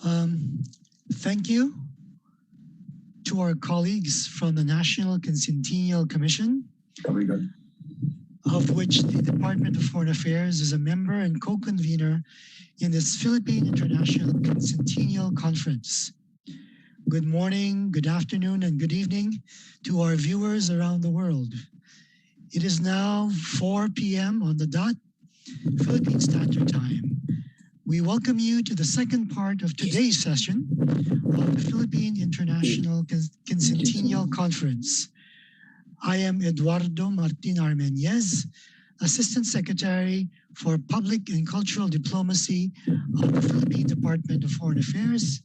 Um, Thank you to our colleagues from the National Quincentennial Commission, of which the Department of Foreign Affairs is a member and co-convener in this Philippine International Quincentennial Conference. Good morning, good afternoon, and good evening to our viewers around the world. It is now 4 p.m. on the dot, Philippine Standard Time. We welcome you to the second part of today's session of the Philippine International Quincentennial Conference. I am Eduardo Martin Armeñez, Assistant Secretary for Public and Cultural Diplomacy of the Philippine Department of Foreign Affairs,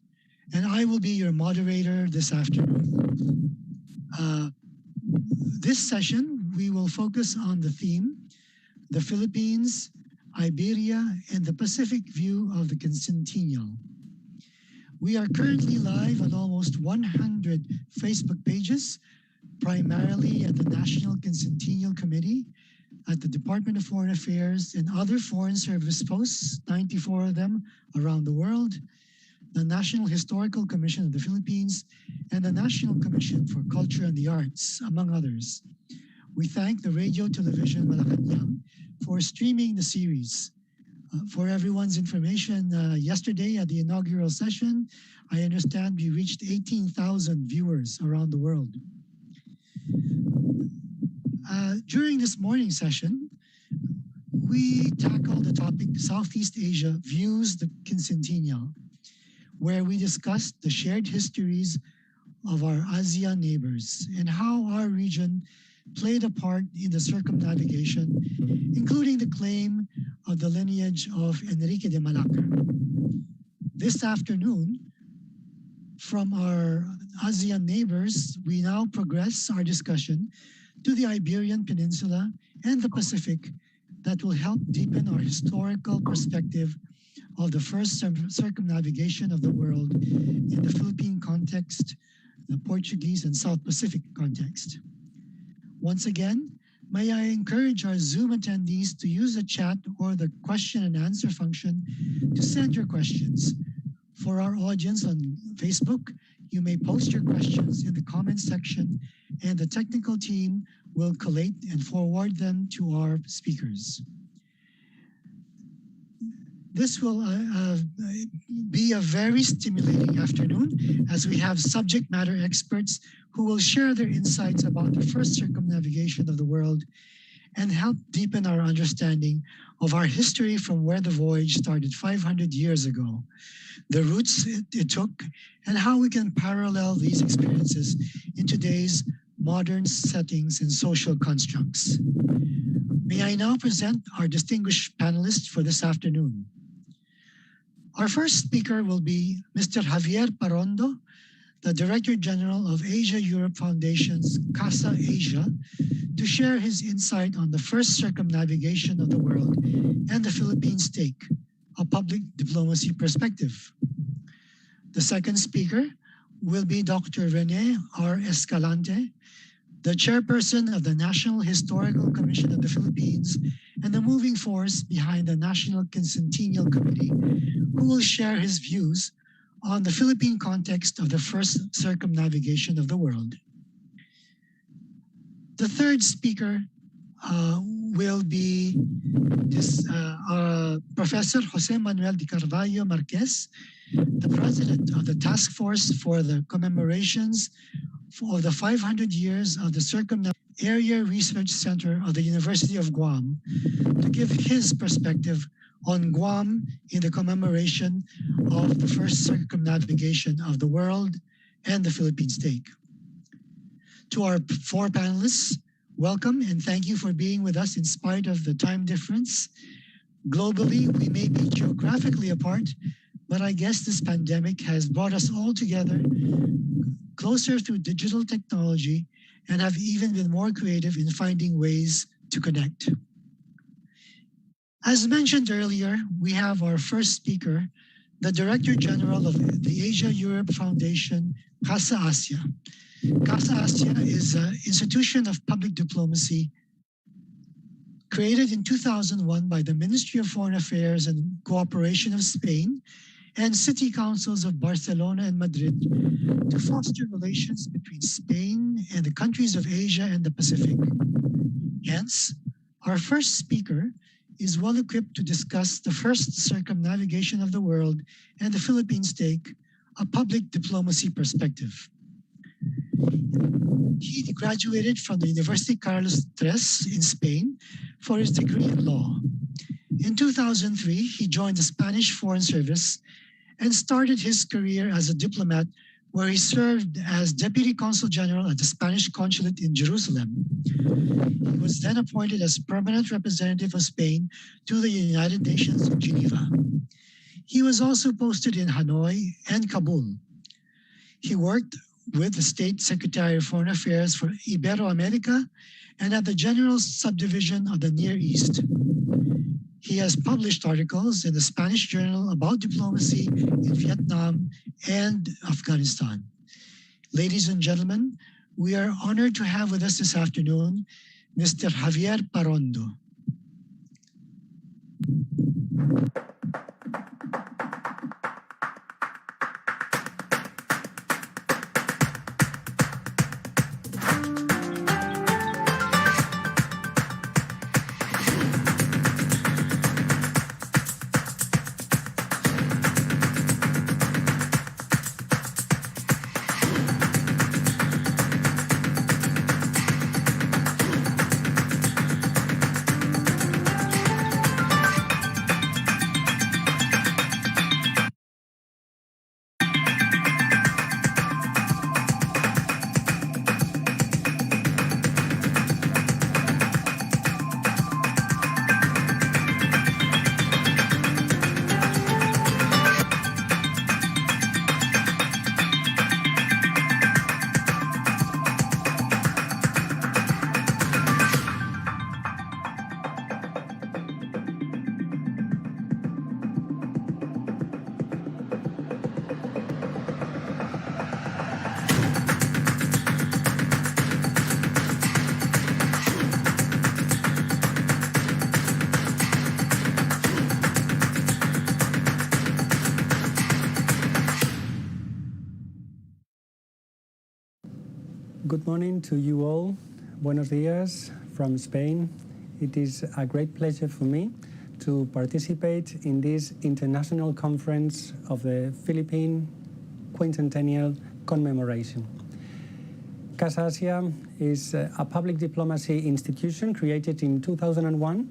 and I will be your moderator this afternoon. This session, we will focus on the theme, the Philippines, Iberia, and the Pacific view of the Quincentennial. We are currently live on almost 100 Facebook pages, primarily at the National Quincentennial Committee, at the Department of Foreign Affairs, and other foreign service posts, 94 of them around the world, the National Historical Commission of the Philippines, and the National Commission for Culture and the Arts, among others. We thank the Radio Television Malacanang for streaming the series. For everyone's information, yesterday at the inaugural session, I understand we reached 18,000 viewers around the world. During this morning session, we tackled the topic Southeast Asia Views the Quincentennial, where we discussed the shared histories of our ASEAN neighbors and how our region played a part in the circumnavigation, including the claim of the lineage of Enrique de Malacca. This afternoon, from our ASEAN neighbors, we now progress our discussion to the Iberian Peninsula and the Pacific that will help deepen our historical perspective of the first circumnavigation of the world in the Philippine context, the Portuguese and South Pacific context. Once again, may I encourage our Zoom attendees to use the chat or the question and answer function to send your questions. For our audience on Facebook, you may post your questions in the comments section and the technical team will collate and forward them to our speakers. This will be a very stimulating afternoon as we have subject matter experts who will share their insights about the first circumnavigation of the world and help deepen our understanding of our history from where the voyage started 500 years ago, the routes it took, and how we can parallel these experiences in today's modern settings and social constructs. May I now present our distinguished panelists for this afternoon. Our first speaker will be Mr. Javier Parondo, the Director General of Asia-Europe Foundation's CASA Asia, to share his insight on the first circumnavigation of the world and the Philippine stake, a public diplomacy perspective. The second speaker will be Dr. Rene R. Escalante, the chairperson of the National Historical Commission of the Philippines and the moving force behind the National Quincentennial Committee, who will share his views on the Philippine context of the first circumnavigation of the world. The third speaker will be Professor Jose Manuel Di Carvalho Marquez, the president of the task force for the commemorations for the 500 years of the Circumnavigation Area Research Center of the University of Guam, to give his perspective on Guam in the commemoration of the first circumnavigation of the world and the Philippine stake. To our four panelists, welcome and thank you for being with us in spite of the time difference. Globally, we may be geographically apart, but I guess this pandemic has brought us all together closer through digital technology and have even been more creative in finding ways to connect. As mentioned earlier, we have our first speaker, the Director General of the Asia-Europe Foundation, CASA Asia. CASA Asia is an institution of public diplomacy created in 2001 by the Ministry of Foreign Affairs and Cooperation of Spain and city councils of Barcelona and Madrid to foster relations between Spain and the countries of Asia and the Pacific. Hence, our first speaker is well equipped to discuss the first circumnavigation of the world and the Philippines take a public diplomacy perspective. He graduated from the University Carlos III in Spain for his degree in law. In 2003, he joined the Spanish Foreign Service and started his career as a diplomat, where he served as Deputy Consul General at the Spanish Consulate in Jerusalem. He was then appointed as permanent representative of Spain to the United Nations in Geneva. He was also posted in Hanoi and Kabul. He worked with the State Secretary of Foreign Affairs for Iberoamerica and at the General Subdivision of the Near East. He has published articles in the Spanish Journal about diplomacy in Vietnam and Afghanistan. Ladies and gentlemen, we are honored to have with us this afternoon Mr. Javier Parondo. Good morning to you all. Buenos dias from Spain. It is a great pleasure for me to participate in this international conference of the Philippine Quincentennial Commemoration. Casa Asia is a public diplomacy institution created in 2001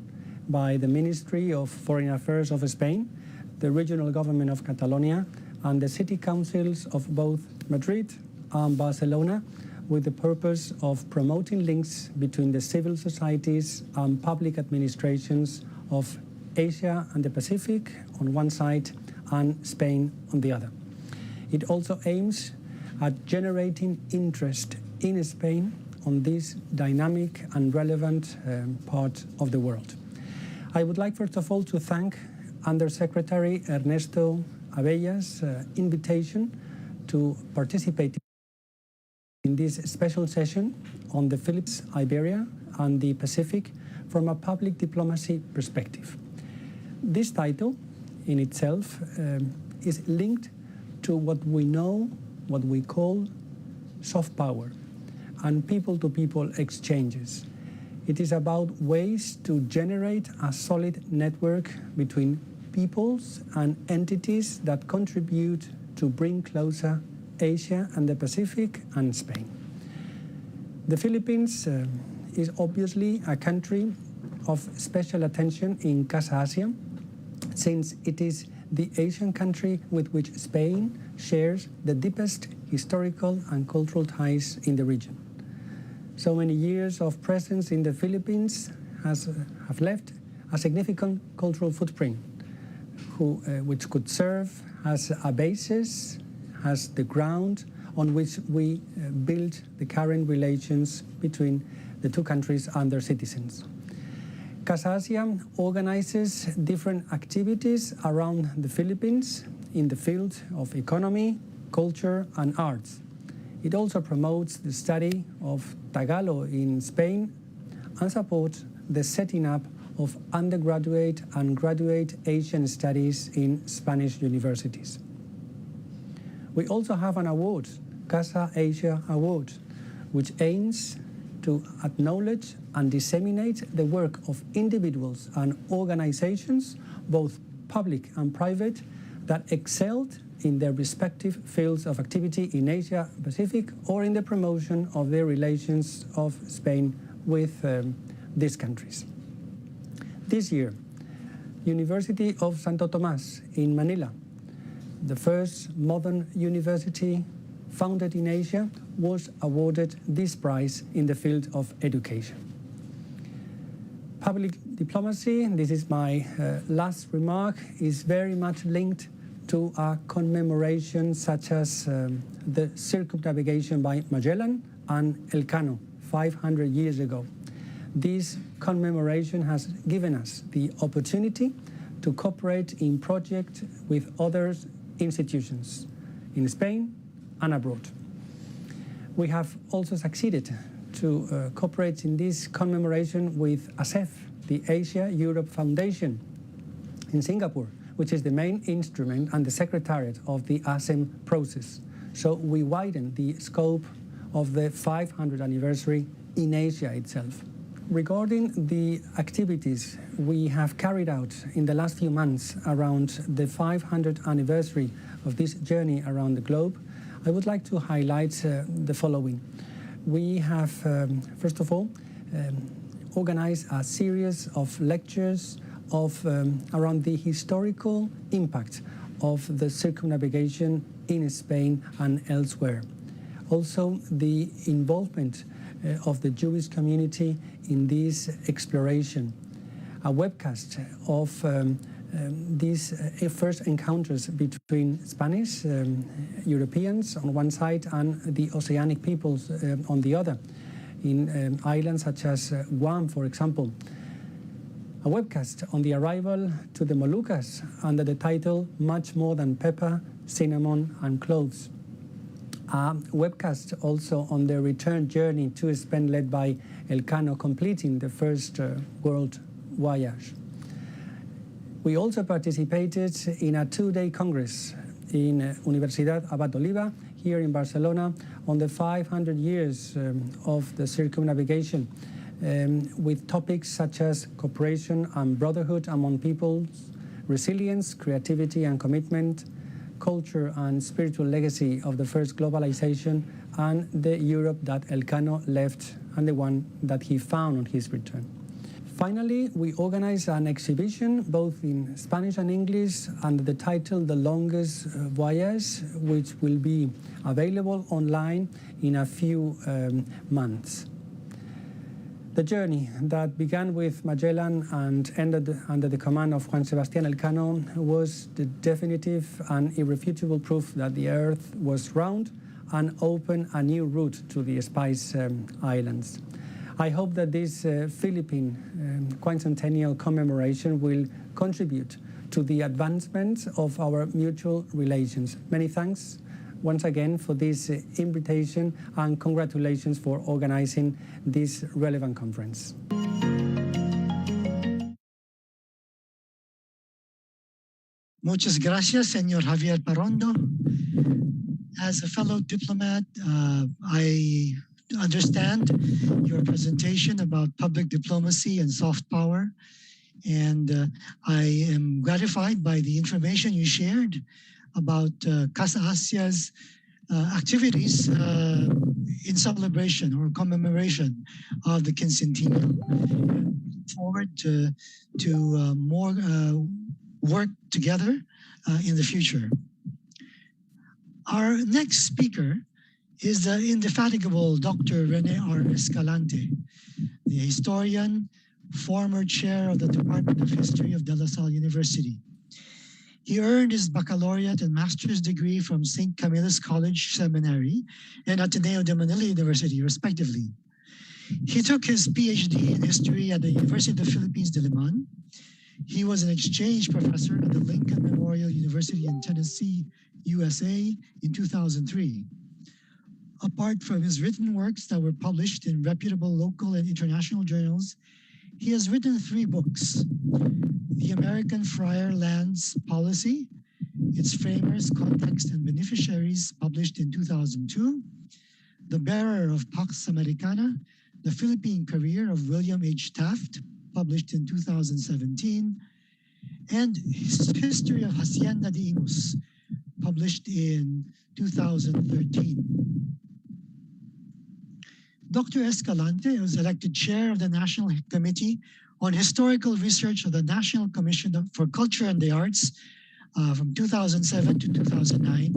by the Ministry of Foreign Affairs of Spain, the regional government of Catalonia, and the city councils of both Madrid and Barcelona, with the purpose of promoting links between the civil societies and public administrations of Asia and the Pacific on one side and Spain on the other. It also aims at generating interest in Spain on this dynamic and relevant part of the world. I would like first of all to thank Undersecretary Ernesto Abella's invitation to participate in this special session on the Philippines, Iberia, and the Pacific from a public diplomacy perspective. This title in itself is linked to what we know, what we call soft power and people-to-people exchanges. It is about ways to generate a solid network between peoples and entities that contribute to bring closer Asia and the Pacific and Spain. The Philippines is obviously a country of special attention in Casa Asia, since it is the Asian country with which Spain shares the deepest historical and cultural ties in the region. So many years of presence in the Philippines have left a significant cultural footprint, which could serve as a basis, as the ground on which we build the current relations between the two countries and their citizens. Casa Asia organizes different activities around the Philippines in the field of economy, culture, and arts. It also promotes the study of Tagalog in Spain and supports the setting up of undergraduate and graduate Asian studies in Spanish universities. We also have an award, Casa Asia Award, which aims to acknowledge and disseminate the work of individuals and organizations, both public and private, that excelled in their respective fields of activity in Asia Pacific or in the promotion of the relations of Spain with these countries. This year, University of Santo Tomás in Manila, the first modern university founded in Asia, was awarded this prize in the field of education. Public diplomacy, this is my last remark, is very much linked to a commemoration such as the circumnavigation by Magellan and Elcano 500 years ago. This commemoration has given us the opportunity to cooperate in projects with other institutions in Spain and abroad. We have also succeeded to cooperate in this commemoration with ASEF, the Asia-Europe Foundation in Singapore, which is the main instrument and the secretariat of the ASEM process. So we widen the scope of the 500th anniversary in Asia itself. Regarding the activities we have carried out in the last few months around the 500th anniversary of this journey around the globe, I would like to highlight the following. We have, first of all, organized a series of lectures around the historical impact of the circumnavigation in Spain and elsewhere. Also, the involvement of the Jewish community in this exploration. A webcast of these first encounters between Spanish Europeans on one side and the Oceanic peoples on the other, in islands such as Guam, for example. A webcast on the arrival to the Moluccas under the title Much More Than Pepper, Cinnamon and Cloves. A webcast also on the return journey to Spain led by Elcano, completing the first world voyage. We also participated in a two-day congress in Universidad Abad Oliva here in Barcelona on the 500 years of the circumnavigation, with topics such as cooperation and brotherhood among peoples, resilience, creativity and commitment, culture and spiritual legacy of the first globalization, and the Europe that Elcano left and the one that he found on his return. Finally, we organized an exhibition both in Spanish and English under the title The Longest Voyage, which will be available online in a few months. The journey that began with Magellan and ended under the command of Juan Sebastián Elcano was the definitive and irrefutable proof that the Earth was round and opened a new route to the Spice Islands. I hope that this Philippine Quincentennial commemoration will contribute to the advancement of our mutual relations. Many thanks once again for this invitation, and congratulations for organizing this relevant conference. Muchas gracias, Señor Javier Parrondo. As a fellow diplomat, I understand your presentation about public diplomacy and soft power, and I am gratified by the information you shared about Casa Asia's activities in celebration or commemoration of the Quincentennial. Look forward to more work together in the future. Our next speaker is the indefatigable Dr. Rene R. Escalante, the historian, former chair of the Department of History of De La Salle University. He earned his baccalaureate and master's degree from St. Camillus College Seminary and Ateneo de Manila University, respectively. He took his PhD in history at the University of the Philippines, Diliman. He was an exchange professor at the Lincoln Memorial University in Tennessee, USA in 2003. Apart from his written works that were published in reputable local and international journals, He has written 3 books: The American Friar Lands Policy, Its Framers, Context, and Beneficiaries, published in 2002, The Bearer of Pax Americana, The Philippine Career of William H. Taft, published in 2017, and History of Hacienda de Imus, published in 2013. Dr. Escalante was elected chair of the National Committee on Historical Research of the National Commission for Culture and the Arts from 2007 to 2009,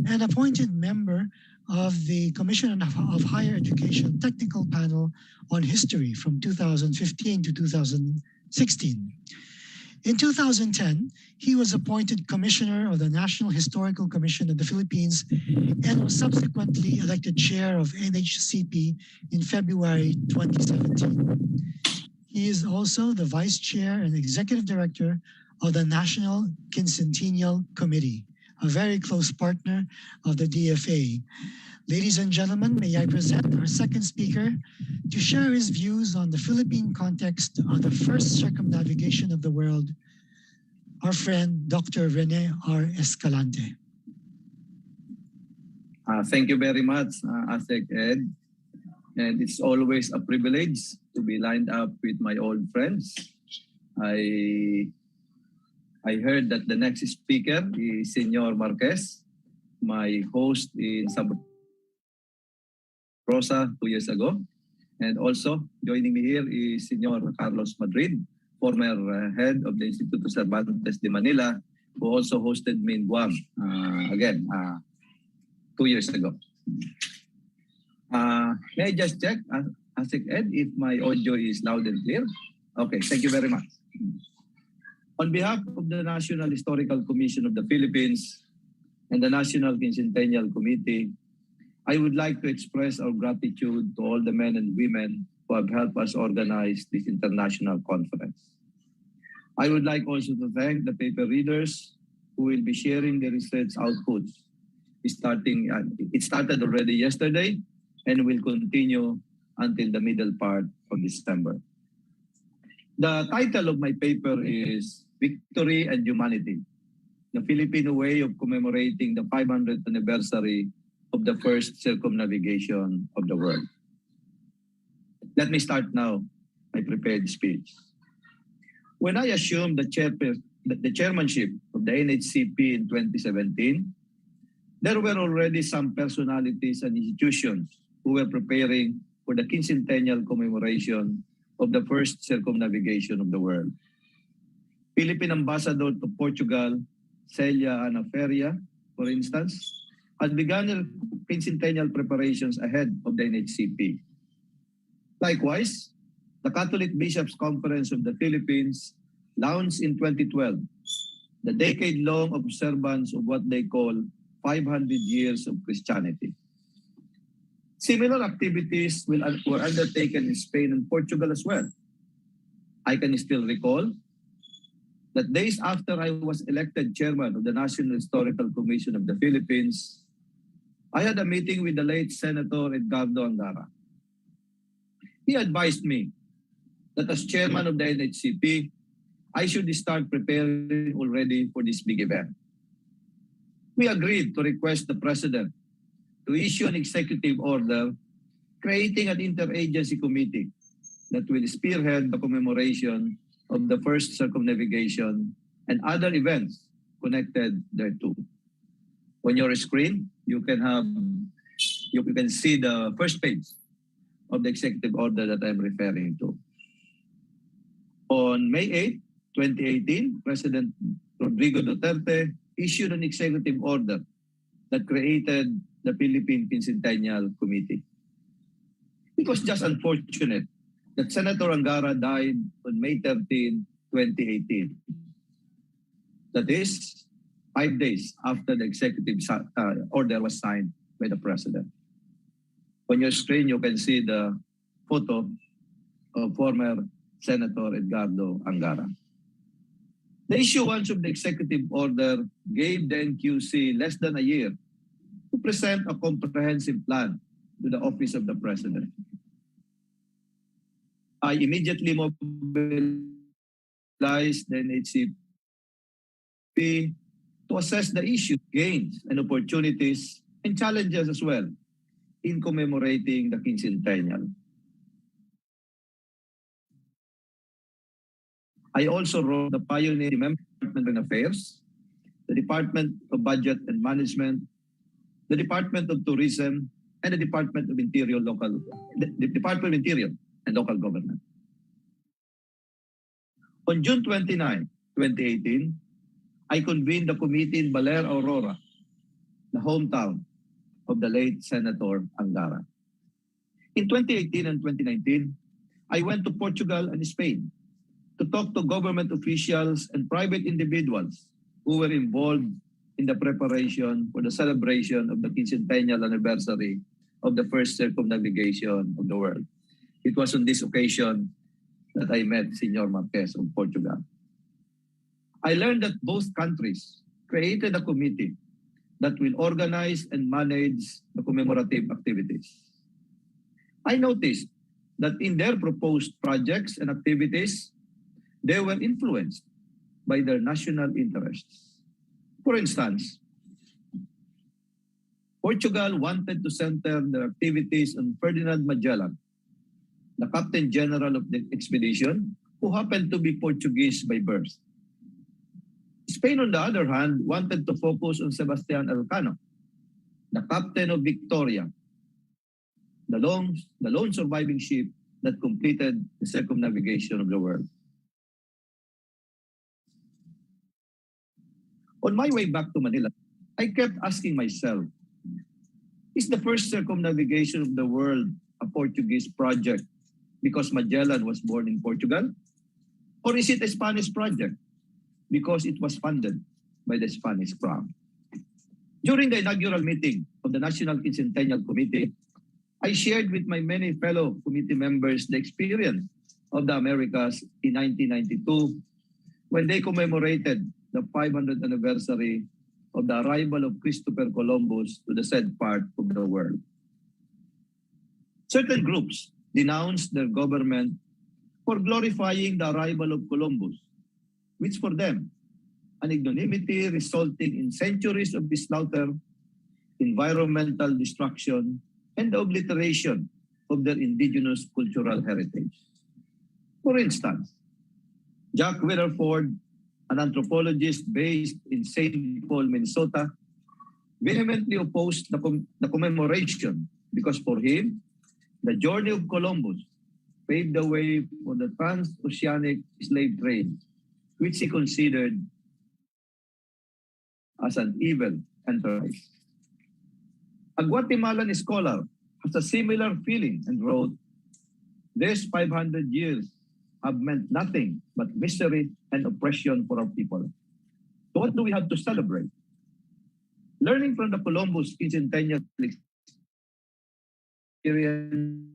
and appointed member of the Commission of Higher Education Technical Panel on History from 2015 to 2016. In 2010, he was appointed Commissioner of the National Historical Commission of the Philippines and was subsequently elected chair of NHCP in February 2017. He is also the Vice Chair and Executive Director of the National Quincentennial Committee, a very close partner of the DFA. Ladies and gentlemen, may I present our second speaker to share his views on the Philippine context of the first circumnavigation of the world, our friend, Dr. Rene R. Escalante. Thank you very much, Asek Ed. And it's always a privilege to be lined up with my old friends. I heard that the next speaker is Senor Marquez, my host in Rosa 2 years ago. And also joining me here is Senor Carlos Madrid, former head of the Instituto Cervantes de Manila, who also hosted me in Guam, 2 years ago. May I just check, Asik Ed, if my audio is loud and clear? Okay, thank you very much. On behalf of the National Historical Commission of the Philippines and the National Quincentennial Committee, I would like to express our gratitude to all the men and women who have helped us organize this international conference. I would like also to thank the paper readers who will be sharing the research outputs. It started already yesterday and will continue until the middle part of December. The title of my paper is Victory and Humanity, the Filipino way of commemorating the 500th anniversary of the first circumnavigation of the world. Let me start now my prepared speech. When I assumed the chairmanship of the NHCP in 2017, there were already some personalities and institutions who were preparing for the quincentennial commemoration of the first circumnavigation of the world. Philippine Ambassador to Portugal, Celia Ana Feria, for instance, had begun her quincentennial preparations ahead of the NHCP. Likewise, the Catholic Bishops' Conference of the Philippines launched in 2012 the decade-long observance of what they call 500 years of Christianity. Similar activities were undertaken in Spain and Portugal as well. I can still recall that days after I was elected chairman of the National Historical Commission of the Philippines, I had a meeting with the late Senator Edgardo Angara. He advised me that as chairman of the NHCP, I should start preparing already for this big event. We agreed to request the President to issue an executive order creating an interagency committee that will spearhead the commemoration of the first circumnavigation and other events connected thereto. On your screen, you can see the first page of the executive order that I'm referring to. On May 8, 2018, President Rodrigo Duterte issued an executive order that created the Philippine Quincentennial Committee. It was just unfortunate that Senator Angara died on May 13, 2018. That is, 5 days after the executive order was signed by the President. On your screen, you can see the photo of former Senator Edgardo Angara. The issuance of the executive order gave the NQC less than a year to present a comprehensive plan to the Office of the President. I immediately mobilized the NHCP to assess the issues, gains, and opportunities, and challenges as well in commemorating the quincentennial. I also wrote the pioneer Department of Affairs, the Department of Budget and Management, the Department of Tourism, and the Department of Interior and Local Government. On June 29, 2018, I convened the committee in Baler, Aurora, the hometown of the late Senator Angara. In 2018 and 2019, I went to Portugal and Spain to talk to government officials and private individuals who were involved in the preparation for the celebration of the quincentennial anniversary of the first circumnavigation of the world. It was on this occasion that I met Senor Marquez of Portugal. I learned that both countries created a committee that will organize and manage the commemorative activities. I noticed that in their proposed projects and activities, they were influenced by their national interests. For instance, Portugal wanted to center their activities on Ferdinand Magellan, the Captain General of the expedition, who happened to be Portuguese by birth. Spain, on the other hand, wanted to focus on Sebastian Elcano, the captain of Victoria, the lone surviving ship that completed the circumnavigation of the world. On my way back to Manila, I kept asking myself, is the first circumnavigation of the world a Portuguese project because Magellan was born in Portugal? Or is it a Spanish project because it was funded by the Spanish crown? During the inaugural meeting of the National Quincentennial Committee, I shared with my many fellow committee members the experience of the Americas in 1992 when they commemorated the 500th anniversary of the arrival of Christopher Columbus to the said part of the world. Certain groups denounced their government for glorifying the arrival of Columbus, which for them, an ignominy resulting in centuries of slaughter, environmental destruction, and the obliteration of their indigenous cultural heritage. For instance, Jack Weatherford, an anthropologist based in St. Paul, Minnesota, vehemently opposed the commemoration because for him, the journey of Columbus paved the way for the transoceanic slave trade, which he considered as an evil enterprise. A Guatemalan scholar has a similar feeling and wrote, "These 500 years have meant nothing but misery and oppression for our people. So what do we have to celebrate?" Learning from the Columbus Quincentennial experience,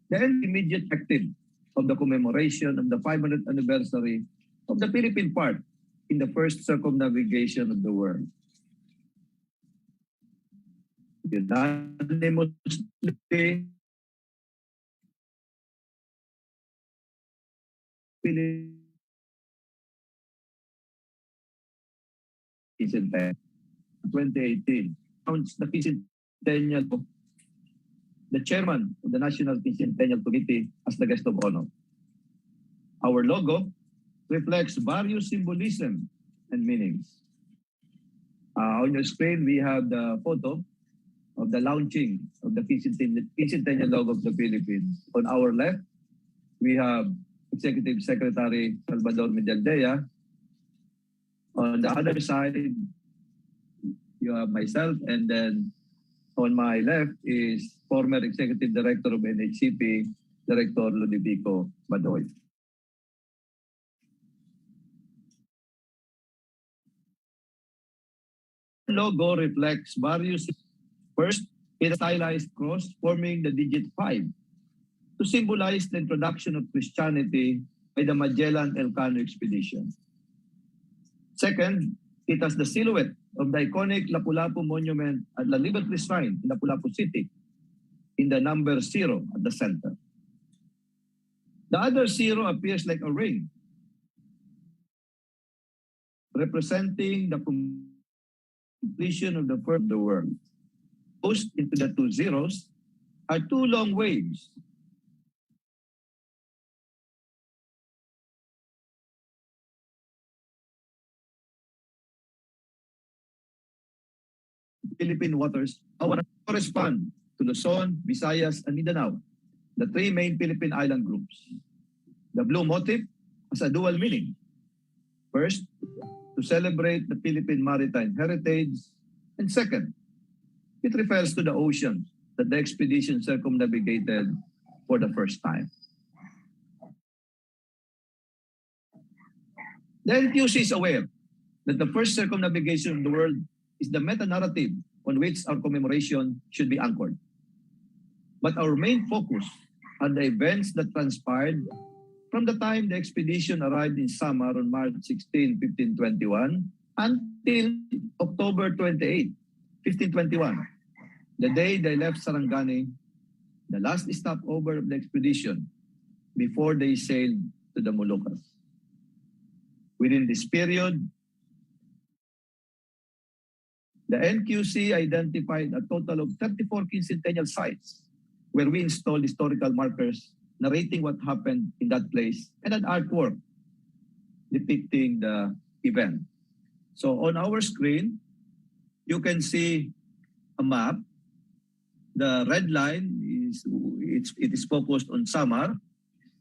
the immediate objective of the commemoration of the 500th anniversary of the Philippine part in the first circumnavigation of the world. Unanimously, Quincentennial 2018 announced the Quincentennial, the chairman of the National Quincentennial Committee as the guest of honor. Our logo reflects various symbolism and meanings. On your screen, we have the photo of the launching of the Quincentennial logo of the Philippines. On our left, we have Executive Secretary Salvador Medialdea. On the other side, you have myself, and then on my left is former Executive Director of NHCP, Director Ludovico Badoy. The logo reflects various. First, it is a stylized cross forming the digit 5 to symbolize the introduction of Christianity by the Magellan-Elcano expedition. Second, it has the silhouette of the iconic Lapu-Lapu monument at La Liberty Shrine in Lapu-Lapu City in the number 0 at the center. The other zero appears like a ring, representing the completion of the first of the world. Pushed into the two zeros are two long waves. Philippine waters correspond to Luzon, Visayas, and Mindanao, the three main Philippine island groups. The blue motif has a dual meaning. First, to celebrate the Philippine maritime heritage, and second, it refers to the ocean that the expedition circumnavigated for the first time. The NQC is aware that the first circumnavigation of the world is the meta-narrative on which our commemoration should be anchored. But our main focus are the events that transpired from the time the expedition arrived in Samar on March 16, 1521, until October 28, 1521, the day they left Sarangani, the last stopover of the expedition before they sailed to the Moluccas. Within this period, the NQC identified a total of 34 quincentennial sites where we installed historical markers narrating what happened in that place and an artwork depicting the event. So on our screen, you can see a map. The red line is focused on Samar,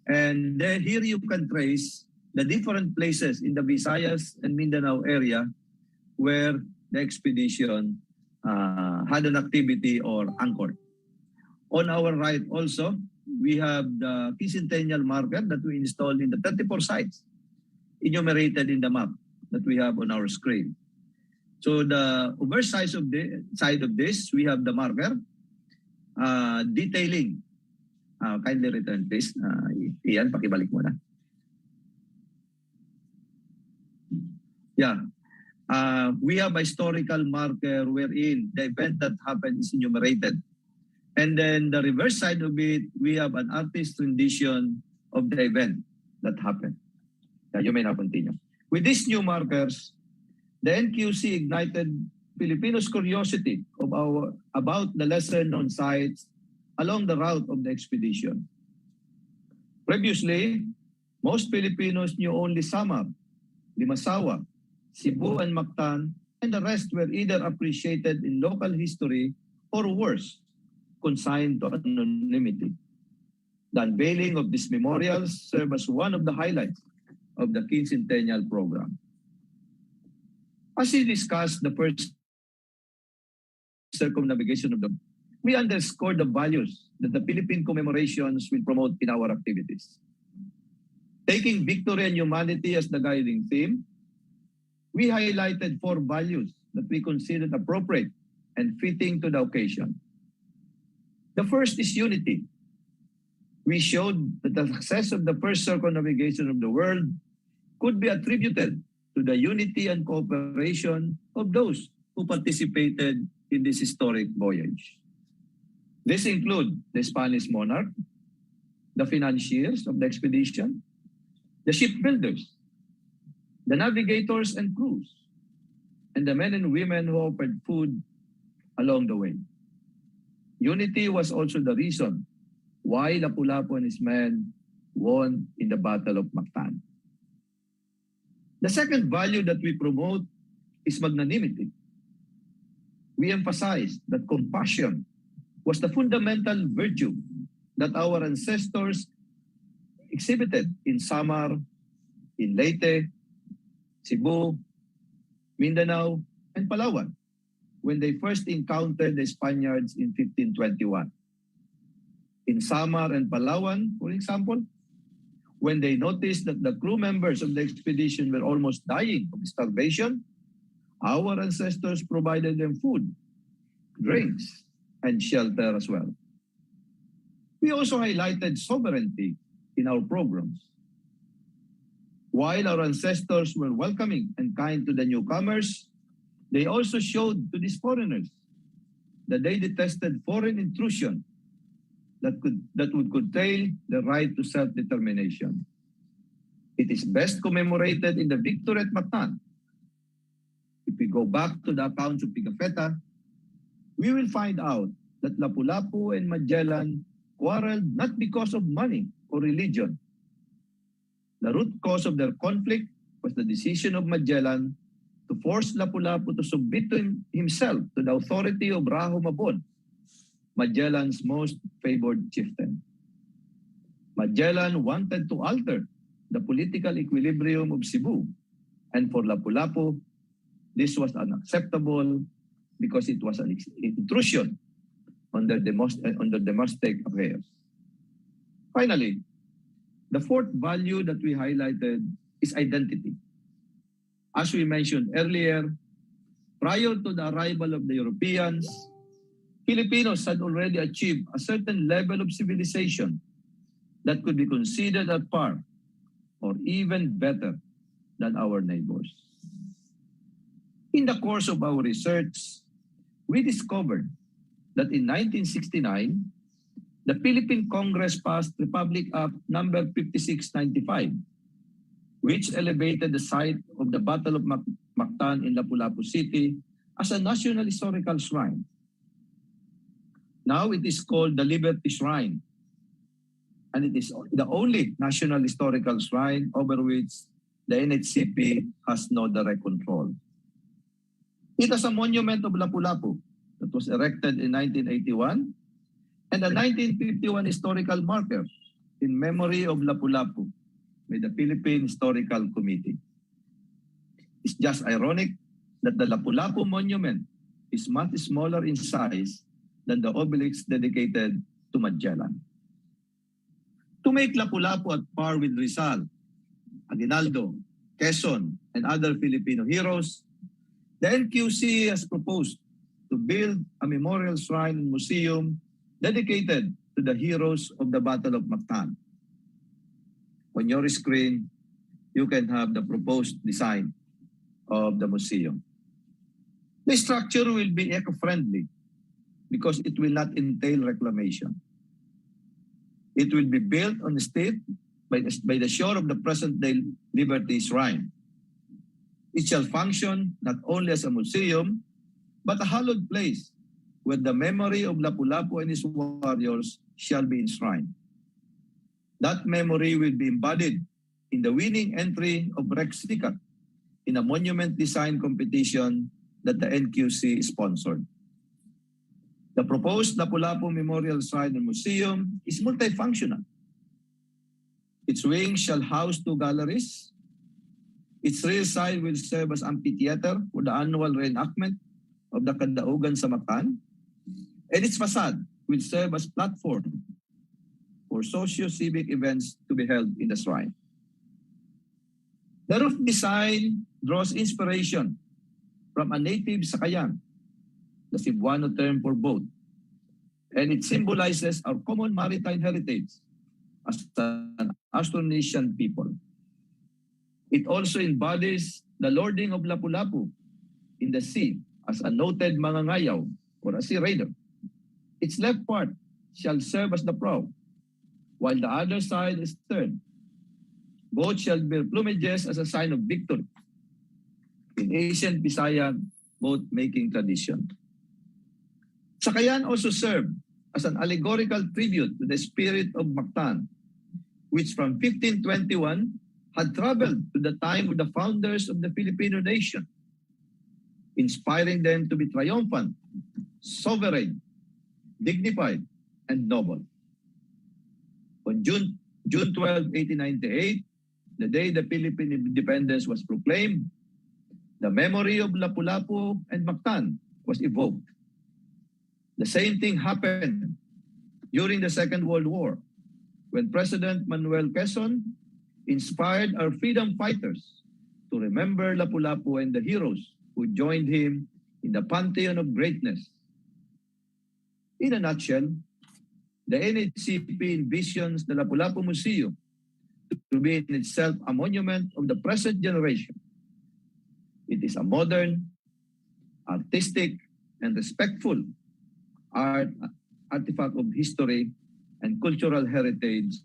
and then here you can trace the different places in the Visayas and Mindanao area where the expedition had an activity or anchored. On our right also, we have the quincentennial marker that we installed in the 34 sites enumerated in the map that we have on our screen. So the oversize of the side of this, we have the marker detailing. Kindly return please. Ian, pakibalik mo na. Yeah. We have a historical marker wherein the event that happened is enumerated. And then the reverse side of it, we have an artist rendition of the event that happened. Yeah, you may now continue. With these new markers, the NQC ignited Filipinos' curiosity about the lesson-known sites along the route of the expedition. Previously, most Filipinos knew only Samar, Limasawa, Cebu, and Mactan, and the rest were either appreciated in local history or worse, consigned to anonymity. The unveiling of these memorials served as one of the highlights of the Quincentennial program. As we discussed the first circumnavigation of the world, we underscored the values that the Philippine commemorations will promote in our activities. Taking victory and humanity as the guiding theme, we highlighted 4 values that we considered appropriate and fitting to the occasion. The first is unity. We showed that the success of the first circumnavigation of the world could be attributed to the unity and cooperation of those who participated in this historic voyage. This include the Spanish monarch, the financiers of the expedition, the shipbuilders, the navigators and crews, and the men and women who offered food along the way. Unity was also the reason why Lapu-Lapu and his men won in the Battle of Mactan. The second value that we promote is magnanimity. We emphasize that compassion was the fundamental virtue that our ancestors exhibited in Samar, in Leyte, Cebu, Mindanao, and Palawan when they first encountered the Spaniards in 1521. In Samar and Palawan, for example, when they noticed that the crew members of the expedition were almost dying of starvation, our ancestors provided them food, drinks, and shelter as well. We also highlighted sovereignty in our programs. While our ancestors were welcoming and kind to the newcomers, they also showed to these foreigners that they detested foreign intrusion, that would curtail the right to self-determination. It is best commemorated in the victory at Mactan. If we go back to the accounts of Pigafetta, we will find out that Lapu-Lapu and Magellan quarreled not because of money or religion. The root cause of their conflict was the decision of Magellan to force Lapu-Lapu to submit to himself to the authority of Raho Mabon, Magellan's most favored chieftain. Magellan wanted to alter the political equilibrium of Cebu, and for Lapu-Lapu, this was unacceptable because it was an intrusion on their domestic affairs. Finally, the fourth value that we highlighted is identity. As we mentioned earlier, prior to the arrival of the Europeans, Filipinos had already achieved a certain level of civilization that could be considered at par or even better than our neighbors. In the course of our research, we discovered that in 1969, the Philippine Congress passed Republic Act number 5695, which elevated the site of the Battle of Mactan in Lapu-Lapu City as a National Historical Shrine. Now it is called the Liberty Shrine, and it is the only National Historical Shrine over which the NHCP has no direct control. It is a monument of Lapu-Lapu that was erected in 1981 and a 1951 historical marker in memory of Lapu-Lapu by the Philippine Historical Committee. It's just ironic that the Lapu-Lapu monument is much smaller in size than the obelisk dedicated to Magellan. To make Lapu-Lapu at par with Rizal, Aguinaldo, Quezon, and other Filipino heroes, the NQC has proposed to build a memorial shrine and museum dedicated to the heroes of the Battle of Mactan. On your screen, you can have the proposed design of the museum. The structure will be eco-friendly because it will not entail reclamation. It will be built on the state by the shore of the present-day Liberty Shrine. It shall function not only as a museum, but a hallowed place where the memory of Lapu-Lapu and his warriors shall be enshrined. That memory will be embodied in the winning entry of Rex Sikat in a monument design competition that the NQC sponsored. The proposed Lapu-Lapu Memorial Shrine and Museum is multifunctional. Its wings shall house 2 galleries. Its rear side will serve as amphitheater for the annual reenactment of the Kadaugan sa Mactan, and its facade will serve as platform for socio-civic events to be held in the shrine. The roof design draws inspiration from a native Sakayan, the Cebuano term for boat, and it symbolizes our common maritime heritage as an Austronesian people. It also embodies the lording of Lapu-Lapu in the sea as a noted mangangayaw or a sea raider. Its left part shall serve as the prow, while the other side is turned. Both shall bear plumages as a sign of victory. In ancient Bisaya, both making tradition. Sakayan also served as an allegorical tribute to the spirit of Mactan, which from 1521 had traveled to the time of the founders of the Filipino nation, inspiring them to be triumphant, sovereign, dignified, and noble. On June 12, 1898, the day the Philippine independence was proclaimed, the memory of Lapu-Lapu and Mactan was evoked. The same thing happened during the Second World War, when President Manuel Quezon inspired our freedom fighters to remember Lapu-Lapu and the heroes who joined him in the pantheon of greatness. In a nutshell, the NHCP envisions the Lapu-Lapu Museum to be in itself a monument of the present generation. It is a modern, artistic, and respectful artifact of history and cultural heritage.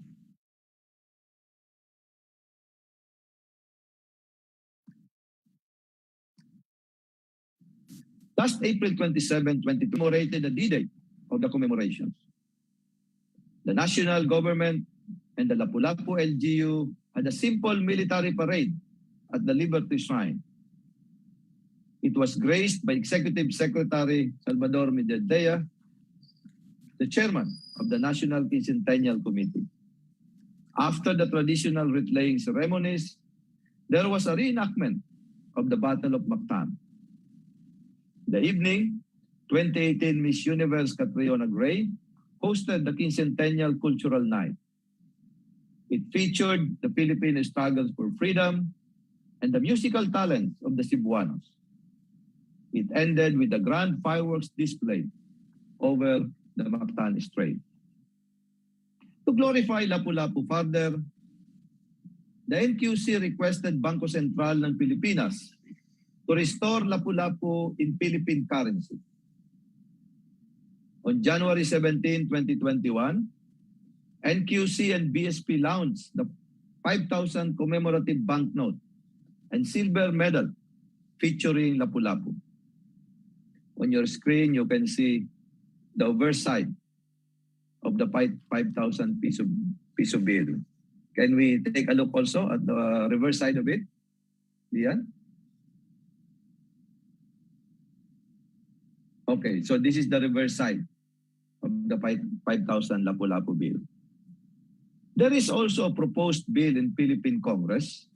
Last April 27, 2020, commemorated the D-Day of the commemorations. The national government and the Lapu-Lapu LGU had a simple military parade at the Liberty Shrine. It was graced by Executive Secretary Salvador Mediadea, the chairman of the National Quincentennial Committee. After the traditional wreath-laying ceremonies, there was a reenactment of the Battle of Mactan. The evening, 2018 Miss Universe Catriona Gray hosted the Quincentennial Cultural Night. It featured the Philippine struggles for freedom and the musical talents of the Cebuanos. It ended with a grand fireworks display over the Mactan Strait. To glorify Lapu-Lapu further, the NQC requested Bangko Sentral ng Pilipinas to restore Lapu-Lapu in Philippine currency. On January 17, 2021, NQC and BSP launched the 5,000 commemorative banknote and silver medal featuring Lapu-Lapu. On your screen, you can see the reverse side of the 5,000 piso bill. Can we take a look also at the reverse side of it? Diyan? Okay, so this is the reverse side of the 5,000 Lapu-Lapu bill. There is also a proposed bill in Philippine Congress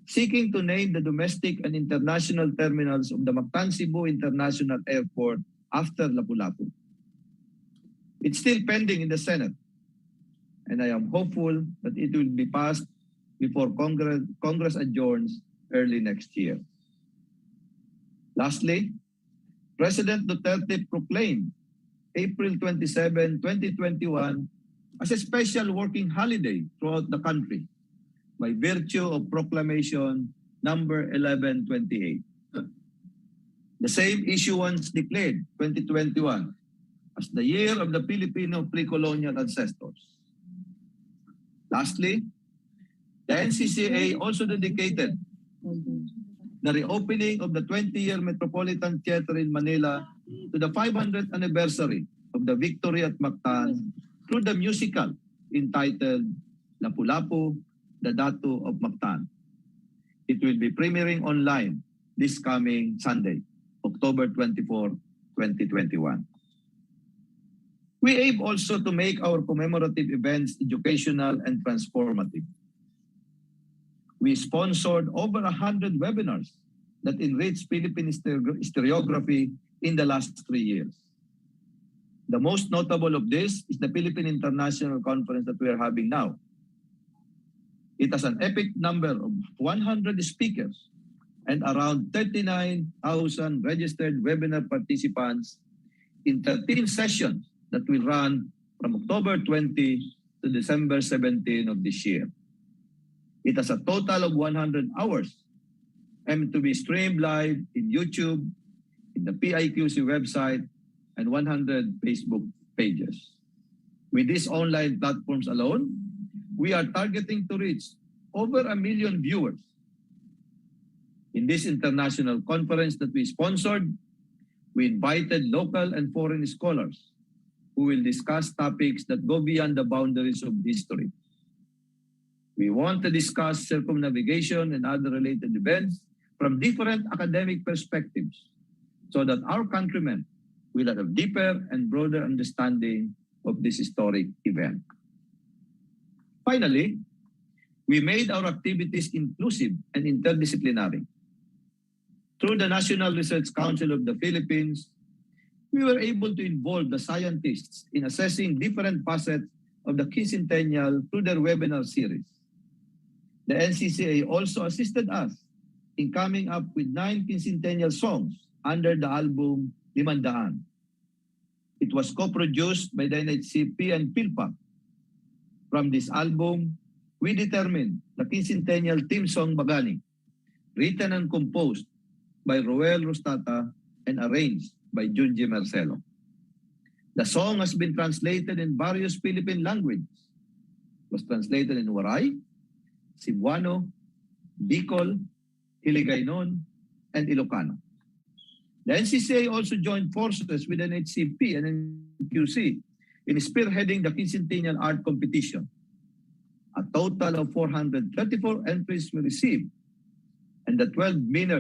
seeking to name the domestic and international terminals of the Mactan Cebu International Airport after Lapu-Lapu. It's still pending in the Senate, and I am hopeful that it will be passed before Congress adjourns early next year. Lastly, President Duterte proclaimed April 27, 2021 as a special working holiday throughout the country by virtue of Proclamation number 1128. The same issuance declared 2021 as the year of the Filipino pre-colonial ancestors. Lastly, the NCCA also dedicated the reopening of the 20-year Metropolitan Theater in Manila to the 500th anniversary of the victory at Mactan through the musical entitled Lapu-Lapu, the Datu of Mactan. It will be premiering online this coming Sunday, October 24, 2021. We aim also to make our commemorative events educational and transformative. We sponsored over 100 webinars that enrich Philippine historiography in the last 3 years. The most notable of this is the Philippine International Conference that we are having now. It has an epic number of 100 speakers and around 39,000 registered webinar participants in 13 sessions that will run from October 20 to December 17 of this year. It has a total of 100 hours and to be streamed live in YouTube, in the PIQC website, and 100 Facebook pages. With these online platforms alone, we are targeting to reach over 1 million viewers. In this international conference that we sponsored, we invited local and foreign scholars who will discuss topics that go beyond the boundaries of history. We want to discuss circumnavigation and other related events from different academic perspectives so that our countrymen will have a deeper and broader understanding of this historic event. Finally, we made our activities inclusive and interdisciplinary. Through the National Research Council of the Philippines, we were able to involve the scientists in assessing different facets of the Quincentennial through their webinar series. The NCCA also assisted us in coming up with 9 Quincentennial songs under the album Limandaan. It was co-produced by the NHCP and PhilPAC. From this album, we determined the Quincentennial theme song Bagani, written and composed by Roel Rostata and arranged by Junji Marcelo. The song has been translated in various Philippine languages. It was translated in Waray, Cebuano, Bicol, Hiligaynon, and Ilocano. The NCCA also joined forces with NHCP and NQC in spearheading the Quincentennial Art Competition. A total of 434 entries were received, and the 12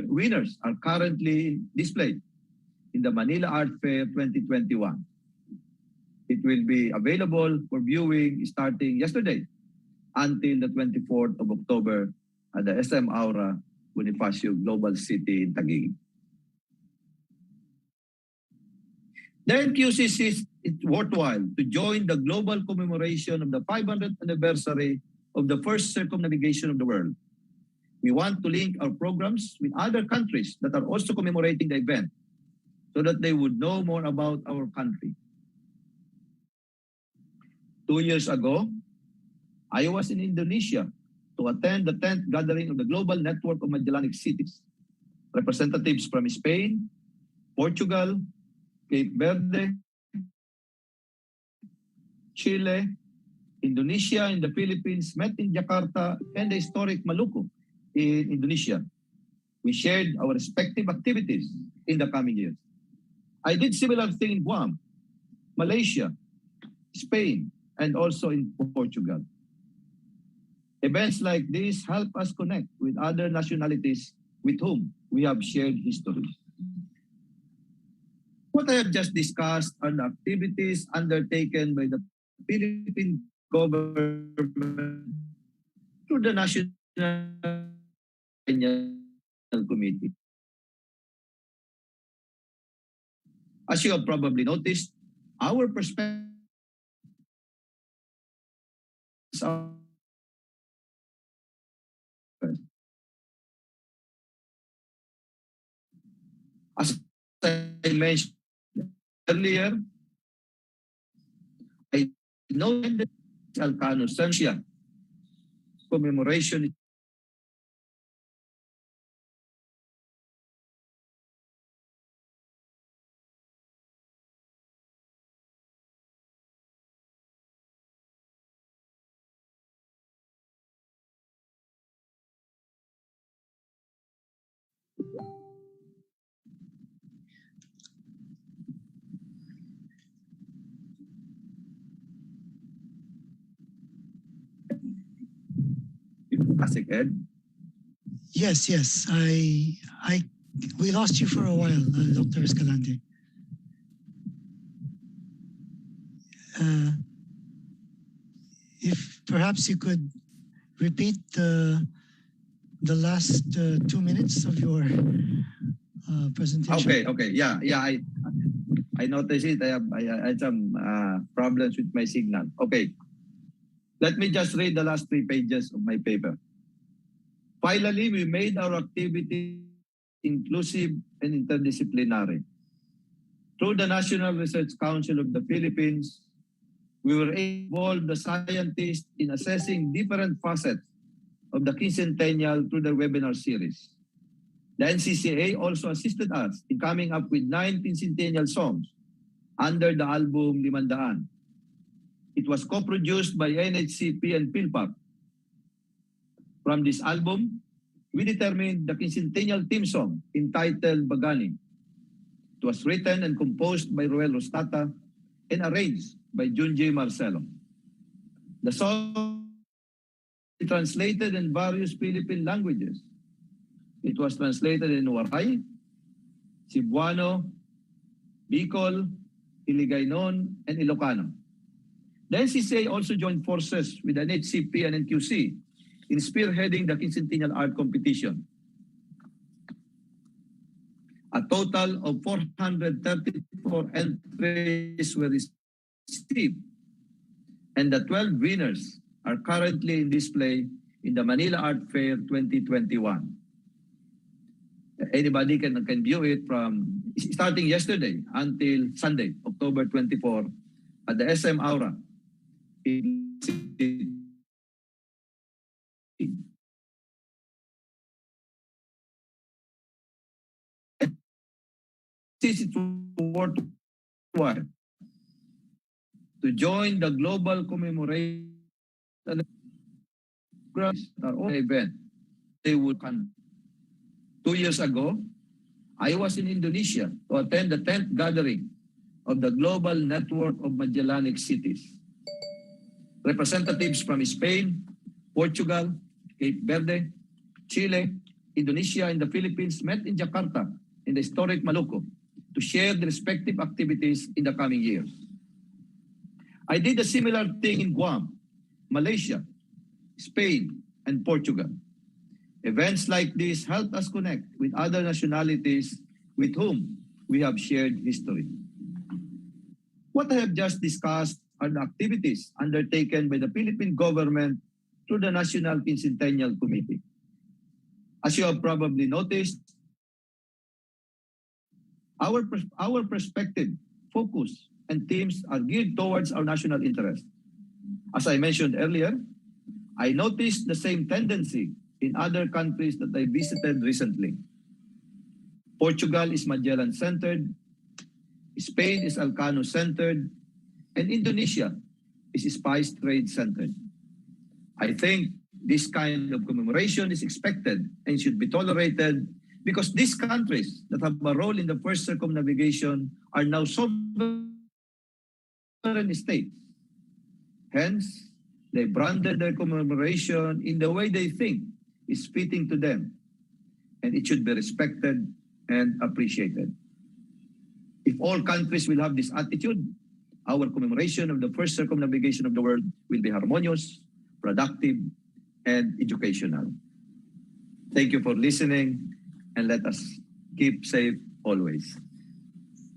winners are currently displayed in the Manila Art Fair 2021. It will be available for viewing starting yesterday until the 24th of October at the SM Aura Bonifacio Global City in Taguig. The NQC sees it worthwhile to join the global commemoration of the 500th anniversary of the First Circumnavigation of the world. We want to link our programs with other countries that are also commemorating the event so that they would know more about our country. 2 years ago, I was in Indonesia to attend the 10th gathering of the Global Network of Magellanic Cities. Representatives from Spain, Portugal, Cape Verde, Chile, Indonesia, and the Philippines met in Jakarta and the historic Maluku in Indonesia. We shared our respective activities in the coming years. I did similar thing in Guam, Malaysia, Spain, and also in Portugal. Events like this help us connect with other nationalities with whom we have shared history. What I have just discussed are the activities undertaken by the Philippine government through the National Quincentennial Committee. As you have probably noticed, our perspective as I mentioned earlier, I know that Alcano Sensia commemoration Asik Ed. Yes, yes. We lost you for a while, Dr. Escalante. If perhaps you could repeat the last 2 minutes of your presentation. Okay. Yeah. I noticed it. I had some problems with my signal. Okay. Let me just read the last 3 pages of my paper. Finally, we made our activity inclusive and interdisciplinary. Through the National Research Council of the Philippines, we were able to involve the scientists in assessing different facets of the Quincentennial through the webinar series. The NCCA also assisted us in coming up with 9 Quincentennial songs under the album Limandaan. It was co-produced by NHCP and PhilPAC. From this album, we determined the Quincentennial theme song entitled Bagani. It was written and composed by Ruel Rostata and arranged by Junji Marcelo. The song was translated in various Philippine languages. It was translated in Waray, Cebuano, Bicol, Hiligaynon, and Ilocano. The NCCA also joined forces with the NHCP and NQC in spearheading the Quincentennial Art Competition. A total of 434 entries were received, and the 12 winners are currently in display in the Manila Art Fair 2021. Anybody can view it from starting yesterday until Sunday, October 24, at the SM Aura. This is worthwhile to join the global commemoration event they would conduct. 2 years ago, I was in Indonesia to attend the 10th gathering of the Global Network of Magellanic Cities. Representatives from Spain, Portugal, Cape Verde, Chile, Indonesia, and the Philippines met in Jakarta in the historic Maluku to share the respective activities in the coming years. I did a similar thing in Guam, Malaysia, Spain, and Portugal. Events like this help us connect with other nationalities with whom we have shared history. What I have just discussed are the activities undertaken by the Philippine government through the National Quincentennial Committee. As you have probably noticed, our perspective, focus, and themes are geared towards our national interest. As I mentioned earlier, I noticed the same tendency in other countries that I visited recently. Portugal is Magellan-centered, Spain is Elcano-centered, and Indonesia is spice trade-centered. I think this kind of commemoration is expected and should be tolerated because these countries that have a role in the First Circumnavigation are now sovereign states. Hence, they branded their commemoration in the way they think is fitting to them, and it should be respected and appreciated. If all countries will have this attitude, our commemoration of the First Circumnavigation of the world will be harmonious, productive, and educational. Thank you for listening, and let us keep safe always.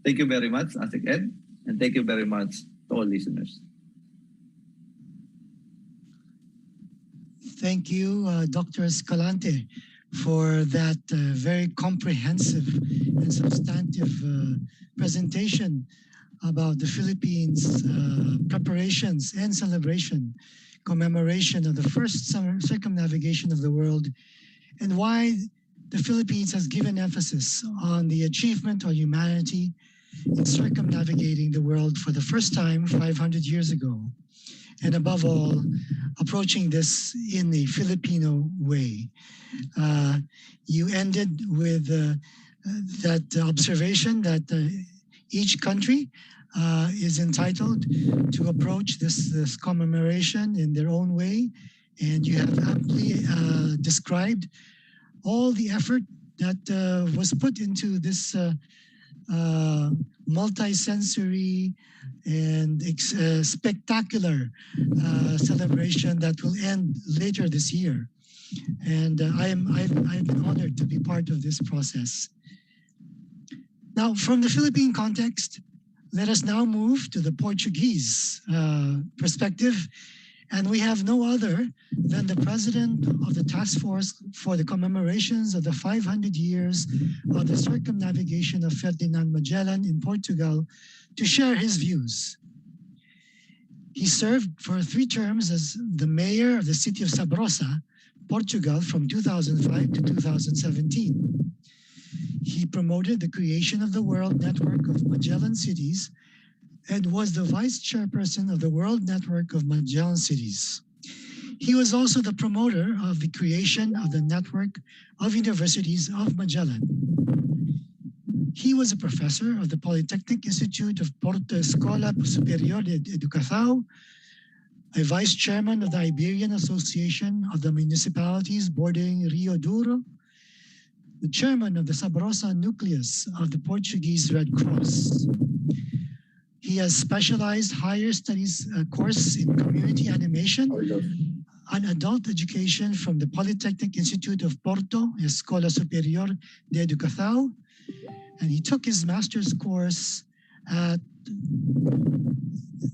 Thank you very much, ASIC Ed, and thank you very much to all listeners. Thank you, Dr. Escalante, for that very comprehensive and substantive presentation about the Philippines' preparations and celebration, commemoration of the first circumnavigation of the world, and why the Philippines has given emphasis on the achievement of humanity in circumnavigating the world for the first time 500 years ago. And above all, approaching this in a Filipino way. You ended with that observation that each country is entitled to approach this commemoration in their own way. And you have amply described all the effort that was put into this multi-sensory and spectacular celebration that will end later this year. And I've been honored to be part of this process. Now, from the Philippine context, let us now move to the Portuguese perspective. And we have no other than the president of the task force for the commemorations of the 500 years of the circumnavigation of Ferdinand Magellan in Portugal to share his views. He served for 3 terms as the mayor of the city of Sabrosa, Portugal, from 2005 to 2017. He promoted the creation of the World Network of Magellan Cities and was the vice chairperson of the World Network of Magellan Cities. He was also the promoter of the creation of the Network of Universities of Magellan. He was a professor of the Polytechnic Institute of Porto Escola Superior de Educação, a vice chairman of the Iberian Association of the Municipalities bordering Rio Douro, the chairman of the Sabrosa nucleus of the Portuguese Red Cross. He has specialized higher studies course in community animation and adult education from the Polytechnic Institute of Porto, Escola Superior de Educação, and he took his master's course at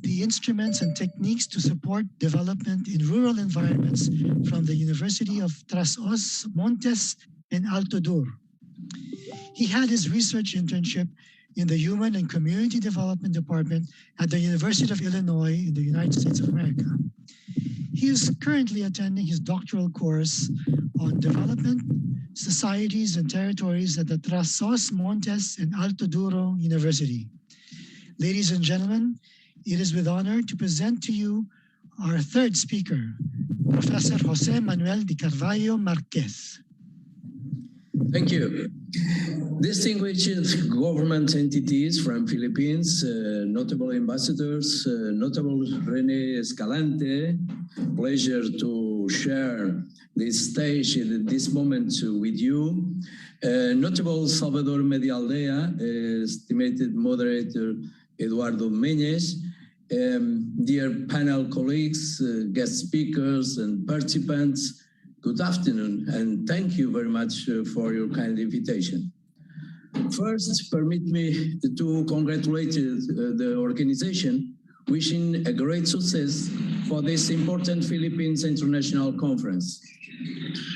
the Instruments and Techniques to Support Development in Rural Environments from the University of Trás-os-Montes in Alto Douro. He had his research internship in the Human and Community Development Department at the University of Illinois in the United States of America. He is currently attending his doctoral course on development, societies, and territories at the Trás-os-Montes and Alto Douro University. Ladies and gentlemen, it is with honor to present to you our third speaker, Professor Jose Manuel de Carvalho Marquez. Thank you. Distinguished government entities from Philippines, notable ambassadors, notable Rene Escalante, pleasure to share this stage at this moment with you. Notable Salvador Medialdea, estimated moderator Eduardo Meñez, dear panel colleagues, guest speakers and participants, good afternoon, and thank you very much for your kind invitation. First, permit me to congratulate the organization, wishing a great success for this important Philippines International Conference.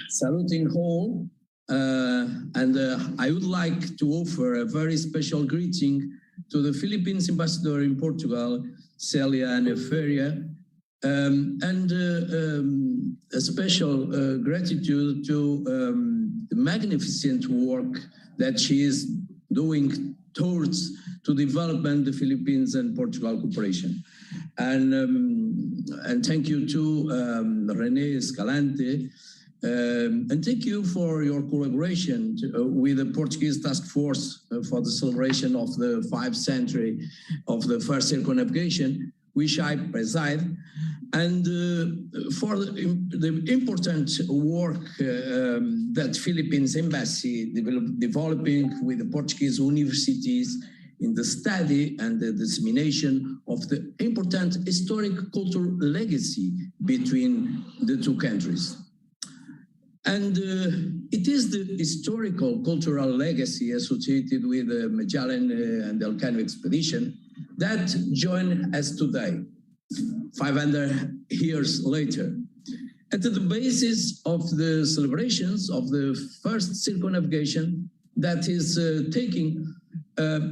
Saluting all, and I would like to offer a very special greeting to the Philippines ambassador in Portugal, Celia and Iberia, and a special gratitude to the magnificent work that she is doing towards to development the Philippines and Portugal cooperation. And thank you to Rene Escalante, and thank you for your collaboration with the Portuguese Task Force for the celebration of the 5th century of the First Circumnavigation, which I preside, and for the important work that Philippines Embassy developing with the Portuguese universities in the study and the dissemination of the important historic cultural legacy between the two countries. And it is the historical cultural legacy associated with the Magellan and Elcano expedition that join us today, 500 years later. At the basis of the celebrations of the first circumnavigation that is taking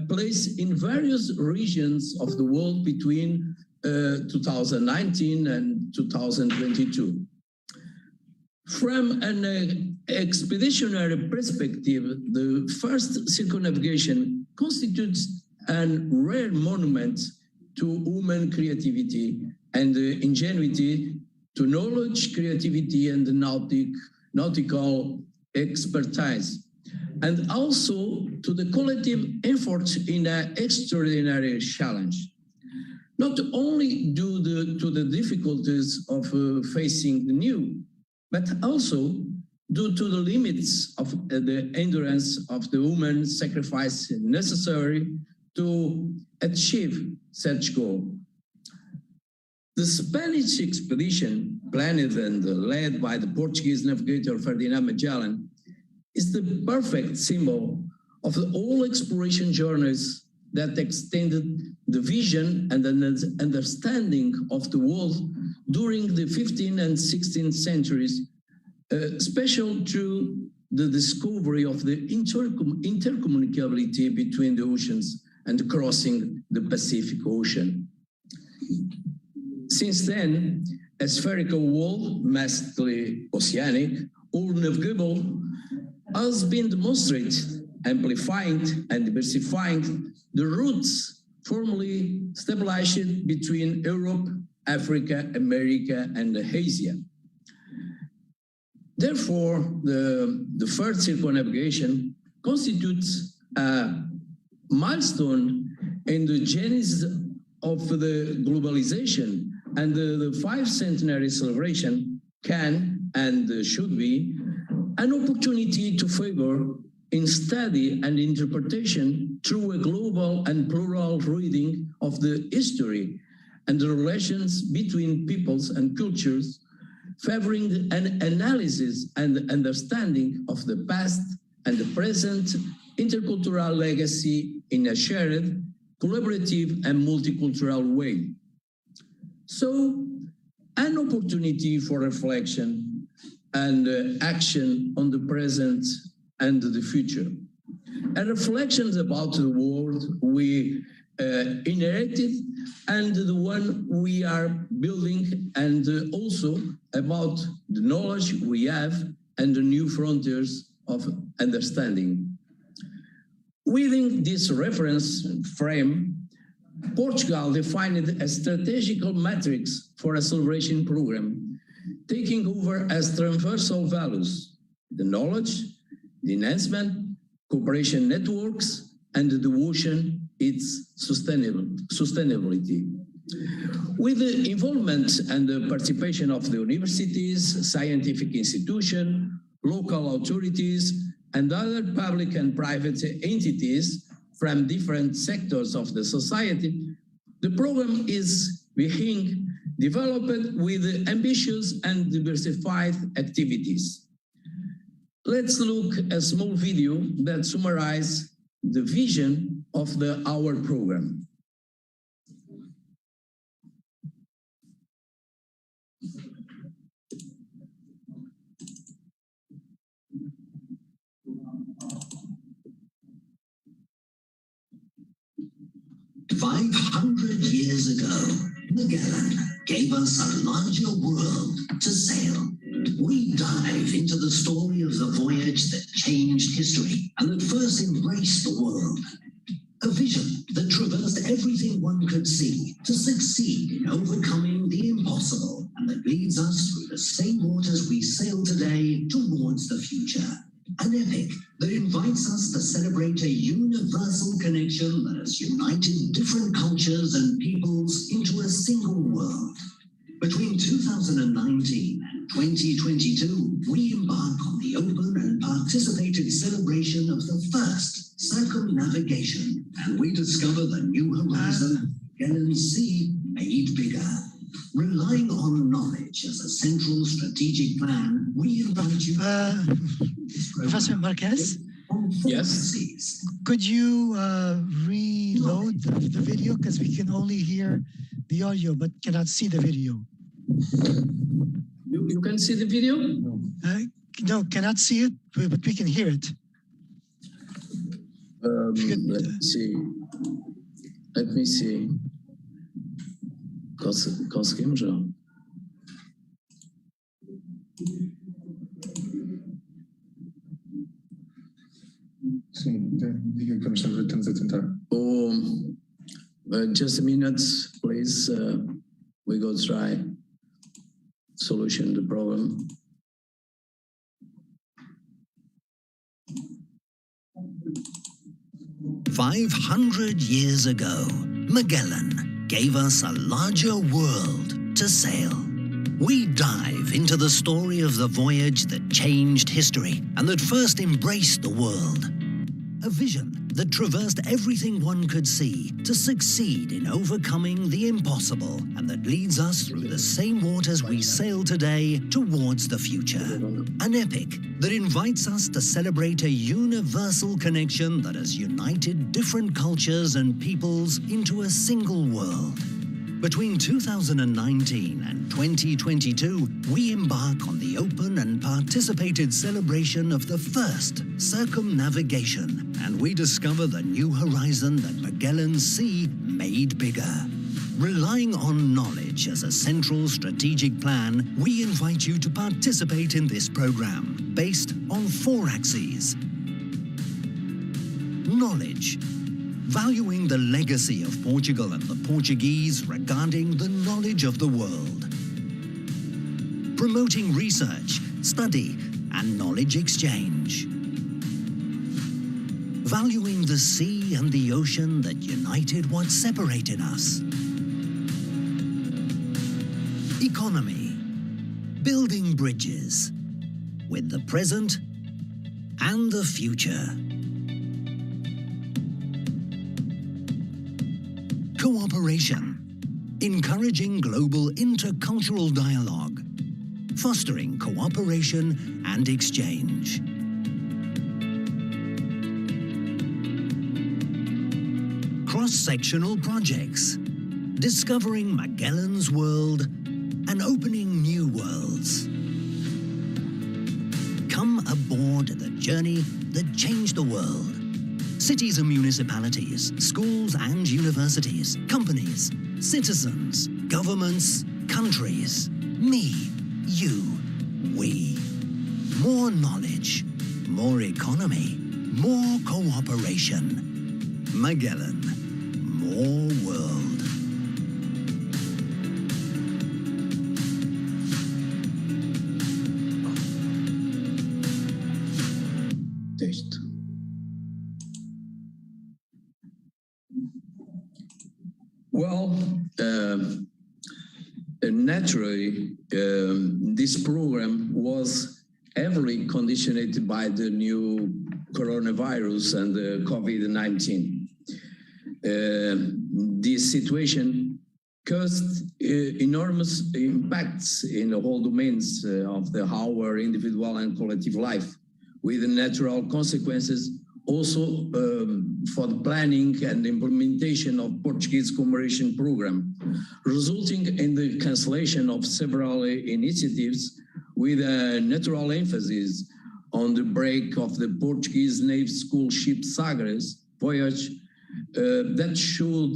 place in various regions of the world between 2019 and 2022. From an expeditionary perspective, the first circumnavigation constitutes a rare monument to human creativity and ingenuity, to knowledge, creativity, and nautical expertise, and also to the collective effort in an extraordinary challenge. Not only due to the difficulties of facing the new, but also due to the limits of the endurance of the human sacrifice necessary to achieve such goal. The Spanish expedition, planned and led by the Portuguese navigator Ferdinand Magellan, is the perfect symbol of the all exploration journeys that extended the vision and the understanding of the world during the 15th and 16th centuries, special through the discovery of the intercommunicability between the oceans and crossing the Pacific Ocean. Since then, a spherical world, massively oceanic, all navigable, has been demonstrated, amplifying and diversifying the routes formerly established between Europe, Africa, America, and Asia. Therefore, the first circumnavigation constitutes a milestone in the genesis of the globalization, and the 5th centenary celebration can and should be an opportunity to favor in study and interpretation through a global and plural reading of the history and the relations between peoples and cultures, favoring an analysis and understanding of the past and the present intercultural legacy in a shared, collaborative, and multicultural way. So, an opportunity for reflection and action on the present and the future. And reflections about the world we inherited and the one we are building, and also about the knowledge we have and the new frontiers of understanding. Within this reference frame, Portugal defined a strategical matrix for a celebration program, taking over as transversal values the knowledge, the enhancement, cooperation networks, and the devotion its sustainability. With the involvement and the participation of the universities, scientific institutions, local authorities, and other public and private entities from different sectors of the society, the program is being developed with ambitious and diversified activities. Let's look at a small video that summarizes the vision of our program. Five 500 years ago, Magellan gave us a larger world to sail. We dive into the story of the voyage that changed history and that first embraced the world. A vision that traversed everything one could see to succeed in overcoming the impossible and that leads us through the same waters we sail today towards the future. An epic that invites us to celebrate a universal connection that has united different cultures and peoples into a single world. Between 2019 and 2022, we embark on the open and participated celebration of the First Circumnavigation, and we discover the new horizon, Magellan Sea made bigger. Relying on knowledge as a central strategic plan, we invite you... Professor Marquez? Yes? Could you reload the video? Because we can only hear the audio but cannot see the video. You can see the video? No, cannot see it, but we can hear it. Let's see. Let me see. Conseguimos não? Sim, diga que estamos a tentar. Just a minute, please. We go try solution the problem. "500 years ago, Magellan gave us a larger world to sail. We dive into the story of the voyage that changed history and that first embraced the world. A vision that traversed everything one could see to succeed in overcoming the impossible and that leads us through the same waters we sail today towards the future. An epic that invites us to celebrate a universal connection that has united different cultures and peoples into a single world. Between 2019 and 2022, we embark on the open and participated celebration of the First Circumnavigation, and we discover the new horizon that Magellan Sea made bigger. Relying on knowledge as a central strategic plan, we invite you to participate in this program based on 4 axes. Knowledge. Valuing the legacy of Portugal and the Portuguese regarding the knowledge of the world. Promoting research, study, and knowledge exchange. Valuing the sea and the ocean that united what separated us. Economy. Building bridges with the present and the future. Cooperation, encouraging global intercultural dialogue, fostering cooperation and exchange. Cross-sectional projects, discovering Magellan's world and opening new worlds. Come aboard the journey that changed the world. Cities and municipalities, schools and universities, companies, citizens, governments, countries, me, you, we. More knowledge, more economy, more cooperation. Magellan, more world. Taste. Well, naturally, this program was heavily conditioned by the new coronavirus and the COVID-19. This situation caused enormous impacts in all domains of our individual and collective life, with natural consequences also for the planning and implementation of Portuguese commemoration program, resulting in the cancellation of several initiatives with a natural emphasis on the break of the Portuguese Navy school ship Sagres voyage that should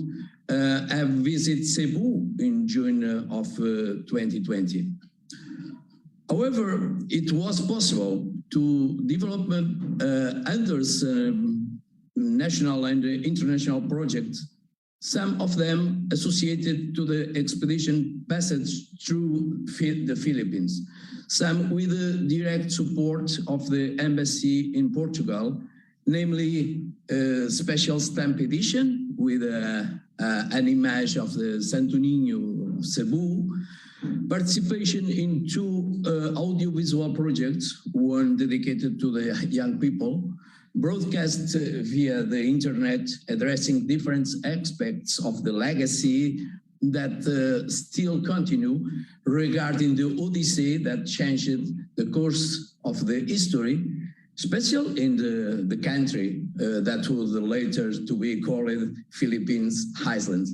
have visited Cebu in June of 2020. However, it was possible to develop others national and international projects, some of them associated to the expedition passage through the Philippines, some with the direct support of the embassy in Portugal, namely a special stamp edition with an image of the Santo Niño Cebu, participation in two audiovisual projects, one dedicated to the young people, broadcast via the internet, addressing different aspects of the legacy that still continue regarding the Odyssey that changed the course of the history, especially in the country that was later to be called Philippines Islands.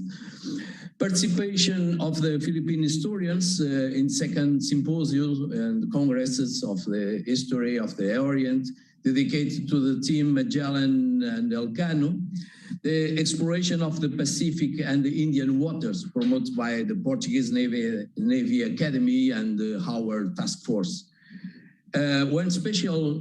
Participation of the Philippine historians in second symposium and congresses of the history of the Orient, dedicated to the team Magellan and Elcano, the exploration of the Pacific and the Indian waters promoted by the Portuguese Navy Academy and the Howard Task Force. One special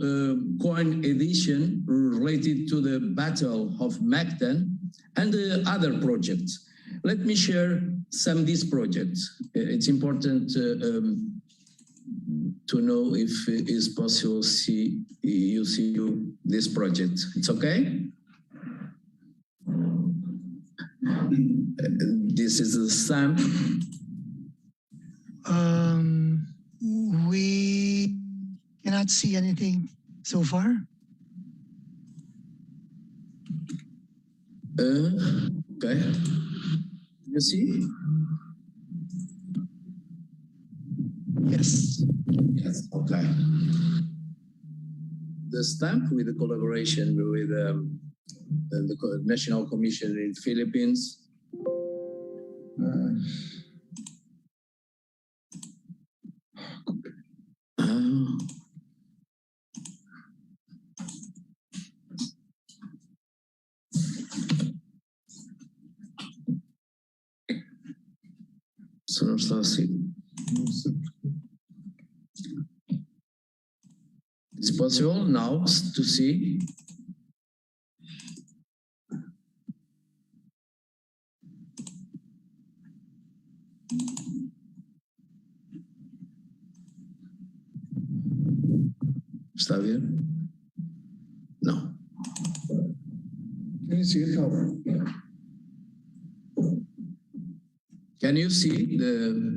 coin edition related to the Battle of Mactan and other projects. Let me share some of these projects. It's important to know if it is possible you see this project. It's okay? This is the stamp. We cannot see anything so far. Okay. You see? Yes. Yes, okay. The stamp with the collaboration with the National Commission in the Philippines. It's possible now to see. ¿Está bien? No. Can you see it, Calvin? Can you see the?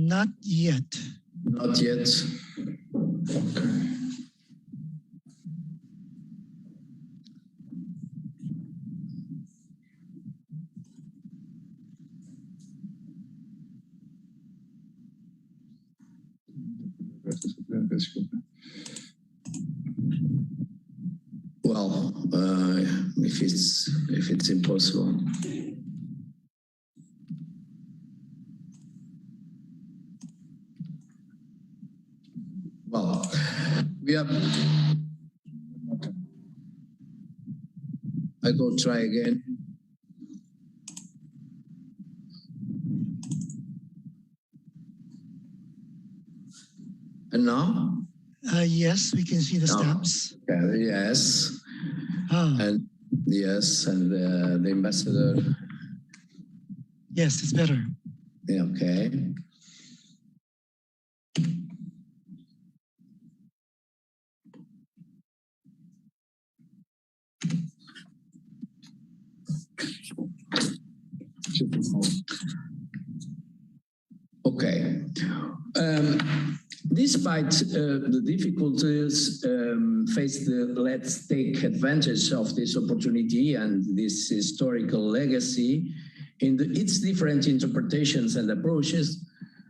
Not yet. Not yet. Okay. Well, if it's impossible. Well, we have. I go try again. And now? Yes, we can see the stamps. Yes. Oh. And Yes, and the ambassador. Yes, it's better. Yeah, okay. Okay. Despite the difficulties faced, let's take advantage of this opportunity and this historical legacy in its different interpretations and approaches,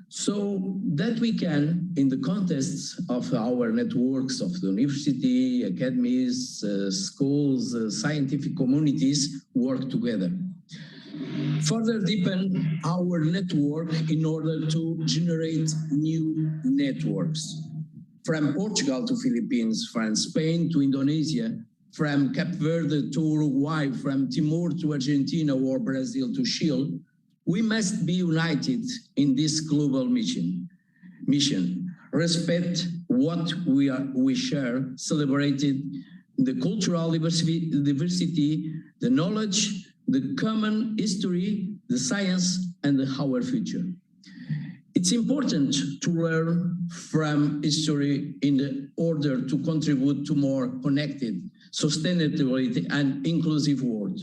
so that we can, in the context of our networks of the university, academies, schools, scientific communities, work together. Further deepen our network in order to generate new networks. From Portugal to Philippines, from Spain to Indonesia, from Cape Verde to Uruguay, from Timor to Argentina or Brazil to Chile, we must be united in this global mission. Respect what we share, celebrated the cultural diversity, the knowledge, the common history, the science, and our future. It's important to learn from history in order to contribute to more connected, sustainability, and inclusive world.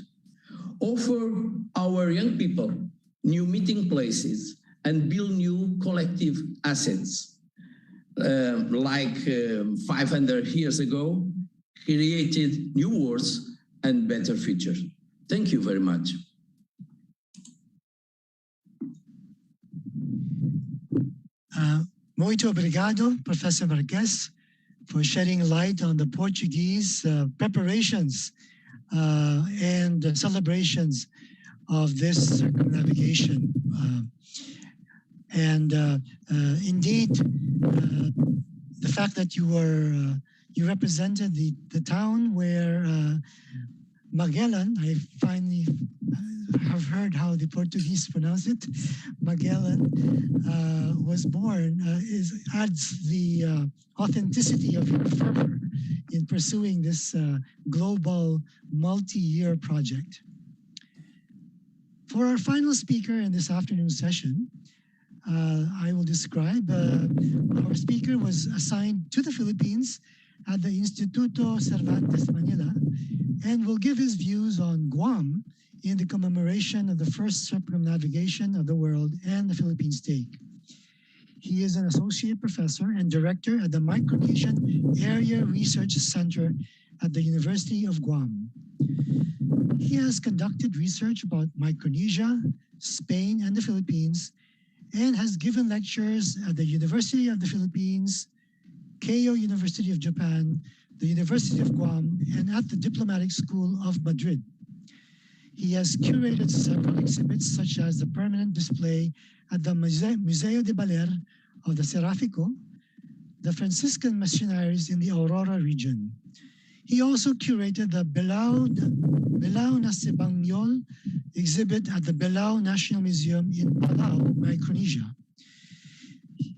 Offer our young people new meeting places and build new collective assets. Like 500 years ago, created new worlds and better futures. Thank you very much. Muito obrigado, Professor Marques, for shedding light on the Portuguese preparations and celebrations of this circumnavigation. Indeed, the fact that you represented the town where Magellan, I finally have heard how the Portuguese pronounce it, Magellan, was born, adds the authenticity of your fervor in pursuing this global multi-year project. For our final speaker in this afternoon session, I will describe, our speaker was assigned to the Philippines at the Instituto Cervantes Manila and will give his views on Guam in the commemoration of the first circumnavigation of the world and the Philippine stake. He is an associate professor and director at the Micronesian Area Research Center at the University of Guam. He has conducted research about Micronesia, Spain, and the Philippines, and has given lectures at the University of the Philippines, Keio University of Japan, the University of Guam, and at the Diplomatic School of Madrid. He has curated several exhibits, such as the permanent display at the Museo de Baler of the Serafico, the Franciscan missionaries in the Aurora region. He also curated the Belao na Sebanyol exhibit at the Belao National Museum in Palau, Micronesia.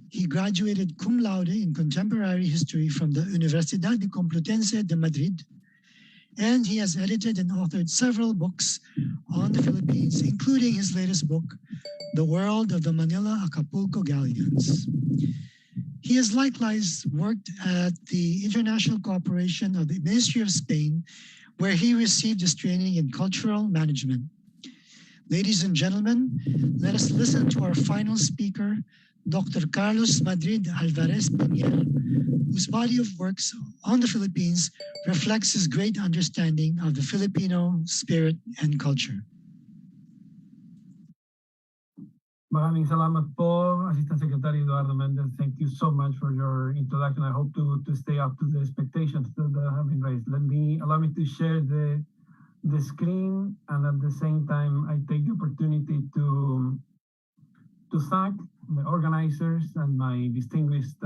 He graduated cum laude in contemporary history from the Universidad Complutense de Madrid, and he has edited and authored several books on the Philippines, including his latest book, The World of the Manila Acapulco Galleons. He has likewise worked at the International Cooperation of the Ministry of Spain, where he received his training in cultural management. Ladies and gentlemen, let us listen to our final speaker, Dr. Carlos Madrid Alvarez Pinier, whose body of works on the Philippines reflects his great understanding of the Filipino spirit and culture. Maraming salamat po, Assistant Secretary Eduardo Mendez. Thank you so much for your introduction. I hope to stay up to the expectations that have been raised. Allow me to share the screen, and at the same time, I take the opportunity to thank the organizers and my distinguished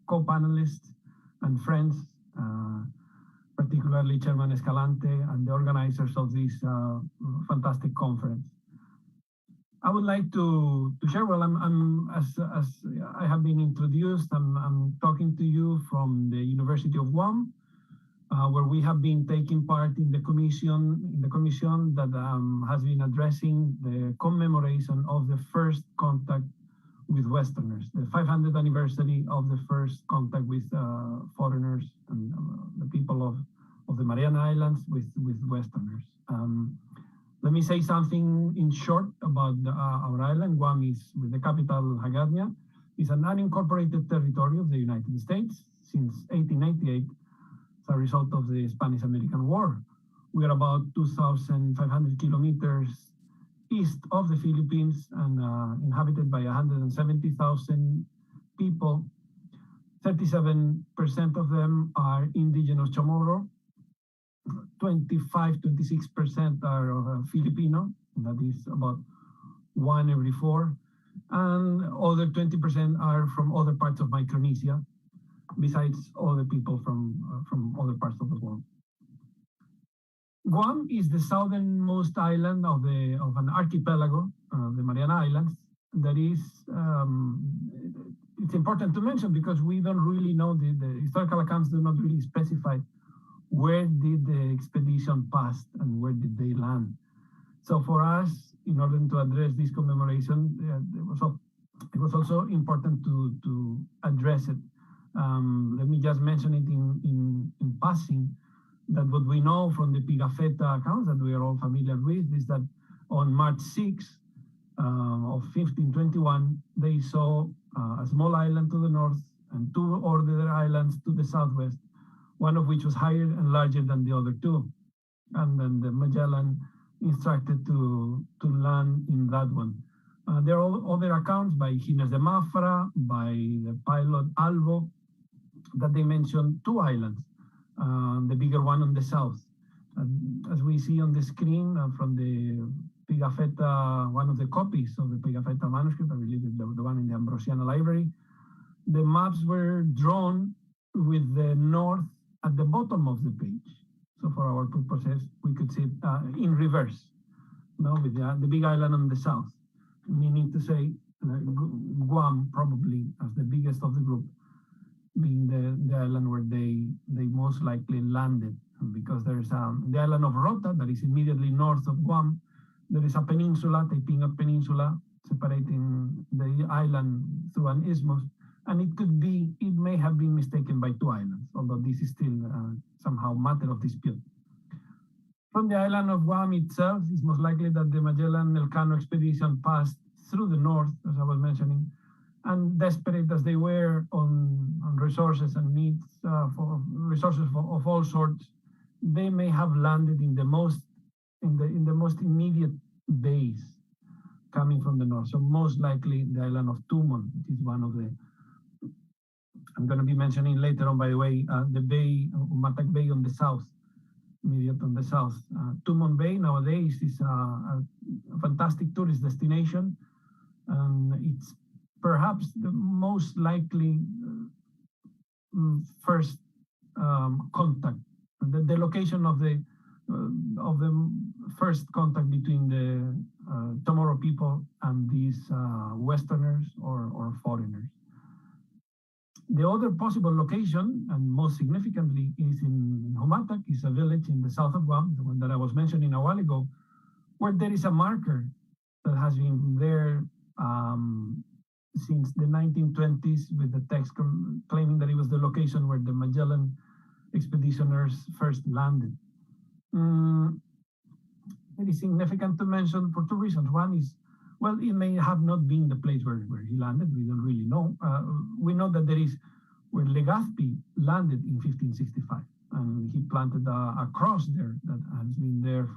co-panelists and friends, particularly Chairman Escalante and the organizers of this fantastic conference. I would like to share, well, as I have been introduced, I'm talking to you from the University of Guam. where we have been taking part in the commission that has been addressing the commemoration of the first contact with Westerners, the 500th anniversary of the first contact with foreigners and the people of the Mariana Islands with Westerners. Let me say something in short about our island. Guam is, with the capital Hagåtña, is an unincorporated territory of the United States since 1898 as a result of the Spanish-American War. We are about 2,500 kilometers east of the Philippines and inhabited by 170,000 people. 37% of them are indigenous Chamorro. 26% are Filipino, that is about 1 every 4, and other 20% are from other parts of Micronesia, besides other people from other parts of the world. Guam is the southernmost island of an archipelago, the Mariana Islands. That is, it's important to mention because we don't really know, the historical accounts do not really specify where did the expedition pass and where did they land. So for us, in order to address this commemoration, it was also important to address it. Let me just mention it in passing, that what we know from the Pigafetta accounts that we are all familiar with is that on March 6 of 1521, they saw a small island to the north and 2 other islands to the southwest, one of which was higher and larger than the other 2. And then the Magellan instructed to land in that one. There are other accounts by Gines de Mafra, by the pilot Albo, that they mentioned 2 islands, the bigger one on the south. As we see on the screen from the Pigafetta, one of the copies of the Pigafetta manuscript, I believe the one in the Ambrosiana Library, the maps were drawn with the north at the bottom of the page. So for our purposes, we could see it in reverse, with the big island on the south, meaning to say Guam probably as the biggest of the group, being the island where they most likely landed, because there's the island of Rota that is immediately north of Guam. There is a peninsula, Taipingad Peninsula, separating the island through an isthmus, and it may have been mistaken by 2 islands, although this is still somehow matter of dispute. From the island of Guam itself, it's most likely that the Magellan-Elcano expedition passed through the north, as I was mentioning, and desperate as they were on resources and needs for resources of all sorts, they may have landed in the most immediate base coming from the north. So most likely the island of Tumon, which is one of the, I'm going to be mentioning later on, by the way, the bay, Umatag Bay on the south, immediate on the south. Tumon Bay nowadays is a fantastic tourist destination, and it's perhaps the most likely first contact, the location of the first contact between the Chamorro people and these Westerners or foreigners. The other possible location, and most significantly, is in Humatag, is a village in the south of Guam, the one that I was mentioning a while ago, where there is a marker that has been there since the 1920s, with the text claiming that it was the location where the Magellan expeditioners first landed. It is significant to mention for 2 reasons. One is, well, it may have not been the place where he landed. We don't really know. We know that there is where Legazpi landed in 1565, and he planted a cross there that has been there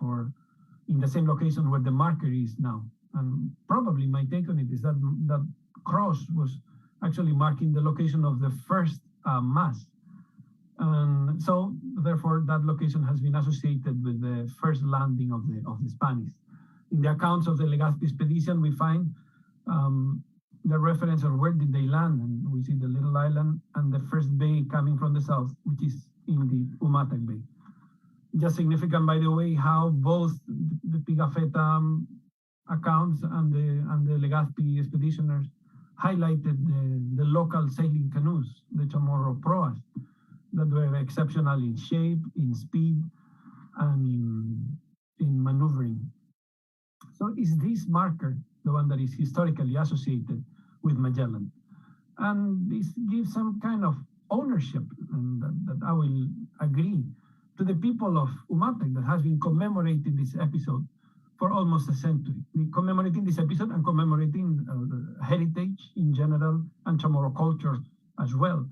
in the same location where the marker is now. And probably my take on it is that that cross was actually marking the location of the first mass. And so therefore that location has been associated with the first landing of the Spanish. In the accounts of the Legazpi expedition, we find the reference on where did they land, and we see the little island and the first bay coming from the south, which is indeed Umatag Bay. Just significant, by the way, how both the Pigafetta accounts and the Legazpi expeditioners highlighted the local sailing canoes, the Chamorro proas. that were exceptional in shape, in speed, and in maneuvering. So is this marker the one that is historically associated with Magellan? And this gives some kind of ownership, and that I will agree, to the people of Umapec that has been commemorating this episode for almost a century. Commemorating this episode and commemorating heritage in general and Chamorro culture as well.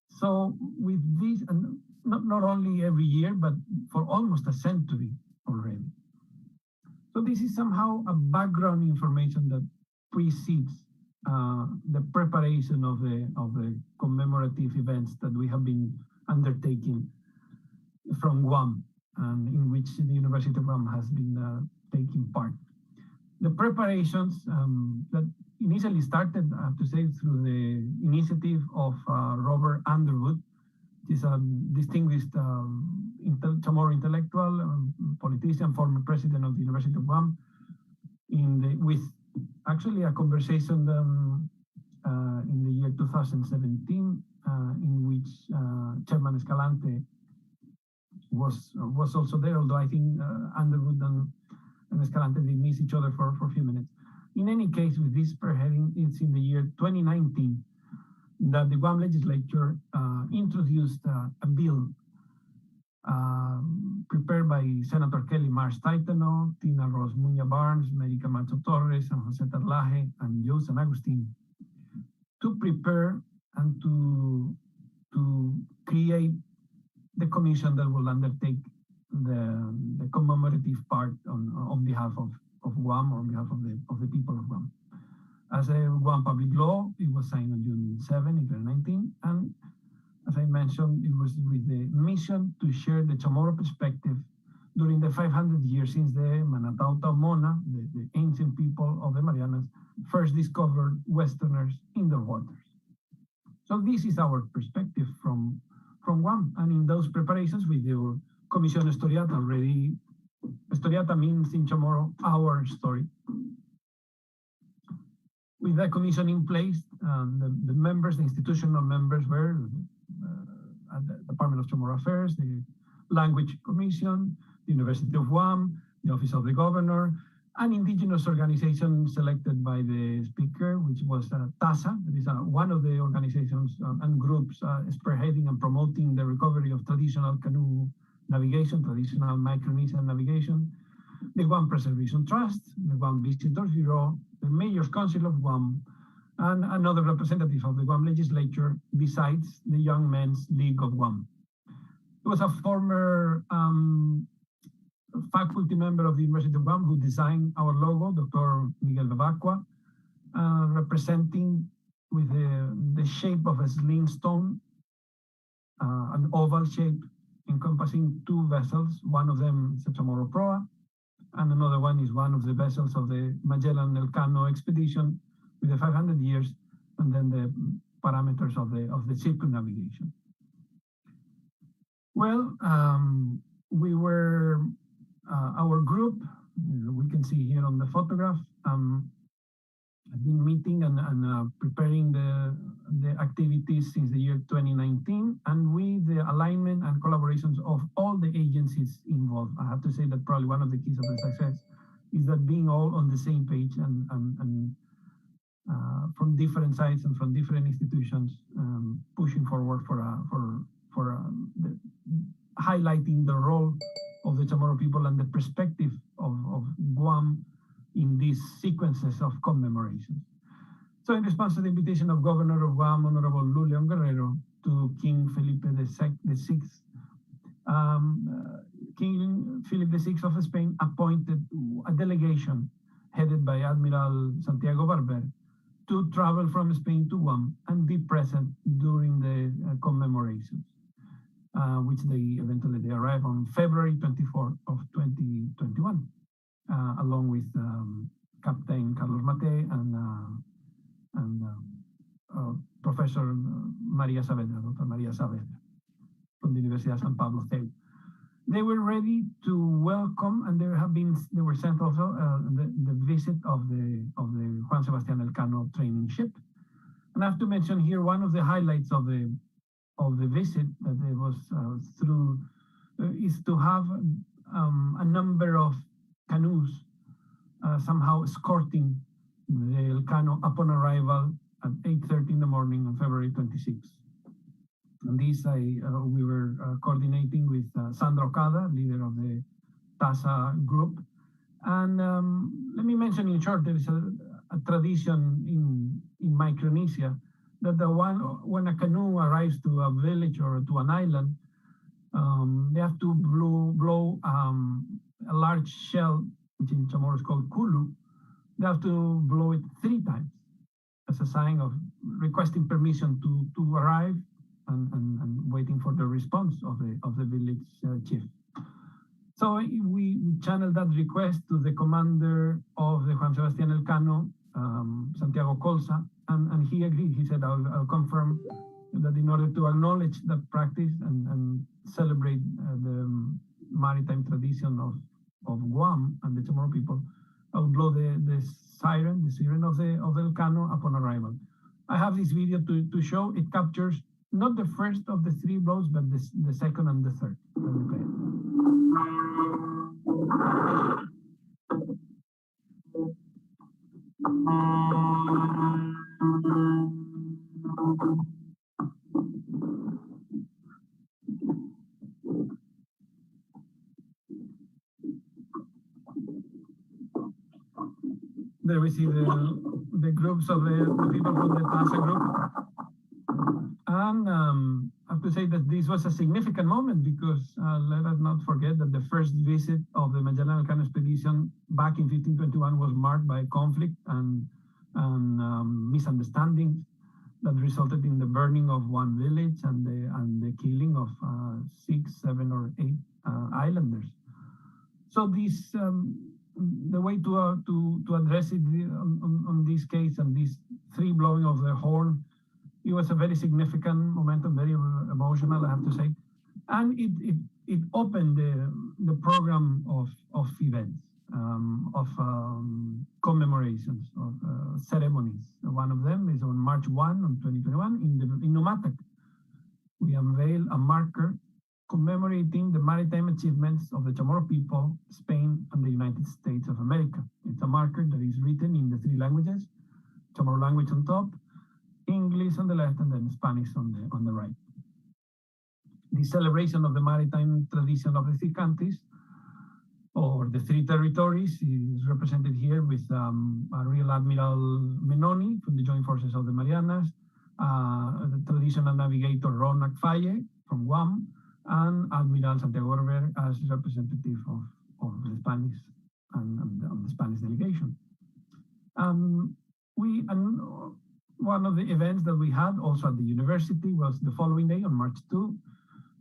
So with this, and not only every year, but for almost a century already. So this is somehow a background information that precedes the preparation of the commemorative events that we have been undertaking from Guam, and in which the University of Guam has been taking part. The preparations that initially started, I have to say, through the initiative of Robert Underwood. He's a distinguished Chamorro intellectual, politician, former president of the University of Guam, with actually a conversation in the year 2017, in which Chairman Escalante was also there, although I think Underwood and Escalante did miss each other for a few minutes. In any case, with this spearheading, it's in the year 2019 that the Guam legislature introduced a bill prepared by Senator Kelly Marsh Taitano, Tina Ros Muña Barnes, Mary Camacho Torres, and Jose Tarlaje, and Joe San Agustin, to prepare and to create the commission that will undertake the commemorative part on behalf of Guam, or on behalf of the people of Guam. As a Guam public law, it was signed on June 7, 2019, and as I mentioned, it was with the mission to share the Chamorro perspective during the 500 years since the Manatauta Mona, the ancient people of the Marianas, first discovered Westerners in their waters. So this is our perspective from Guam, and in those preparations we do Comisión Historiata already. Historiata means in Chamorro, our story. With that commission in place, the members, the institutional members were at the Department of Chamorro Affairs, the Language Commission, the University of Guam, the Office of the Governor, an indigenous organization selected by the speaker, which was TASA. That is one of the organizations and groups spearheading and promoting the recovery of traditional canoe navigation, traditional Micronesian navigation, the Guam Preservation Trust, the Guam Visitors Bureau, the Mayor's Council of Guam, and another representative of the Guam legislature, besides the Young Men's League of Guam. He was a former faculty member of the University of Guam who designed our logo, Dr. Miguel Bevacqua, representing with the shape of a sling stone, an oval shape encompassing two vessels. One of them is a Chamorro proa, and another one is one of the vessels of the Magellan Elcano expedition with the 500 years, and then the parameters of the circumnavigation. Well, we were, our group, we can see here on the photograph, I've been meeting and preparing the activities since the year 2019, and with the alignment and collaborations of all the agencies involved. I have to say that probably one of the keys of the success is that being all on the same page and from different sides and from different institutions, pushing forward for highlighting the role of the Chamorro people and the perspective of Guam in these sequences of commemorations. So in response to the invitation of Governor of Guam, Honorable Luleon Guerrero, to King Felipe VI, King Philip VI of Spain appointed a delegation headed by Admiral Santiago Barber to travel from Spain to Guam and be present during the commemorations, which they eventually arrived on February 24 of 2021, along with Captain Carlos Mate and Professor Maria Saavedra, Dr. Maria Saavedra, from the University of San Pablo State. They were ready to welcome, and they were sent also the visit of the Juan Sebastián Elcano training ship. And I have to mention here one of the highlights of the of the visit that it was through is to have a number of canoes somehow escorting the Elcano upon arrival at 8:30 in the morning on February 26th. And this we were coordinating with Sandra Okada, leader of the TASA group. And let me mention in short, there is a tradition in Micronesia that when a canoe arrives to a village or to an island, they have to blow a large shell, which in Chamorro is called kulu. They have to blow it 3 times as a sign of requesting permission to arrive and waiting for the response of the village chief. So we channeled that request to the commander of the Juan Sebastián Elcano, Santiago Colza, and he agreed. He said, I'll confirm that in order to acknowledge that practice and celebrate the maritime tradition of Guam and the Chamorro people, I'll blow the siren of the Elcano upon arrival. I have this video to show. It captures not the first of the 3 blows, but the second and the third. Let me play it. There we see the groups of the people from the TASA group. And I have to say that this was a significant moment because let us not forget that the first visit of the Magellan Elcano expedition back in 1521 was marked by conflict and misunderstandings that resulted in the burning of one village and the killing of 6, 7, or 8 islanders. So this the way to address it on this case and this 3 blowing of the horn, it was a very significant momentum, very emotional, I have to say, and it opened the program of events, of commemorations, of ceremonies. One of them is on March 1 of 2021 in Numatak. We unveil a marker commemorating the maritime achievements of the Chamorro people, Spain, and the United States of America. It's a marker that is written in the 3 languages, Chamorro language on top, English on the left, and then Spanish on the right. The celebration of the maritime tradition of the 3 countries, or the 3 territories, is represented here with Real Admiral Menoni from the Joint Forces of the Marianas, the traditional navigator Ronak Faye from Guam, and Admiral Santiago Orber as representative of the Spanish and the Spanish delegation. One of the events that we had also at the university was the following day on March 2.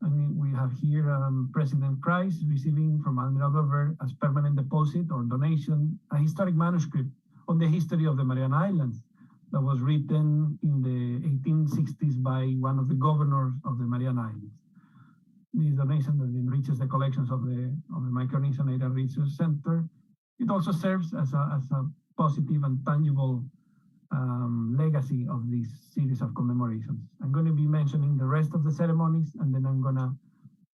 And we have here President Christ receiving from Admiral Orber as permanent deposit or donation a historic manuscript on the history of the Mariana Islands that was written in the 1860s by one of the governors of the Mariana Islands. This donation that enriches the collections of the Micronesian Area Research Center. It also serves as a positive and tangible legacy of this series of commemorations. I'm going to be mentioning the rest of the ceremonies, and then I'm going to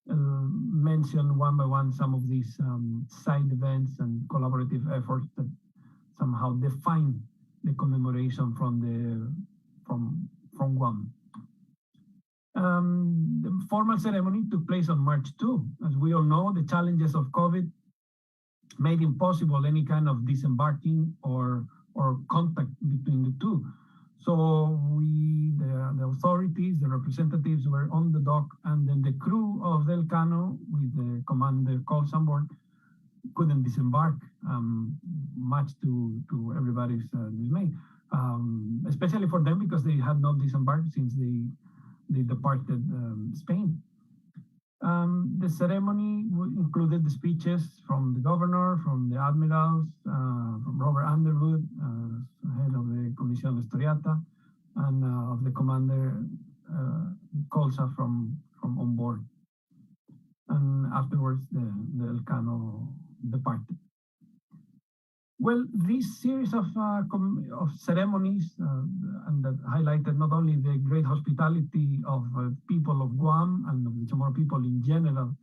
mention one by one some of these side events and collaborative efforts that somehow define the commemoration from Guam. The formal ceremony took place on March 2. As we all know, the challenges of COVID made impossible any kind of disembarking or contact between the 2. So the authorities, the representatives were on the dock, and then the crew of the Elcano with the commander Coles on board couldn't disembark, much to everybody's dismay, especially for them because they had not disembarked since they departed Spain. The ceremony included the speeches from the governor, from the admirals, from Robert Underwood, head of the Comisión Historiata, and of the commander Colza from on board. And afterwards, the Elcano departed. Well, this series of ceremonies and that highlighted not only the great hospitality of people of Guam and of the Chamorro people in general,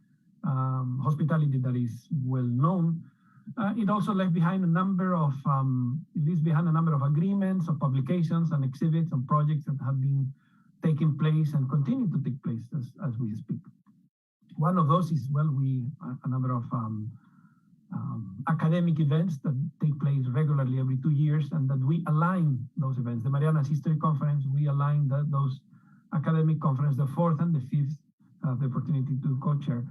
hospitality that is well known. It also left behind a number of agreements, of publications and exhibits and projects that have been taking place and continue to take place as we speak. One of those is, well, a number of academic events that take place regularly every 2 years, and that we align those events. The Marianas History Conference, we align those academic conference, the fourth and the fifth, the opportunity to co-chair,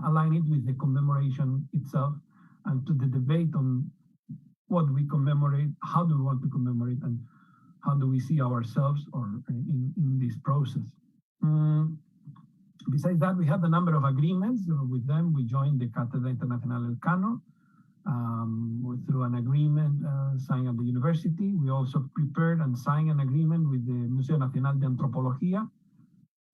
align it with the commemoration itself and to the debate on what we commemorate, how do we want to commemorate, and how do we see ourselves in this process. Besides that, we have a number of agreements with them. We joined the Cátedra Internacional Elcano through an agreement signed at the university. We also prepared and signed an agreement with the Museo Nacional de Antropología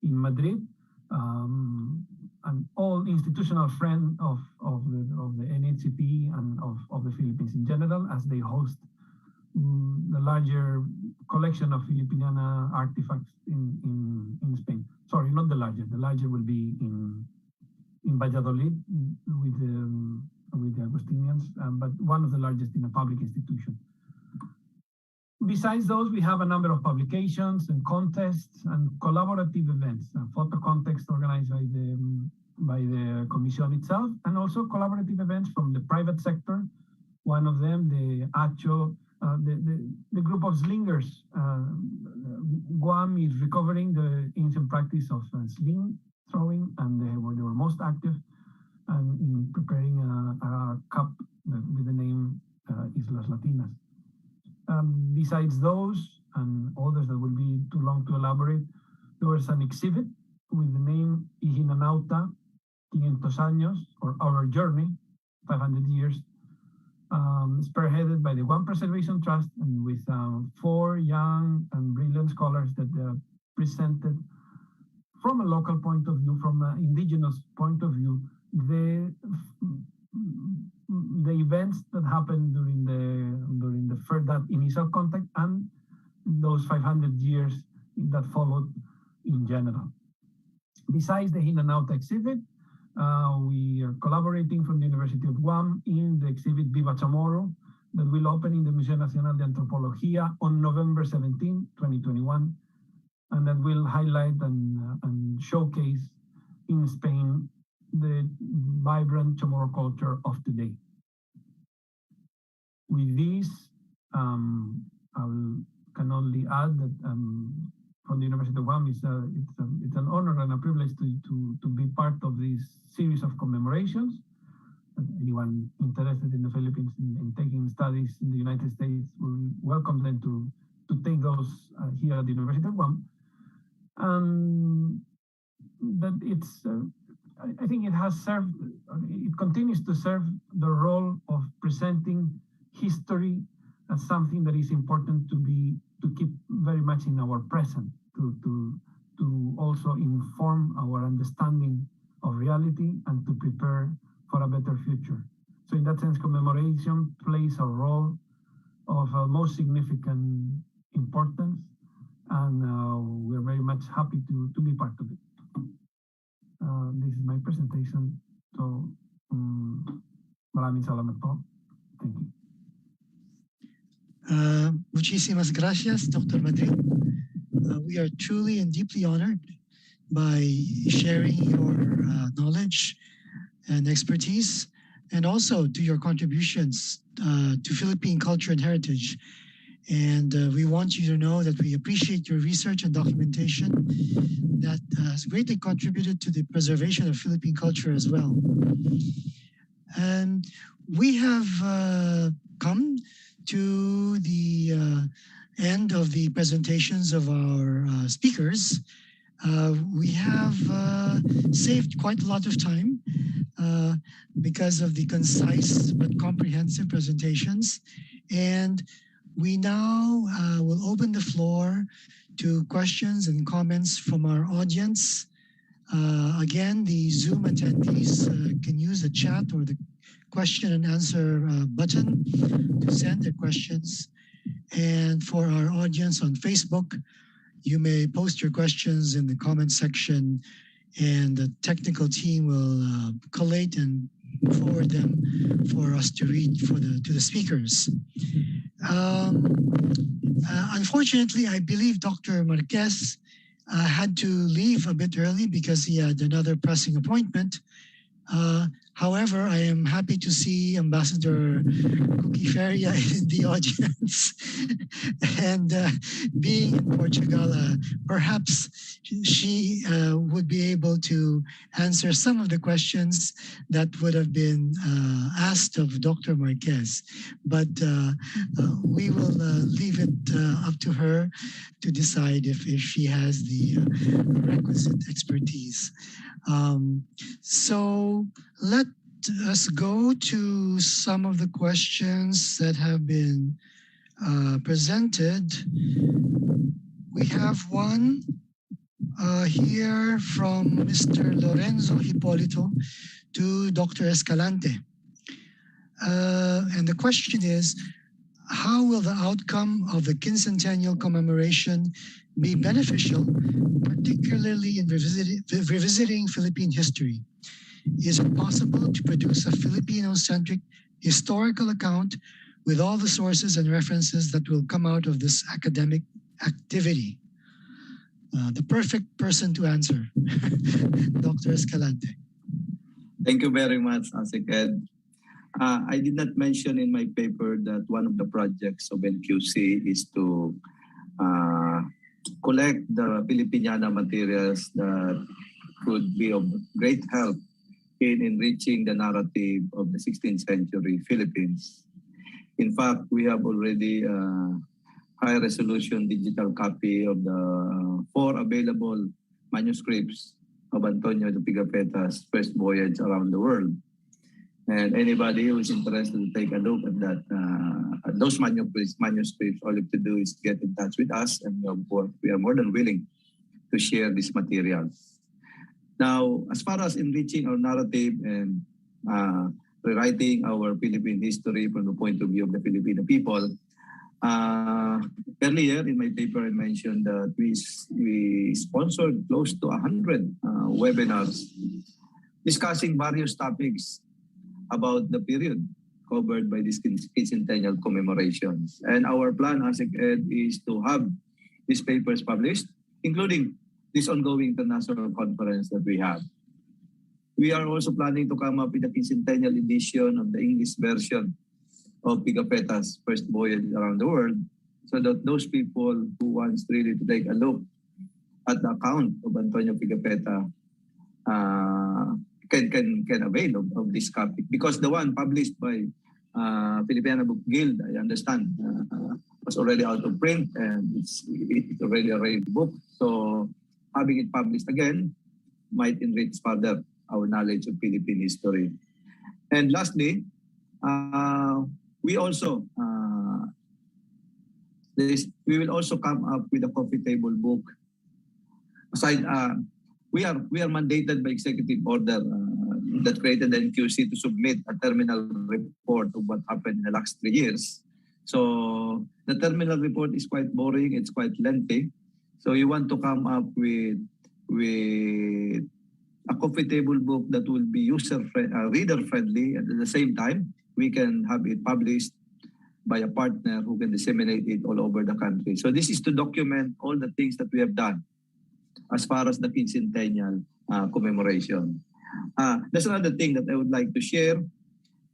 in Madrid, and all institutional friend of the NHCP and of the Philippines in general, as they host the larger collection of Filipiniana artifacts in Spain. Sorry, not the larger. The larger will be in Valladolid with the Agustinians, but one of the largest in a public institution. Besides those, we have a number of publications and contests and collaborative events, photo contests organized by the Commission itself, and also collaborative events from the private sector. One of them, the ACHO, the group of slingers. Guam is recovering the ancient practice of sling throwing, and they were most active and in preparing a cup with the name Islas Latinas. Besides those and others that will be too long to elaborate, there was an exhibit with the name Ihinanauta, 500 años, or Our Journey, 500 years, spearheaded by the Guam Preservation Trust, and with 4 young and brilliant scholars that presented from a local point of view, from an indigenous point of view, the events that happened during the first, that initial contact, and those 500 years that followed in general. Besides the Hinanauta exhibit, we are collaborating from the University of Guam in the exhibit Viva Chamorro that will open in the Museo Nacional de Antropología on November 17, 2021, and that will highlight and showcase in Spain the vibrant Chamorro culture of today. With this, I can only add that from the University of Guam, it's an honor and a privilege to be part of this series of commemorations. Anyone interested in the Philippines in taking studies in the United States, we welcome them to take those here at the University of Guam. That I think it has served, it continues to serve the role of presenting history as something that is important to keep very much in our present, to also inform our understanding of reality and to prepare for a better future. So in that sense, commemoration plays a role of most significant importance, and we're very much happy to be part of it. This is my presentation. So, maraming salamat po. Thank you. Muchísimas gracias, Dr. Madrid. We are truly and deeply honored by sharing your knowledge and expertise, and also to your contributions to Philippine culture and heritage. And we want you to know that we appreciate your research and documentation that has greatly contributed to the preservation of Philippine culture as well. And we have come to the end of the presentations of our speakers. We have saved quite a lot of time because of the concise but comprehensive presentations. And we now will open the floor to questions and comments from our audience. Again, the Zoom attendees can use the chat or the question and answer button to send their questions. And for our audience on Facebook, you may post your questions in the comment section, and the technical team will collate and forward them for us to read to the speakers. Unfortunately, I believe Dr. Marquez had to leave a bit early because he had another pressing appointment. However, I am happy to see Ambassador Cookie Feria in the audience. And being in Portugal, perhaps she would be able to answer some of the questions that would have been asked of Dr. Marquez. But we will leave it up to her to decide if she has the requisite expertise. So let us go to some of the questions that have been presented. We have one here from Mr. Lorenzo Hipolito to Dr. Escalante. And the question is, how will the outcome of the Quincentennial commemoration be beneficial, particularly in revisiting Philippine history? Is it possible to produce a Filipino-centric historical account with all the sources and references that will come out of this academic activity? The perfect person to answer, Dr. Escalante. Thank you very much, ASIC Ed. I did not mention in my paper that one of the projects of NQC is to collect the Filipiniana materials that could be of great help in enriching the narrative of the 16th century Philippines. In fact, we have already a high-resolution digital copy of the 4 available manuscripts of Antonio de Pigafetta's first voyage around the world. And anybody who is interested to take a look at that, at those manuscripts, all you have to do is get in touch with us, and we are more than willing to share these materials. Now, as far as enriching our narrative and rewriting our Philippine history from the point of view of the Filipino people, earlier in my paper I mentioned that we sponsored close to 100 webinars discussing various topics about the period covered by this Quincentennial commemorations. And our plan, ASIC Ed, is to have these papers published, including this ongoing international conference that we have. We are also planning to come up with a Quincentennial edition of the English version of Pigafetta's first voyage around the world, so that those people who wants really to take a look at the account of Antonio Pigafetta can avail of this copy. Because the one published by Filipina Book Guild, I understand, was already out of print, and it's already a rare book. So having it published again might enrich further our knowledge of Philippine history. And lastly, we also we will also come up with a coffee table book. Aside, we are mandated by executive order that created the NQC to submit a terminal report of what happened in the last 3 years. So the terminal report is quite boring. It's quite lengthy. So you want to come up with a coffee table book that will be reader friendly, and at the same time we can have it published by a partner who can disseminate it all over the country. So this is to document all the things that we have done as far as the Quincentennial commemoration. That's another thing that I would like to share,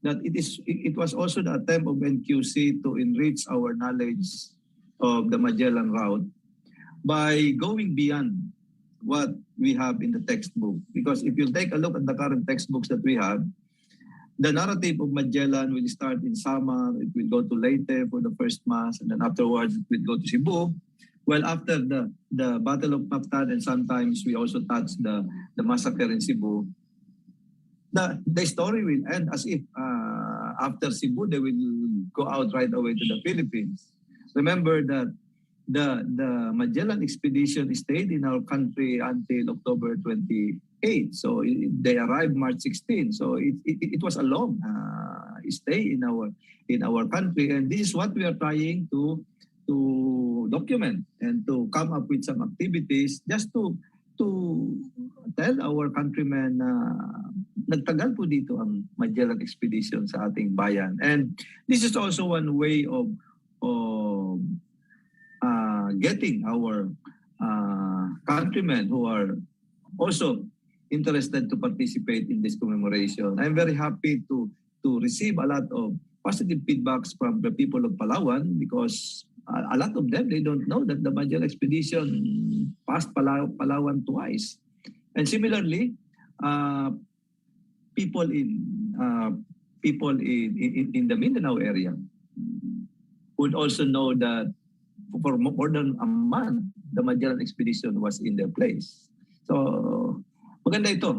that it was also the attempt of NQC to enrich our knowledge of the Magellan route by going beyond what we have in the textbook. Because if you take a look at the current textbooks that we have, the narrative of Magellan will start in Samar, it will go to Leyte for the first mass, and then afterwards it will go to Cebu. Well, after the Battle of Mactan, and sometimes we also touch the massacre in Cebu, the story will end as if after Cebu, they will go out right away to the Philippines. Remember that the Magellan expedition stayed in our country until October 23, 8. So they arrived March 16. So it was a long stay in our country, and this is what we are trying to document and to come up with some activities just to tell our countrymen na nagtagal po dito ang Magellan Expedition sa ating bayan. And this is also one way of getting our countrymen who are also interested to participate in this commemoration. I'm very happy to receive a lot of positive feedbacks from the people of Palawan, because a lot of them, they don't know that the Magellan Expedition passed Palawan twice. And similarly, people in the Mindanao area would also know that for more than a month, the Magellan Expedition was in their place. So maganda ito,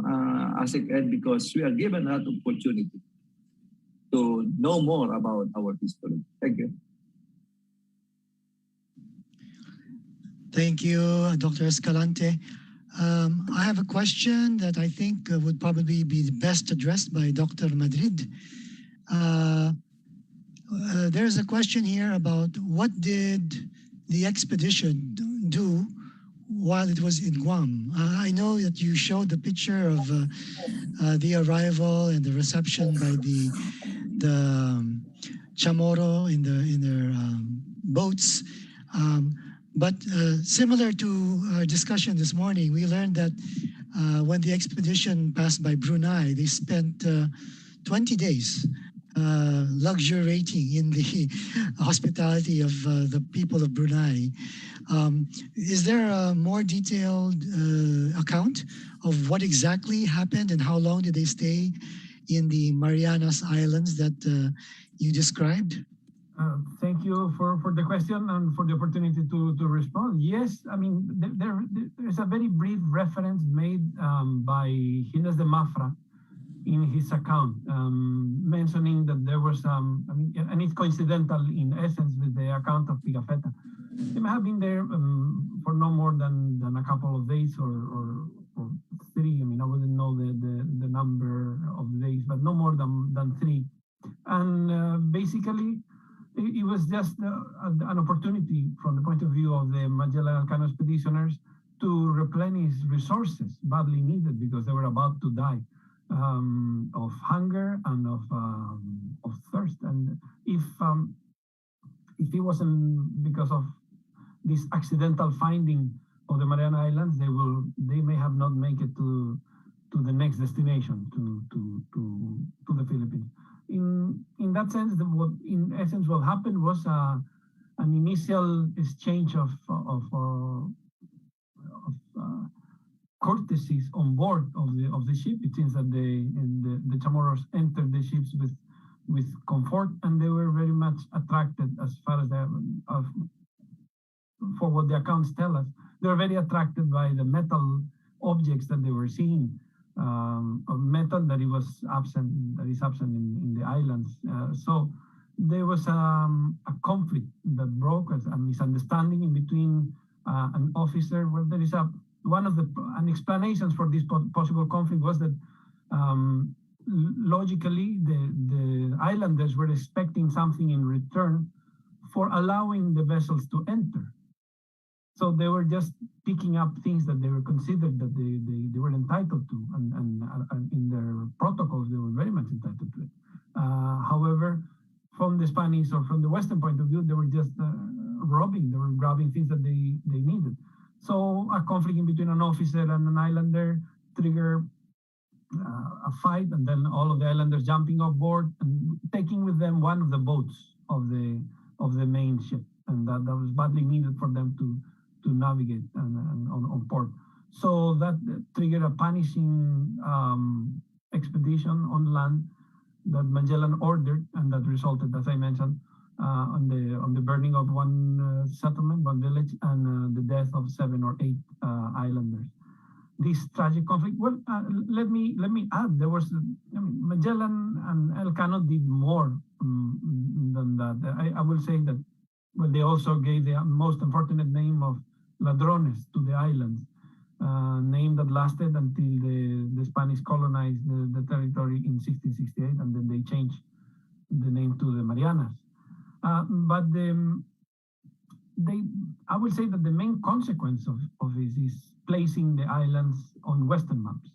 ASEC Ed, because we are given a lot of opportunity to know more about our history. Thank you. Thank you, Dr. Escalante. I have a question that I think would probably be best addressed by Dr. Madrid. There's a question here about what did the expedition do while it was in Guam. I know that you showed the picture of the arrival and the reception by the Chamorro in their boats. But similar to our discussion this morning, we learned that when the expedition passed by Brunei, they spent 20 days luxuriating in the hospitality of the people of Brunei. Is there a more detailed account of what exactly happened and how long did they stay in the Marianas Islands that you described? Thank you for the question and for the opportunity to respond. Yes, I mean, there's a very brief reference made by Gines de Mafra in his account, mentioning that there was and it's coincidental in essence with the account of Pigafetta. They may have been there for no more than a couple of days or 3. I mean, I wouldn't know the number of days, but no more than 3. And basically, it was just an opportunity from the point of view of the Magellan Elcano expeditioners to replenish resources badly needed, because they were about to die of hunger and of thirst. And if it wasn't because of this accidental finding of the Mariana Islands, they may have not make it to the next destination, to the Philippines. In that sense, what happened was an initial exchange of courtesies on board of the ship. It seems that the Chamorros entered the ships with comfort, and they were very much attracted, as far as for what the accounts tell us. They were very attracted by the metal objects that they were seeing. Of metal that is absent in the islands. So there was a conflict that broke, a misunderstanding in between an officer. Well, there is an explanations for this possible conflict was that logically the islanders were expecting something in return for allowing the vessels to enter. So they were just picking up things that they were considered that they were entitled to, and in their protocols they were very much entitled to it. However, from the Spanish or from the Western point of view, they were just robbing. They were grabbing things that they needed. So a conflict in between an officer and an islander triggered a fight, and then all of the islanders jumping off board and taking with them one of the boats of the main ship, and that was badly needed for them to navigate on port. So that triggered a punishing expedition on land that Magellan ordered, and that resulted, as I mentioned, on the burning of one settlement, one village, and the death of 7 or 8 islanders. This tragic conflict. Well, let me add, there was Magellan and Elcano did more than that. I will say that. Well, they also gave the most unfortunate name of ladrones to the islands. name that lasted until the Spanish colonized the territory in 1668, and then they changed the name to the Marianas. But I would say that the main consequence of this is placing the islands on Western maps,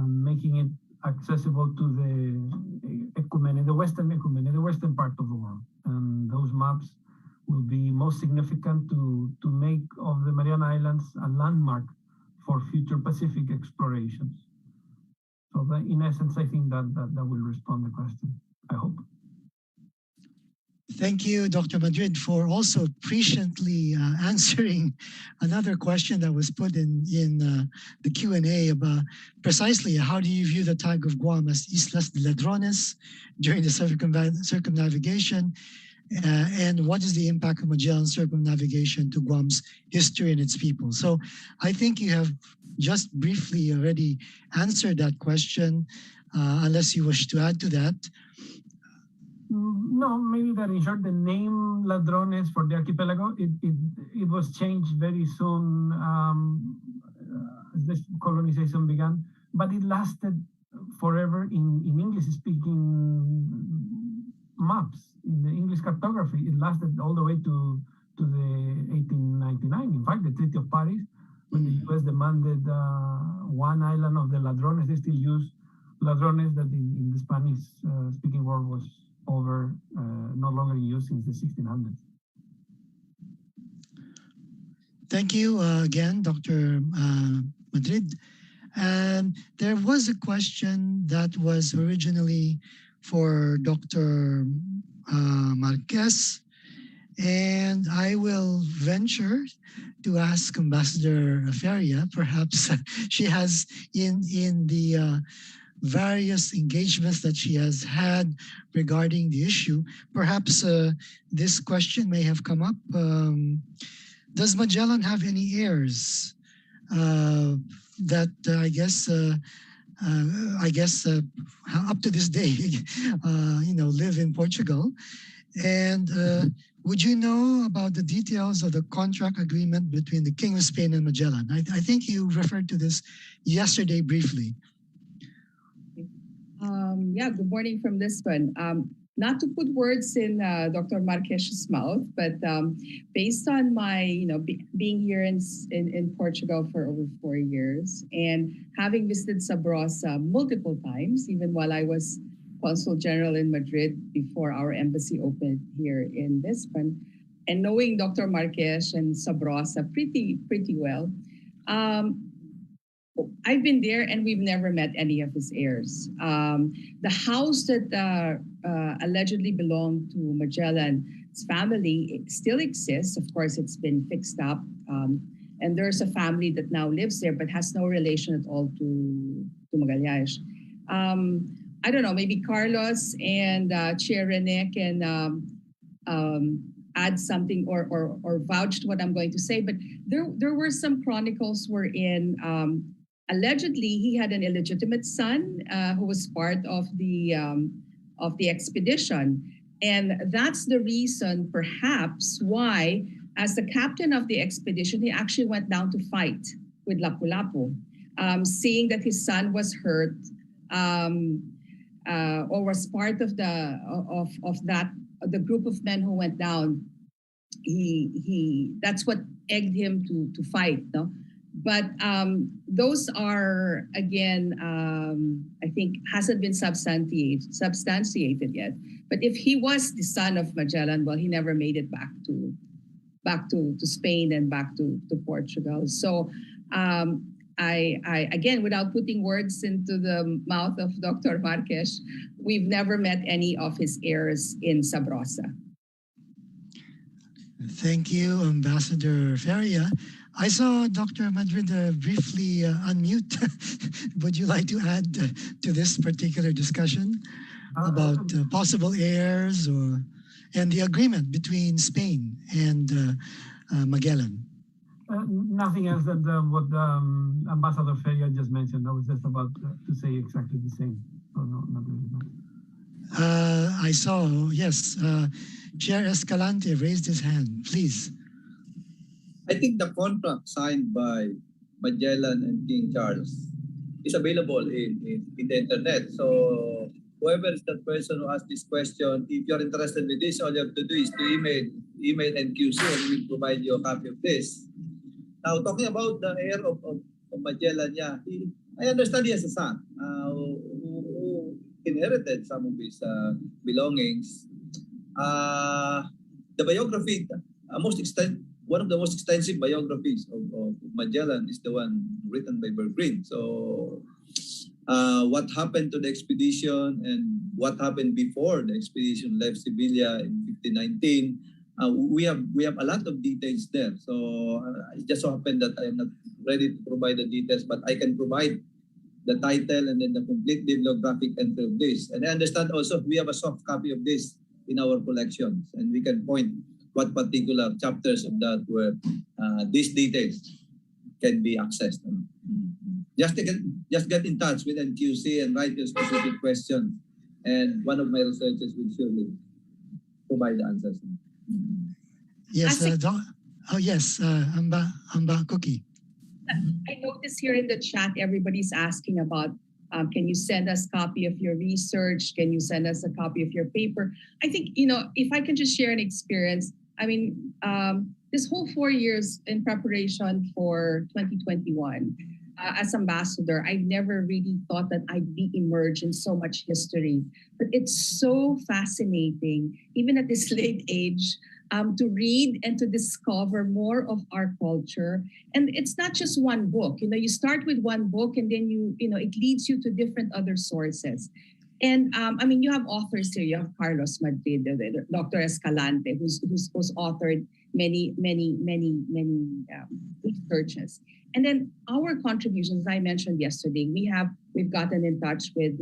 making it accessible to the ecumene, the Western ecumene, the Western part of the world. And those maps will be most significant to make of the Mariana Islands a landmark for future Pacific explorations. So that, in essence, I think that will respond to the question, I hope. Thank you, Dr. Madrid, for also presciently answering another question that was put in the Q&A about precisely how do you view the tag of Guam as Islas de Ladrones during the circumnavigation, and what is the impact of Magellan's circumnavigation to Guam's history and its people? So I think you have just briefly already answered that question, unless you wish to add to that. No, maybe that in short, the name Ladrones for the archipelago, it was changed very soon as this colonization began, but it lasted forever in English-speaking maps, in the English cartography. It lasted all the way to the 1899. In fact, the Treaty of Paris, when the US demanded one island of the Ladrones, they still use Ladrones that in the Spanish-speaking world was no longer in use since the 1600s. Thank you again, Dr. Madrid. And there was a question that was originally for Dr. Marquez, and I will venture to ask Ambassador Feria. Perhaps she has in the various engagements that she has had regarding the issue. Perhaps this question may have come up. Does Magellan have any heirs that I guess up to this day, live in Portugal? And would you know about the details of the contract agreement between the King of Spain and Magellan? I think you referred to this yesterday briefly. Yeah, good morning from Lisbon. Not to put words in Dr. Marquez's mouth, but based on my, being here in Portugal for over 4 years and having visited Sabrosa multiple times, even while I was Consul General in Madrid before our embassy opened here in Lisbon, and knowing Dr. Marquez and Sabrosa pretty well, I've been there and we've never met any of his heirs. The house that allegedly belonged to Magellan's family still exists. Of course, it's been fixed up. And there's a family that now lives there but has no relation at all to Magallanes. I don't know, maybe Carlos and Chair Rene can add something or vouch to what I'm going to say. But there were some chronicles wherein allegedly he had an illegitimate son who was part of the expedition. And that's the reason perhaps why, as the captain of the expedition, he actually went down to fight with Lapu-Lapu, seeing that his son was hurt or was part of the group of men who went down. That's what egged him to fight, no? But those are, again, I think hasn't been substantiated yet. But if he was the son of Magellan, well, he never made it back to Spain and back to Portugal. So I again, without putting words into the mouth of Dr. Marquez, we've never met any of his heirs in Sabrosa. Thank you, Ambassador Feria. I saw Dr. Madrid briefly unmute. Would you like to add to this particular discussion about possible heirs and the agreement between Spain and Magellan? Nothing else than what Ambassador Feria just mentioned. I was just about to say exactly the same. So no, not really. No. I saw, yes, Chair Escalante raised his hand. Please. I think the contract signed by Magellan and King Charles is available in the internet. So whoever is that person who asked this question, if you're interested with this, all you have to do is to email NQC and we'll provide you a copy of this. Now, talking about the heir of Magellan, yeah, I understand he has a son who inherited some of his belongings. The biography, one of the most extensive biographies of Magellan is the one written by Berggreen. So what happened to the expedition and what happened before the expedition left Sevilla in 1519, we have a lot of details there. So it just so happened that I am not ready to provide the details, but I can provide the title and then the complete bibliographic entry of this. And I understand also we have a soft copy of this in our collections, and we can point what particular chapters of that where these details can be accessed. Just get in touch with NQC and write your specific question, and one of my researchers will surely provide the answers. Yes, yes, Amba Cookie. I notice here in the chat, everybody's asking about, can you send us a copy of your research? Can you send us a copy of your paper? I think, if I can just share an experience, I mean, this whole 4 years in preparation for 2021, as ambassador, I never really thought that I'd be immersed in so much history. But it's so fascinating, even at this late age, to read and to discover more of our culture. And it's not just one book. You start with one book and then it leads you to different other sources. And I mean, you have authors here. You have Carlos Madrid, Dr. Escalante, who's authored many researches. And then our contributions, as I mentioned yesterday, we've gotten in touch with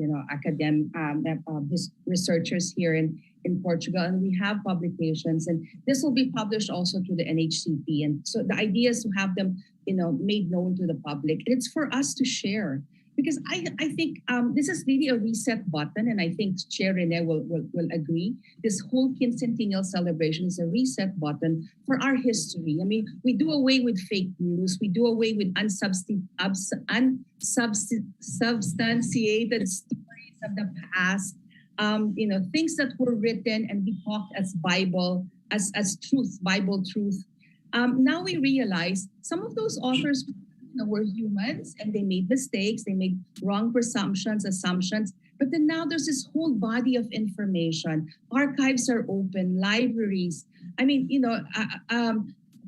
researchers here in Portugal, and we have publications, and this will be published also through the NHCP. And so the idea is to have them, made known to the public. And it's for us to share, because I think this is really a reset button, and I think Chair Rene will agree. This whole quincentennial celebration is a reset button for our history. I mean, we do away with fake news. We do away with unsubstantiated stories of the past. Things that were written and we talked as Bible, as truth, Bible truth. Now we realize some of those authors were humans and they made mistakes, they made wrong assumptions. But then now there's this whole body of information. Archives are open, libraries. I mean,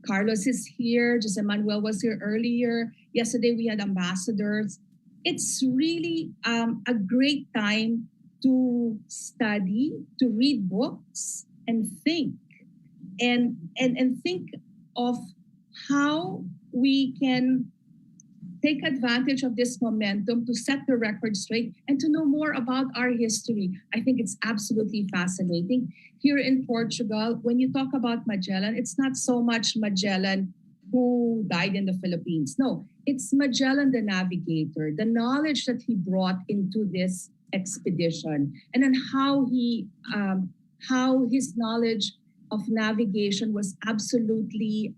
Carlos is here, Jose Manuel was here earlier. Yesterday we had ambassadors. It's really a great time to study, to read books, and think, and think of how we can take advantage of this momentum to set the record straight and to know more about our history. I think it's absolutely fascinating. Here in Portugal, when you talk about Magellan, it's not so much Magellan who died in the Philippines. No, it's Magellan the navigator, the knowledge that he brought into this expedition, and then how his knowledge of navigation was absolutely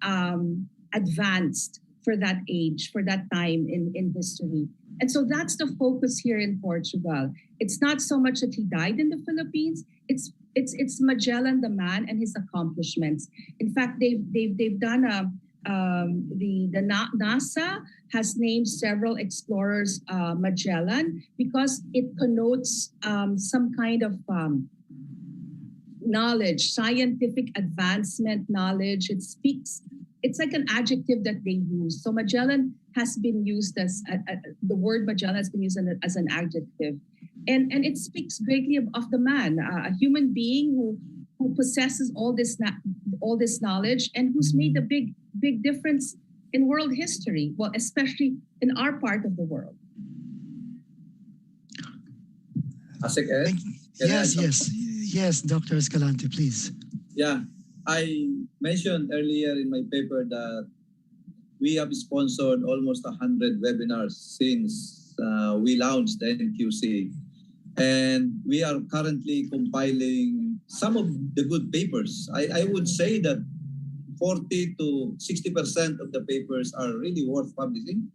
advanced for that age, for that time in history. And so that's the focus here in Portugal. It's not so much that he died in the Philippines. It's Magellan the man and his accomplishments. In fact, they've done the NASA has named several explorers Magellan because it connotes some kind of knowledge, scientific advancement knowledge. It's like an adjective that they use. So Magellan has been used as the word Magellan has been used as an adjective, and it speaks greatly of the man, a human being who possesses all this knowledge and who's made a big difference in world history. Well, especially in our part of the world. Yes, Dr. Escalante, please. Yeah, I mentioned earlier in my paper that we have sponsored almost 100 webinars since we launched the NQC. And we are currently compiling some of the good papers. I would say that 40 to 60% of the papers are really worth publishing.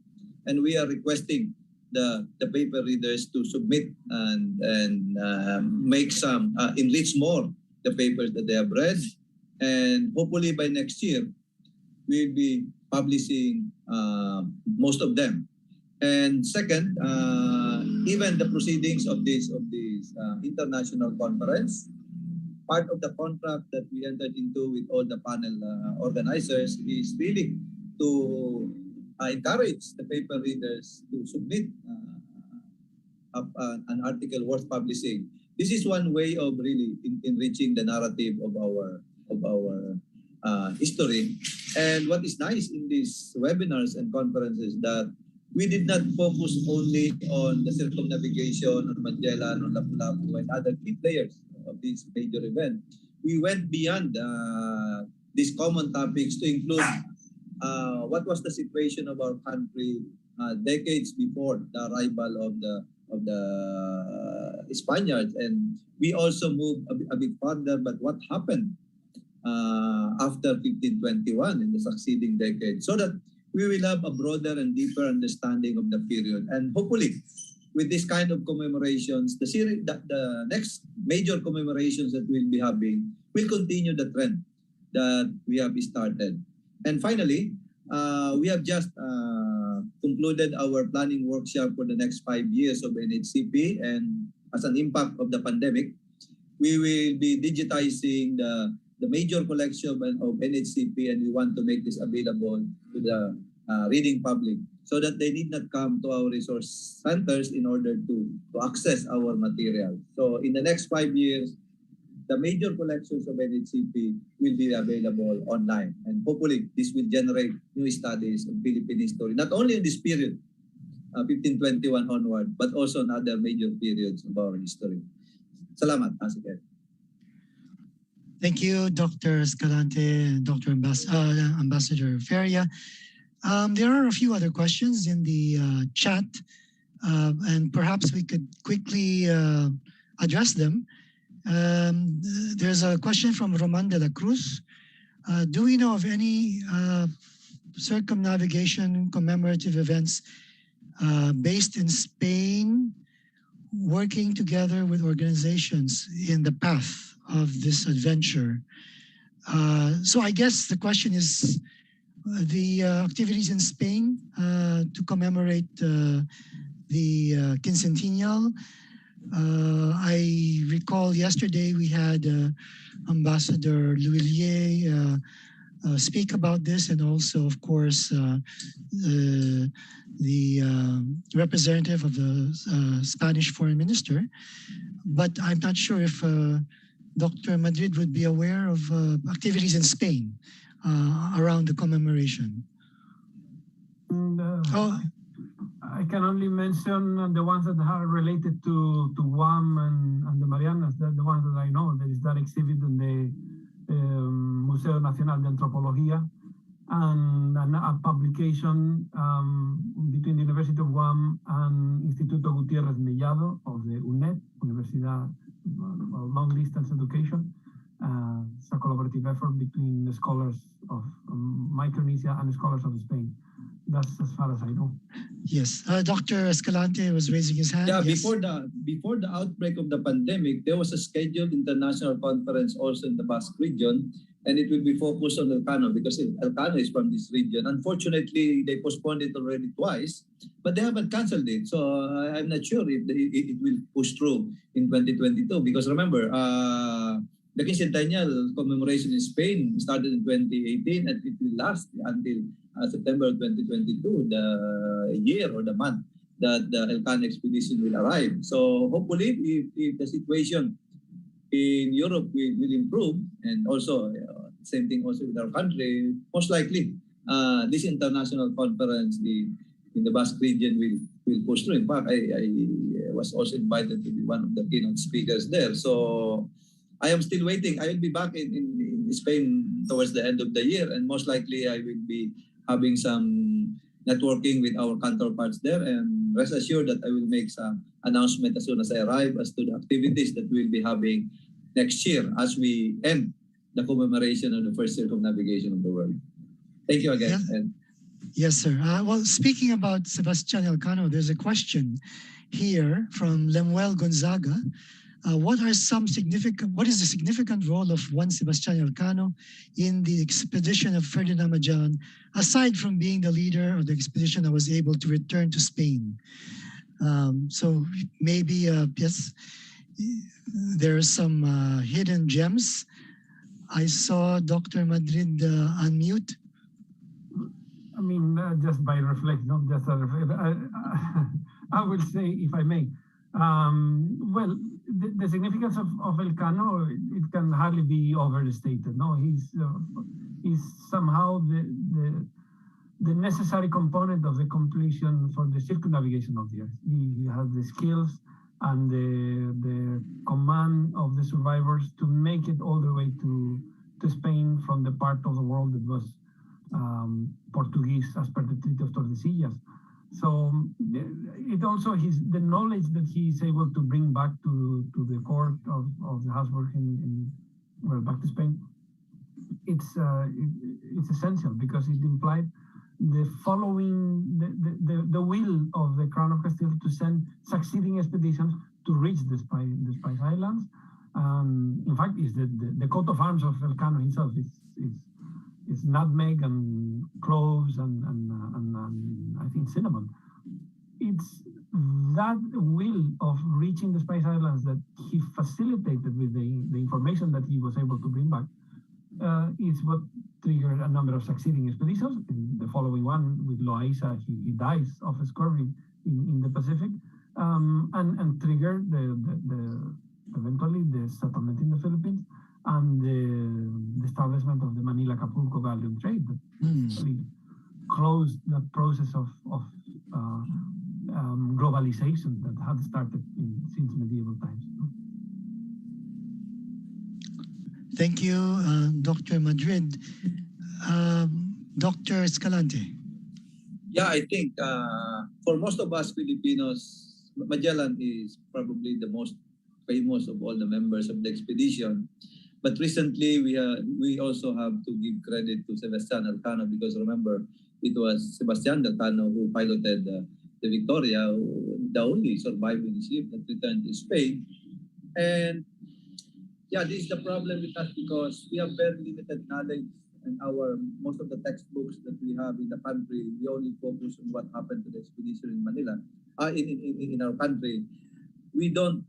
and we are requesting the paper readers to submit and make some enrich more the papers that they have read, and hopefully by next year we'll be publishing most of them. And second, even the proceedings of this international conference, part of the contract that we entered into with all the panel organizers is really to encourage the paper readers to submit an article worth publishing. This is one way of really enriching the narrative of our history. And what is nice in these webinars and conferences that we did not focus only on the circumnavigation, on Magellan, on Lapu-Lapu, and other key players of this major event. We went beyond these common topics to include what was the situation of our country decades before the arrival of the Spaniards, and we also moved a bit further. But what happened after 1521 in the succeeding decade, so that we will have a broader and deeper understanding of the period. And hopefully, with this kind of commemorations, the next major commemorations that we'll be having will continue the trend that we have started. And finally, we have just concluded our planning workshop for the next 5 years of NHCP, and as an impact of the pandemic, we will be digitizing the major collection of NHCP, and we want to make this available to the reading public so that they need not come to our resource centers in order to access our material. So in the next 5 years, the major collections of NHCP will be available online, and hopefully this will generate new studies of Philippine history, not only in this period, 1521 onward, but also in other major periods of our history. Salamat, Asik Ed. Thank you, Dr. Escalante and Dr. Ambassador Feria. There are a few other questions in the chat, and perhaps we could quickly address them. There's a question from Roman de la Cruz. Do we know of any circumnavigation commemorative events based in Spain working together with organizations in the path of this adventure? So I guess the question is the activities in Spain to commemorate the Quincentennial. I recall yesterday we had Ambassador Luillier speak about this, and also, of course, the representative of the Spanish foreign minister. But I'm not sure if Dr. Madrid would be aware of activities in Spain around the commemoration. I can only mention the ones that are related to Guam and the Marianas. They're the ones that I know. There is that exhibit in the Museo Nacional de Antropología, and a publication between the University of Guam and Instituto Gutiérrez Mellado of the UNED, Universidad Long Distance Education. It's a collaborative effort between the scholars of Micronesia and the scholars of Spain. That's as far as I know. Yes, Dr. Escalante was raising his hand. Yeah, yes. before the outbreak of the pandemic, there was a scheduled international conference also in the Basque region, and it will be focused on Elcano because Elcano is from this region. Unfortunately, they postponed it already twice, but they haven't canceled it. So I'm not sure if it will push through in 2022, because remember, the Quincentennial commemoration in Spain started in 2018, and it will last until September 2022, the year or the month that the Elcano expedition will arrive. So hopefully, if the situation in Europe will improve, and also same thing also with our country, most likely this international conference in the Basque region will push through. In fact, I was also invited to be one of the keynote speakers there. So I am still waiting. I will be back in Spain towards the end of the year, and most likely I will be having some networking with our counterparts there, and rest assured that I will make some announcement as soon as I arrive as to the activities that we'll be having next year as we end the commemoration of the first circumnavigation of the world. Thank you again. Yes, sir. Well, speaking about Sebastian Elcano, there's a question here from Lemuel Gonzaga. What is the significant role of one Sebastian Elcano in the expedition of Ferdinand Magellan, aside from being the leader of the expedition that was able to return to Spain? So maybe, yes, there are some hidden gems. I saw Dr. Madrid unmute. I mean, just by reflection, just a I will say, if I may, well, the significance of Elcano, it can hardly be overstated. No, he's somehow the necessary component of the completion for the circumnavigation of the Earth. He has the skills and the command of the survivors to make it all the way to Spain from the part of the world that was Portuguese as per the Treaty of Tordesillas. So it also the knowledge that he is able to bring back to the court of the Habsburg back to Spain. It's essential because it implied the following the will of the Crown of Castile to send succeeding expeditions to reach the Spice Islands. In fact, is the coat of arms of Elcano himself is nutmeg and cloves and I think cinnamon. It's that will of reaching the Spice Islands that he facilitated with the information that he was able to bring back is what triggered a number of succeeding expeditions. In the following one with Loaiza, he dies of scurvy in the Pacific, and triggered eventually the settlement in the Philippines and the establishment of the Manila-Acapulco galleon trade that really closed that process of globalization that had started since medieval times. Thank you, Dr. Madrid. Dr. Escalante. Yeah, I think for most of us Filipinos, Magellan is probably the most famous of all the members of the expedition. But recently, we also have to give credit to Sebastian Elcano because remember, it was Sebastian Elcano who piloted the Victoria, the only surviving ship that returned to Spain. And yeah, this is the problem with us because we have very limited knowledge, and most of the textbooks that we have in the country, we only focus on what happened to the expedition in Manila, in our country. We don't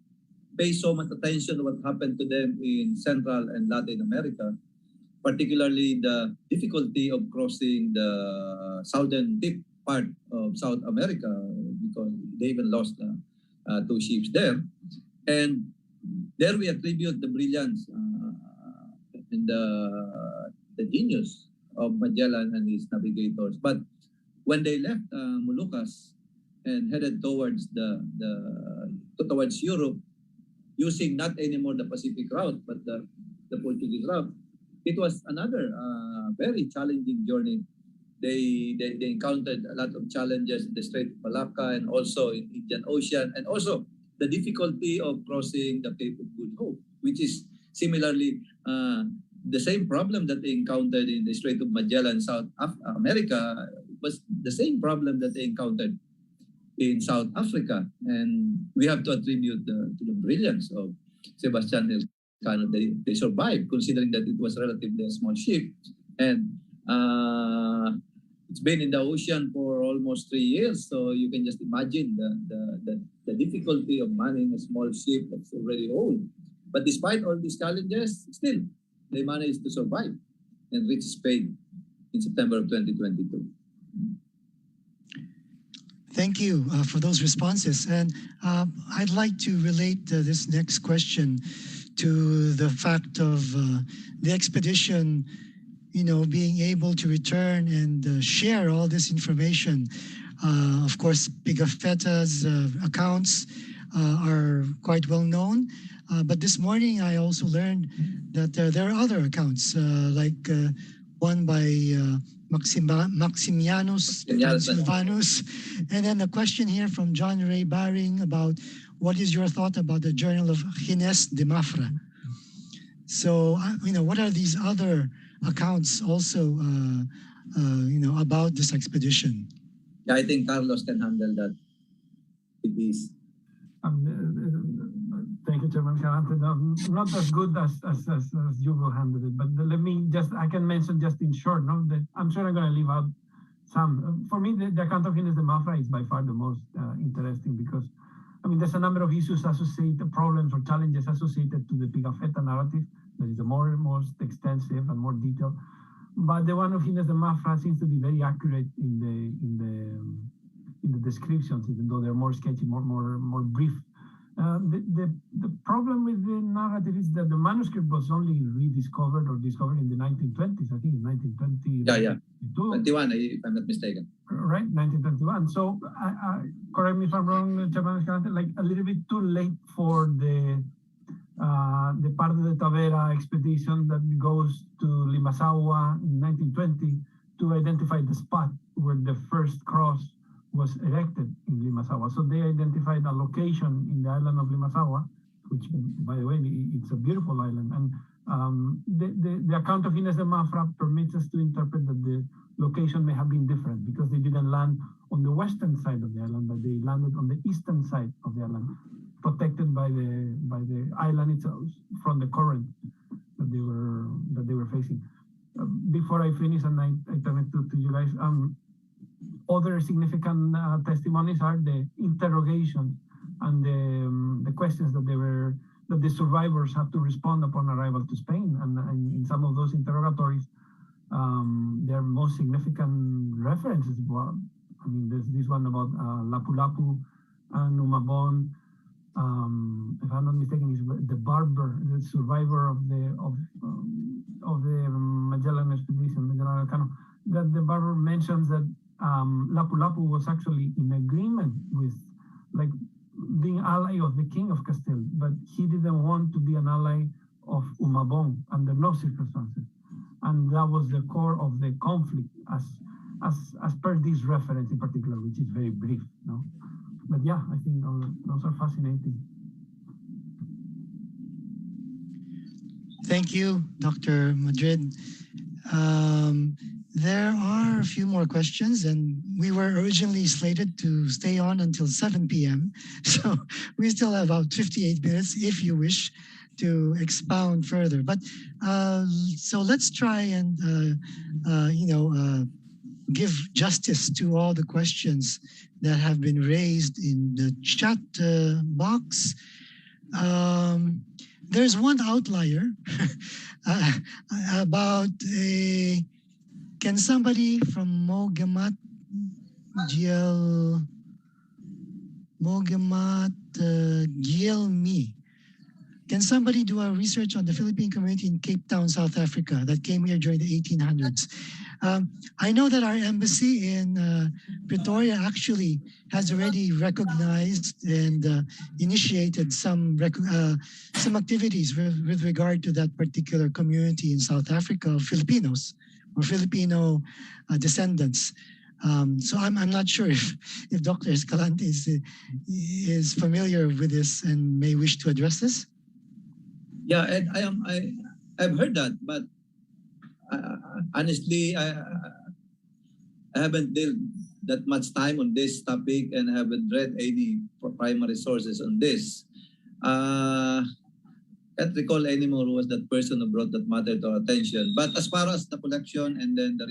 pay so much attention to what happened to them in Central and Latin America, particularly the difficulty of crossing the southern tip part of South America because they even lost 2 ships there. And there we attribute the brilliance and the genius of Magellan and his navigators. But when they left Moluccas and headed towards towards Europe, using not anymore the Pacific route, but the Portuguese route, it was another very challenging journey. They encountered a lot of challenges in the Strait of Malacca and also in Indian Ocean, and also the difficulty of crossing the Cape of Good Hope, which is similarly the same problem that they encountered in the Strait of Magellan, South America, was the same problem that they encountered in South Africa. And we have to attribute to the brilliance of Sebastian Elcano. They survived, considering that it was relatively a small ship. And it's been in the ocean for almost 3 years, so you can just imagine the difficulty of manning a small ship that's already old. But despite all these challenges, still, they managed to survive and reach Spain in September of 2022. Thank you for those responses. And I'd like to relate this next question to the fact of the expedition, being able to return and share all this information. Of course, Pigafetta's accounts are quite well known. But this morning, I also learned that there are other accounts, like one by Maximianus Silvanus. And then a question here from John Ray Baring about what is your thought about the journal of Gines de Mafra? So, what are these other accounts also about this expedition? Yeah, I think Carlos can handle that with ease. Thank you, Chairman Escalante. Not as good as you will handle it, but let me I can mention just in short, that I'm sure I'm going to leave out some. For me, the account of Inés de Mafra is by far the most interesting because, there's a number of issues associated, problems or challenges associated to the Pigafetta narrative that is the most extensive and more detailed. But the one of Inés de Mafra seems to be very accurate in the descriptions, even though they're more sketchy, more brief. The problem with the narrative is that the manuscript was only rediscovered or discovered in the 1920s. I think in 1920. Yeah. 21, if I'm not mistaken. Right, 1921. So, correct me if I'm wrong, Chairman Escalante, like a little bit too late for the Pardo de Tavera expedition that goes to Limasaua in 1920 to identify the spot where the first cross was erected in Limasaua. So they identified a location in the island of Limasaua, which, by the way, it's a beautiful island. And the account of Inés de Mafra permits us to interpret that the location may have been different because they didn't land on the western side of the island, but they landed on the eastern side of the island, protected by the island itself from the current that they were facing. Before I finish and I turn it to you guys, other significant testimonies are the interrogations and the questions that the survivors have to respond upon arrival to Spain. And in some of those interrogatories, there are most significant references. Well, there's this one about Lapu-Lapu and Umabon. If I'm not mistaken, is the barber, the survivor of the Magellan expedition, Magellan Elcano, that the barber mentions that Lapu-Lapu was actually in agreement with, like, being ally of the King of Castile, but he didn't want to be an ally of Umabon under no circumstances, and that was the core of the conflict, as per this reference in particular, which is very brief, no? But yeah, I think those are fascinating. Thank you, Dr. Madrid. There are a few more questions, and we were originally slated to stay on until 7 p.m. So we still have about 58 minutes if you wish to expound further. But so let's try and, give justice to all the questions that have been raised in the chat box. There's one outlier about can somebody from Mogamat Gielmi, can somebody do a research on the Philippine community in Cape Town, South Africa that came here during the 1800s? I know that our embassy in Pretoria actually has already recognized and initiated some activities with regard to that particular community in South Africa of Filipinos or Filipino descendants. So I'm not sure if Dr. Escalante is familiar with this and may wish to address this. Yeah, and I've heard that, but honestly, I haven't dealt that much time on this topic and haven't read any primary sources on this. Can't recall anymore who was that person who brought that matter to our attention. But as far as the collection and then the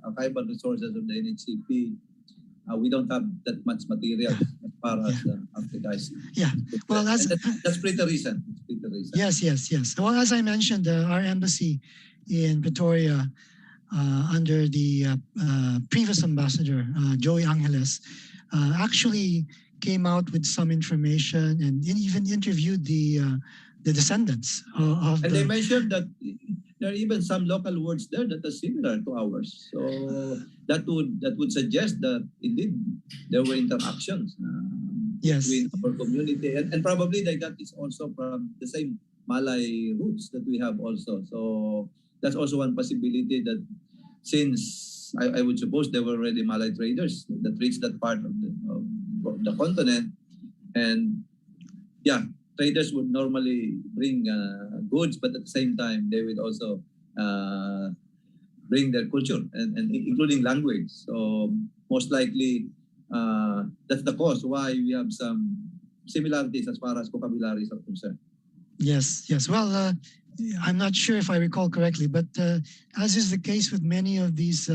archival resources of the NHCP, we don't have that much material as far as the guys. Yeah, well, that's pretty recent. Yes. Well, as I mentioned, our embassy in Pretoria, under the previous ambassador, Joey Angeles, actually came out with some information and even interviewed the descendants of and they mentioned that there are even some local words there that are similar to ours. So that would suggest that indeed there were interactions between our community, and probably they got this also from the same Malay roots that we have also. So that's also one possibility, that since I would suppose there were already Malay traders that reached that part of the continent, and yeah, traders would normally bring goods, but at the same time they would also bring their culture and including language. So most likely that's the cause why we have some similarities as far as vocabularies are concerned. Yes, yes. Well, I'm not sure if I recall correctly, but as is the case with many of these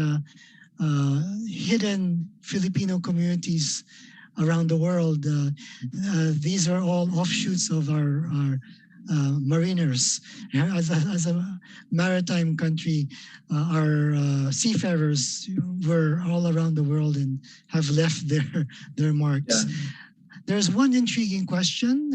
hidden Filipino communities around the world, these are all offshoots of our mariners. As a maritime country, our seafarers were all around the world and have left their marks. Yeah. There's one intriguing question.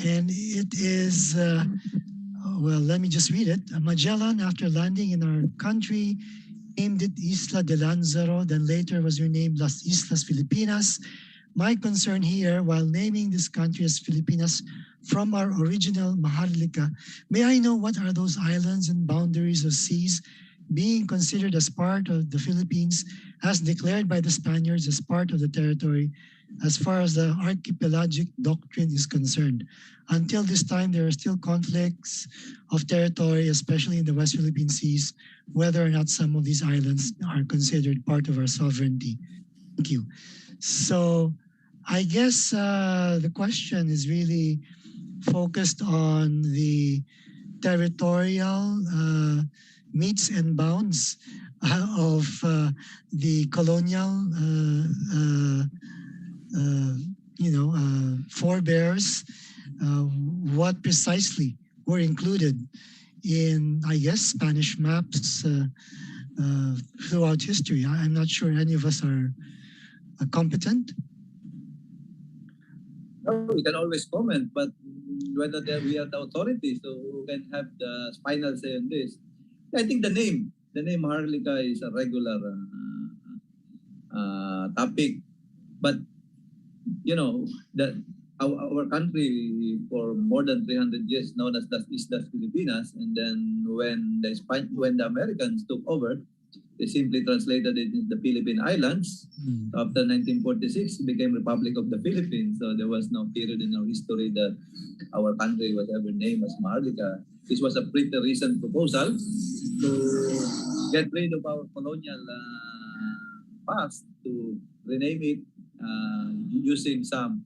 And it is, well, let me just read it. Magellan, after landing in our country, named it Isla de Lanzaro, then later was renamed Las Islas Filipinas. My concern here, while naming this country as Filipinas from our original Maharlika, may I know what are those islands and boundaries of seas being considered as part of the Philippines as declared by the Spaniards as part of the territory as far as the archipelagic doctrine is concerned. Until this time, there are still conflicts of territory, especially in the West Philippine Seas, whether or not some of these islands are considered part of our sovereignty. Thank you. So I guess the question is really focused on the territorial meets and bounds of the colonial forebears, what precisely were included in, I guess, Spanish maps throughout history. I'm not sure any of us are competent. No, we can always comment, but whether we are the authorities who can have the final say on this. I think the name Maharlika is a regular topic, but that our country for more than 300 years known as Las Islas Filipinas, and then when the Americans took over, they simply translated it into the Philippine Islands. After 1946, it became Republic of the Philippines. So there was no period in our history that our country was ever named as Maharlika. This was a pretty recent proposal to get rid of our colonial past, to rename it using some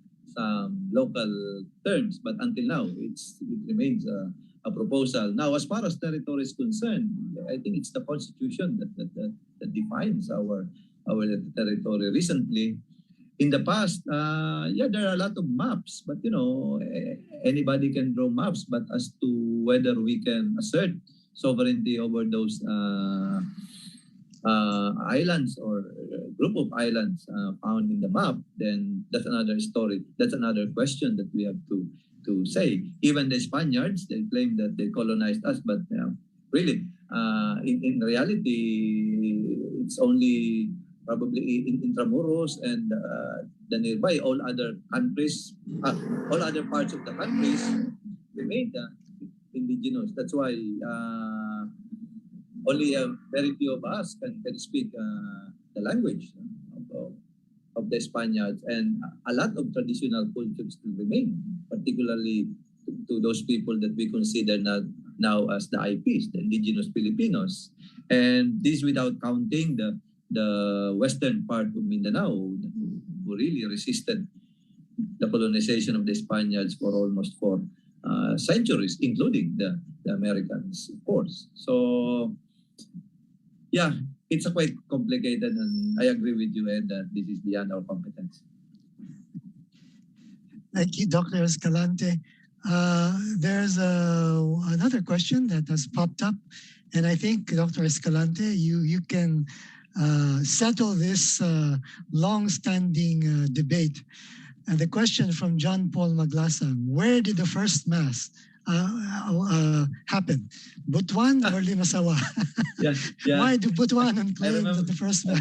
local terms. But until now, it remains a proposal. Now, as far as territory is concerned, I think it's the Constitution that defines our territory. Recently, in the past, there are a lot of maps, but anybody can draw maps. But as to whether we can assert sovereignty over those islands or group of islands found in the map, then that's another story. That's another question that we have to say. Even the Spaniards, they claim that they colonized us, but really, in reality, it's only probably in Intramuros and the nearby, all other countries, all other parts of the countries remain indigenous. That's why only very few of us can speak the language of the Spaniards, and a lot of traditional cultures still remain, particularly to those people that we consider now as the IPs, the indigenous Filipinos. And this without counting the western part of Mindanao, who really resisted the colonization of the Spaniards for almost 4 centuries, including the Americans, of course. So, yeah, it's a quite complicated, and I agree with you, Ed, that this is beyond our competence. Thank you, Dr. Escalante. There's another question that has popped up, and I think, Dr. Escalante, you can settle this long-standing debate. And the question from John Paul Maglasang: where did the first mass happen? Butuan or Limasawa? Yeah. Why do Butuan claim that the first mass?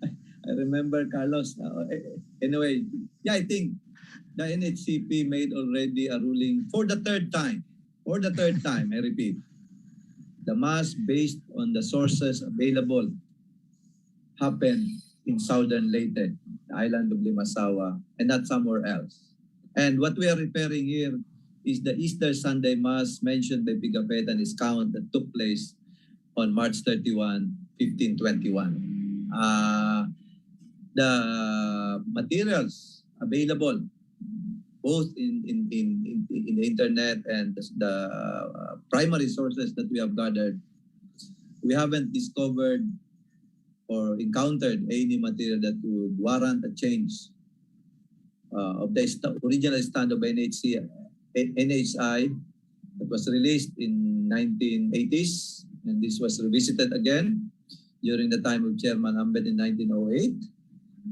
I remember, Carlos. Anyway, I think the NHCP made already a ruling for the third time. For the third time, I repeat. The mass based on the sources available happened in southern Leyte, the island of Limasawa, and not somewhere else. And what we are referring here is the Easter Sunday Mass mentioned by Pigafetta in his count that took place on March 31, 1521. The materials available both in the internet and the primary sources that we have gathered, we haven't discovered or encountered any material that would warrant a change of the original stand of NHI that was released in 1980s, and this was revisited again during the time of Chairman Ambed in 1908.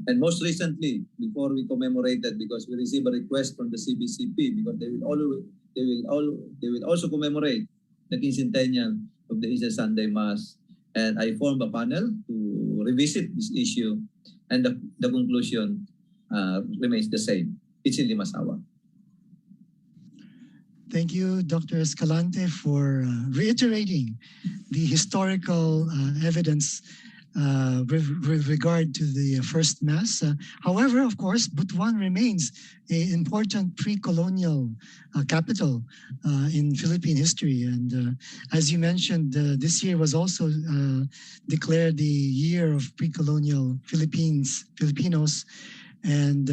And most recently, before we commemorated, because we received a request from the CBCP, because they will also commemorate the quincentennial of the Easter Sunday Mass, and I formed a panel to revisit this issue, and the conclusion remains the same. It's in Limasawa. Thank you, Dr. Escalante, for reiterating the historical evidence with regard to the first Mass. However, of course, Butuan remains an important pre-colonial capital in Philippine history. And as you mentioned, this year was also declared the year of pre-colonial Filipinos. And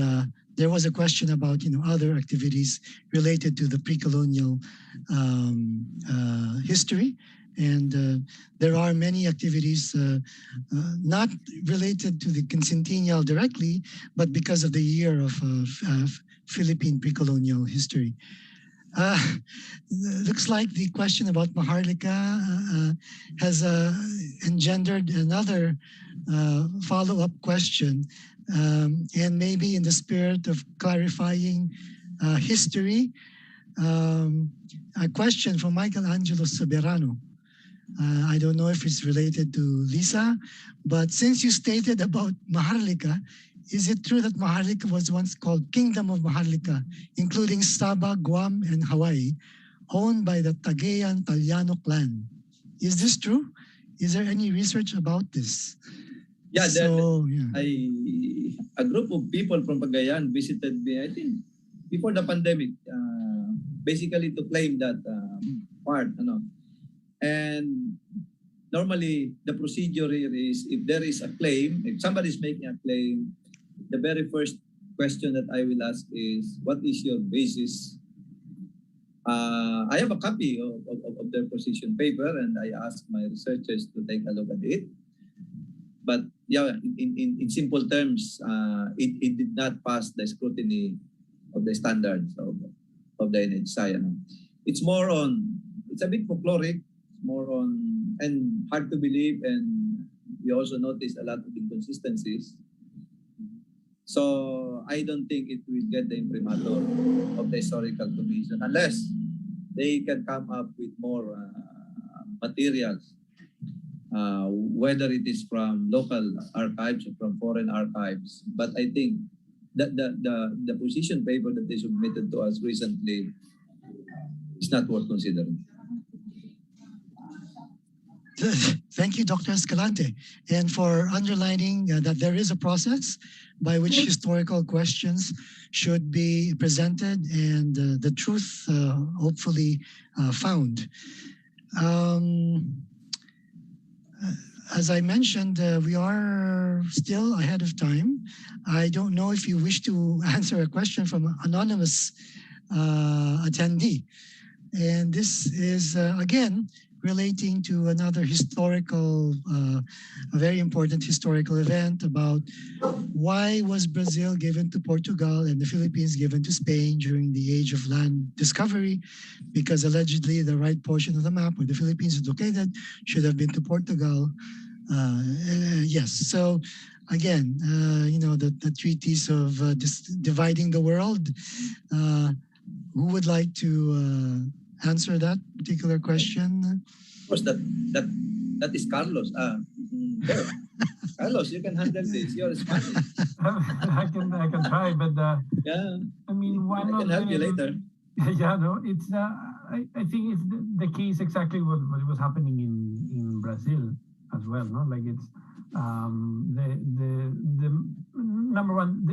there was a question about other activities related to the pre-colonial history. And there are many activities not related to the quincentennial directly, but because of the year of Philippine pre-colonial history. Looks like the question about Maharlika has engendered another follow-up question. And maybe in the spirit of clarifying history, a question from Michelangelo Soberano. I don't know if it's related to Lisa, but since you stated about Maharlika, is it true that Maharlika was once called Kingdom of Maharlika, including Sabah, Guam, and Hawaii, owned by the Tagayan Taliano clan? Is this true? Is there any research about this? Yeah, a group of people from Cagayan visited me, I think, before the pandemic, basically to claim that part. And normally, the procedure here is if there is a claim, if somebody is making a claim, the very first question that I will ask is, what is your basis? I have a copy of their position paper, and I asked my researchers to take a look at it. But yeah, in simple terms, it did not pass the scrutiny of the standards of the NHI. It's more on, it's a bit folkloric, more on, and hard to believe, and we also noticed a lot of inconsistencies. So I don't think it will get the imprimatur of the historical commission unless they can come up with more materials, whether it is from local archives or from foreign archives. But I think that the position paper that they submitted to us recently is not worth considering. Thank you, Dr. Escalante, and for underlining that there is a process by which historical questions should be presented and the truth hopefully found. As I mentioned, we are still ahead of time. I don't know if you wish to answer a question from an anonymous attendee. And this is, again, relating to another historical, a very important historical event about why was Brazil given to Portugal and the Philippines given to Spain during the age of land discovery, because allegedly the right portion of the map where the Philippines is located should have been to Portugal. Yes, so again, the treaties of dividing the world. Who would like to answer that particular question? Of course, that is Carlos. Sure. Carlos, you can handle this. You're Spanish. I can try, but yeah. I mean, I can help you later. Yeah, no, it's. I think it's the case exactly what was happening in Brazil as well. No, like it's the number one.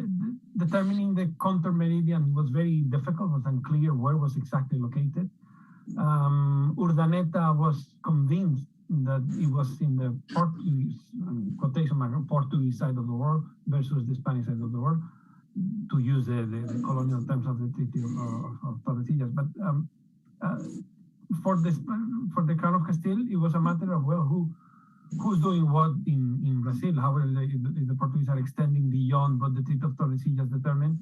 determining the contour meridian was very difficult, was unclear where was exactly located. Urdaneta was convinced that it was in the Portuguese, quotation mark, Portuguese side of the world versus the Spanish side of the world, to use the colonial terms of the Treaty of Tordesillas. But for the Crown of Castile, it was a matter of, well, who's doing what in Brazil? How the Portuguese are extending beyond what the Treaty of Tordesillas determined.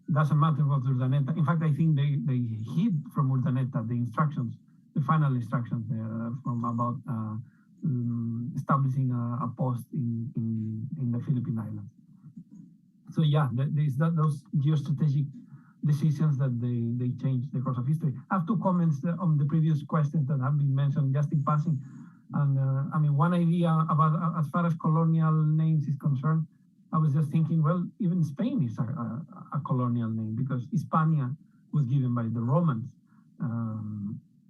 Doesn't matter what Urdaneta. In fact, I think they hid from Urdaneta the instructions, the final instructions from about establishing a post in the Philippine Islands. So yeah, there's those geostrategic decisions that they changed the course of history. I have 2 comments on the previous questions that have been mentioned just in passing. And I mean, one idea about as far as colonial names is concerned, I was just thinking, well, even Spain is a colonial name because Hispania was given by the Romans.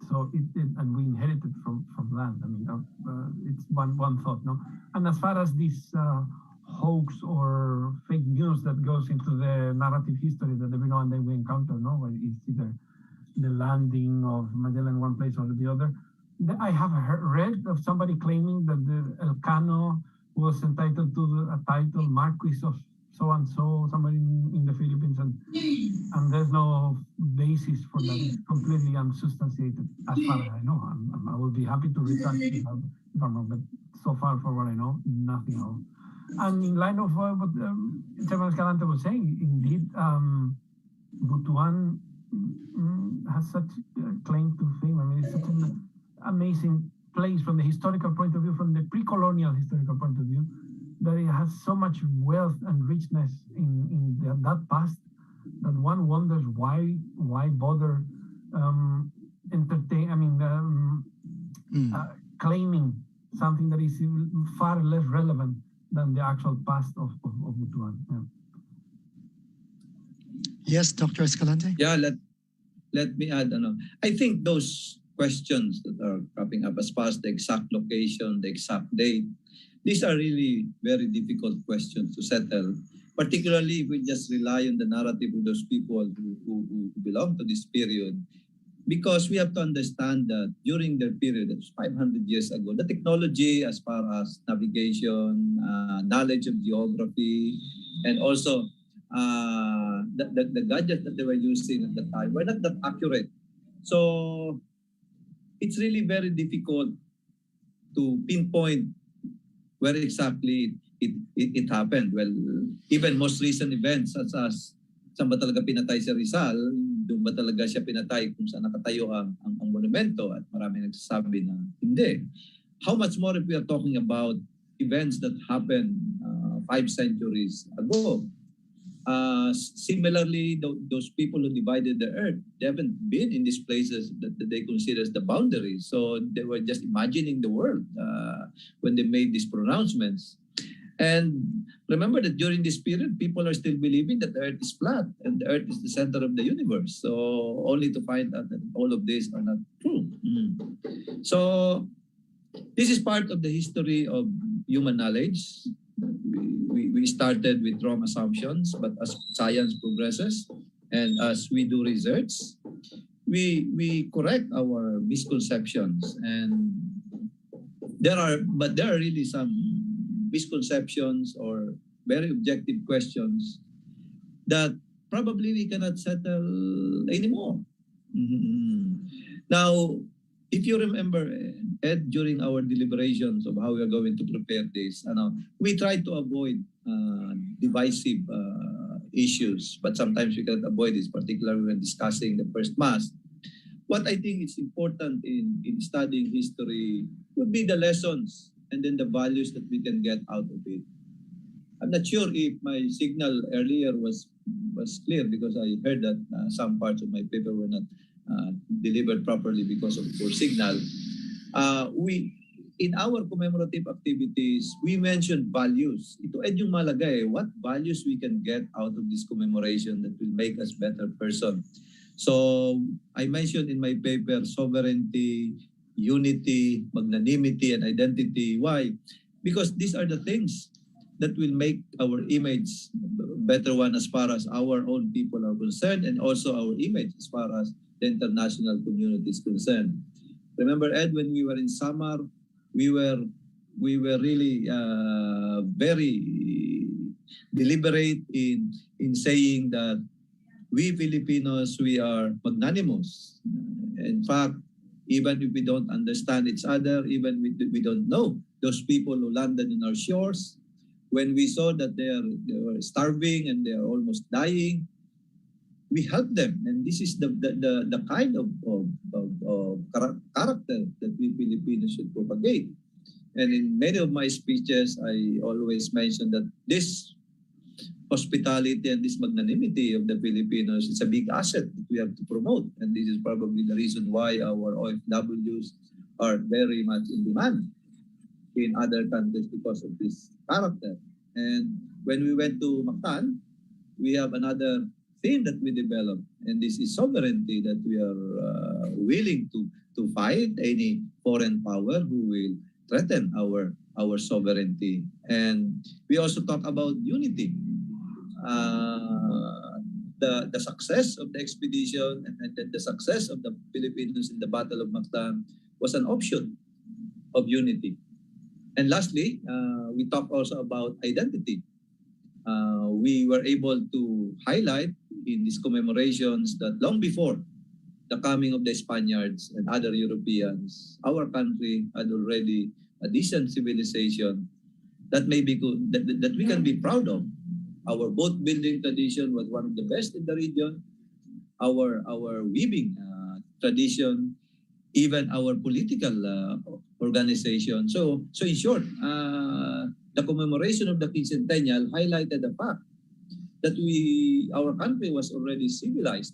So and we inherited from land. I mean, it's one thought, no? And as far as this hoax or fake news that goes into the narrative history that every now and then we encounter, no? Where it's either the landing of Magellan in one place or the other. I have read of somebody claiming that the Elcano was entitled to a title Marquis of so-and-so, somewhere in the Philippines, and there's no basis for that. It's completely unsubstantiated, as far as I know. I will be happy to retract if I'm wrong, but so far, for what I know, nothing else. And in line of what Chairman Escalante was saying, indeed, Butuan has such claim to fame. I mean, it's such an amazing place from the historical point of view, from the pre-colonial historical point of view, that it has so much wealth and richness in that past that one wonders why bother claiming something that is far less relevant than the actual past of Butuan. Yeah. Yes, Dr. Escalante? Yeah, let me add. I think those questions that are cropping up as far as the exact location, the exact date, these are really very difficult questions to settle, particularly if we just rely on the narrative of those people who belong to this period. Because we have to understand that during their period, that's 500 years ago, the technology as far as navigation, knowledge of geography, and also the gadgets that they were using at the time were not that accurate. So it's really very difficult to pinpoint where exactly it happened. Well, even most recent events such as saan ba talaga pinatay si Rizal, doon ba talaga siya pinatay kung saan nakatayo ang monumento, at marami nagsasabi na hindi. How much more if we are talking about events that happened 5 centuries ago? Similarly, those people who divided the earth, they haven't been in these places that they consider as the boundaries. So they were just imagining the world when they made these pronouncements. And remember that during this period, people are still believing that the earth is flat and the earth is the center of the universe. So only to find out that all of these are not true. So this is part of the history of human knowledge. We started with wrong assumptions, but as science progresses and as we do research, we correct our misconceptions. And there are really some misconceptions or very objective questions that probably we cannot settle anymore. Now, if you remember, Ed, during our deliberations of how we are going to prepare this, we try to avoid divisive issues, but sometimes we cannot avoid this, particularly when discussing the first Mass. What I think is important in studying history would be the lessons and then the values that we can get out of it. I'm not sure if my signal earlier was clear, because I heard that some parts of my paper were not delivered properly because of poor signal. In our commemorative activities, we mentioned values. Ito yung malagay, what values we can get out of this commemoration that will make us better person. So I mentioned in my paper sovereignty, unity, magnanimity, and identity. Why? Because these are the things that will make our image better one as far as our own people are concerned, and also our image as far as the international community is concerned. Remember, Ed, when we were in Samar, we were really very deliberate in saying that we Filipinos, we are magnanimous. In fact, even if we don't understand each other, even if we don't know those people who landed on our shores, when we saw that they were starving and they are almost dying, we helped them. And this is the kind of character that we Filipinos should propagate. And in many of my speeches, I always mention that this hospitality and this magnanimity of the Filipinos is a big asset that we have to promote. And this is probably the reason why our OFWs are very much in demand in other countries because of this character. And when we went to Mactan, we have another theme that we developed, and this is sovereignty, that we are willing to fight any foreign power who will threaten our sovereignty. And we also talk about unity. The success of the expedition and the success of the Filipinos in the Battle of Mactan was an option of unity. And lastly, we talk also about identity. We were able to highlight in these commemorations that long before the coming of the Spaniards and other Europeans, our country had already a decent civilization that may be good, that we can be proud of. Our boat building tradition was one of the best in the region. Our weaving tradition, even our political organization. So in short, the commemoration of the Quincentennial highlighted the fact that our country was already civilized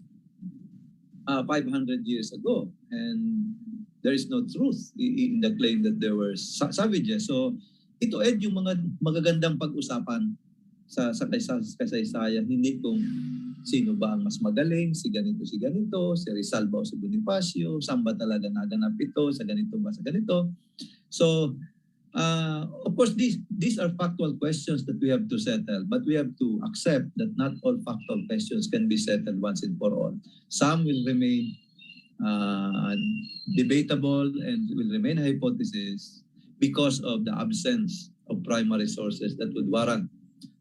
500 years ago, and there is no truth in the claim that there were savages. So ito, Ed, yung mga magagandang pag-usapan sa kasaysayan, hindi kung sino ba ang mas magaling, si ganito, si Rizal ba o si Bonifacio, saan ba talaga naganap ito, sa ganito ba, sa ganito. So, of course, these are factual questions that we have to settle, but we have to accept that not all factual questions can be settled once and for all. Some will remain debatable and will remain hypotheses because of the absence of primary sources that would warrant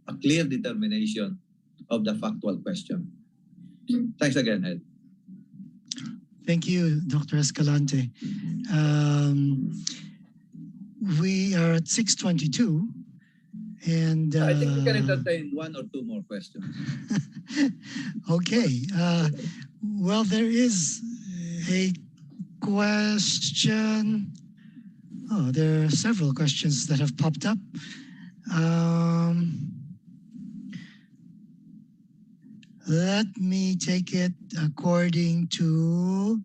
a clear determination of the factual question. Thanks again, Ed. Thank you, Dr. Escalante. We are at 6:22, and I think we can entertain one or two more questions. Okay. Well, there is a question. Oh, there are several questions that have popped up. Let me take it according to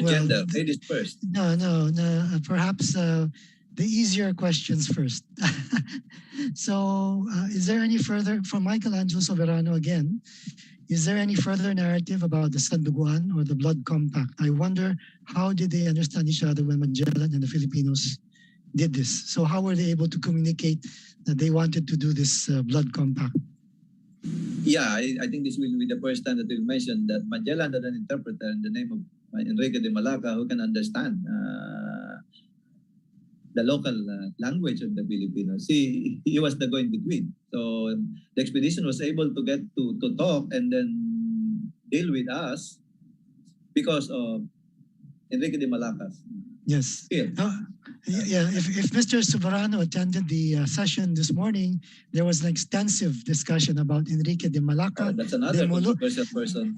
gender. Ladies first. No. Perhaps the easier questions first. So, is there any further, from Michelangelo Soberano again, is there any further narrative about the Sanduguan or the Blood Compact? I wonder, how did they understand each other when Magellan and the Filipinos did this? So how were they able to communicate that they wanted to do this Blood Compact? Yeah, I think this will be the first time that we'll mention that Magellan had an interpreter in the name of Enrique de Malacca who can understand the local language of the Filipinos. He was the going-between. So the expedition was able to get to talk and then deal with us because of Enrique de Malacca. Yes. Yeah. If Mr. Soberano attended the session this morning, there was an extensive discussion about Enrique de Malacca. That's another controversial person.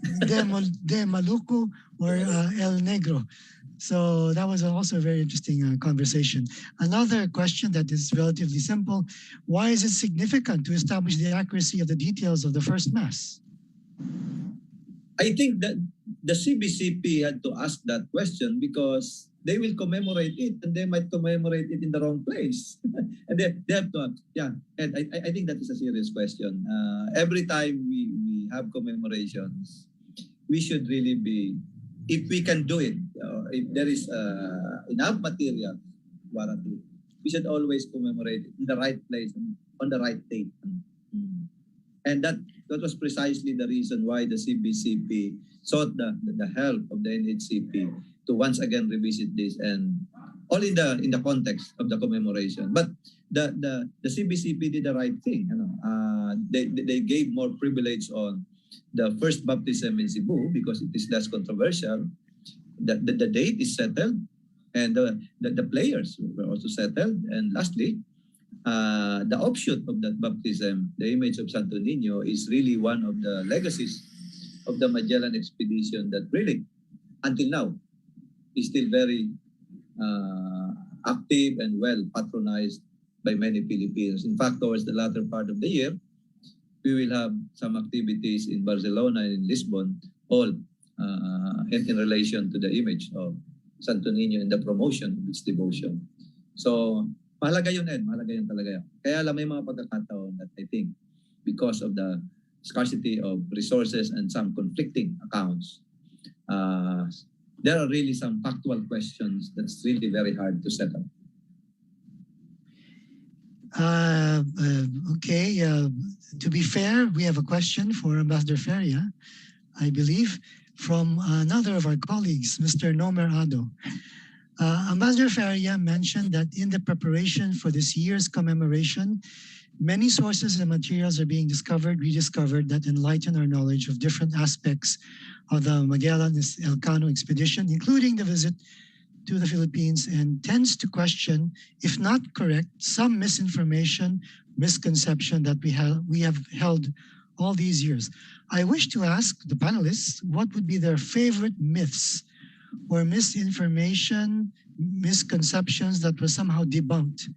de Maluco or El Negro. So that was also a very interesting conversation. Another question that is relatively simple: why is it significant to establish the accuracy of the details of the first Mass? I think that the CBCP had to ask that question because they will commemorate it and they might commemorate it in the wrong place. And they have to, and I think that is a serious question. Every time we have commemorations, we should really be, if we can do it, if there is enough material warranted, we should always commemorate it in the right place and on the right date. And that was precisely the reason why the CBCP sought the help of the NHCP to once again revisit this, and all in the context of the commemoration. But the CBCP did the right thing. They gave more privilege on the first baptism in Cebu because it is less controversial. The date is settled, and the players were also settled. And lastly, the offshoot of that baptism, the image of Santo Niño, is really one of the legacies of the Magellan expedition that really, until now, is still very active and well patronized by many Filipinos. In fact, towards the latter part of the year, we will have some activities in Barcelona and in Lisbon, all in relation to the image of Santo Niño and the promotion of its devotion. So, mahalaga yun, Ed. Mahalaga yun talaga yun. Kaya alam, may mga pagkakataon that I think because of the scarcity of resources and some conflicting accounts, there are really some factual questions that's really very hard to settle. Okay. To be fair, we have a question for Ambassador Feria, I believe, from another of our colleagues, Mr. Nomer Ado. Ambassador Feria mentioned that in the preparation for this year's commemoration, many sources and materials are being rediscovered that enlighten our knowledge of different aspects of the Magellan Elcano expedition, including the visit to the Philippines, and tends to question, if not correct, some misinformation, misconception that we have held all these years. I wish to ask the panelists what would be their favorite myths or misinformation, misconceptions that were somehow debunked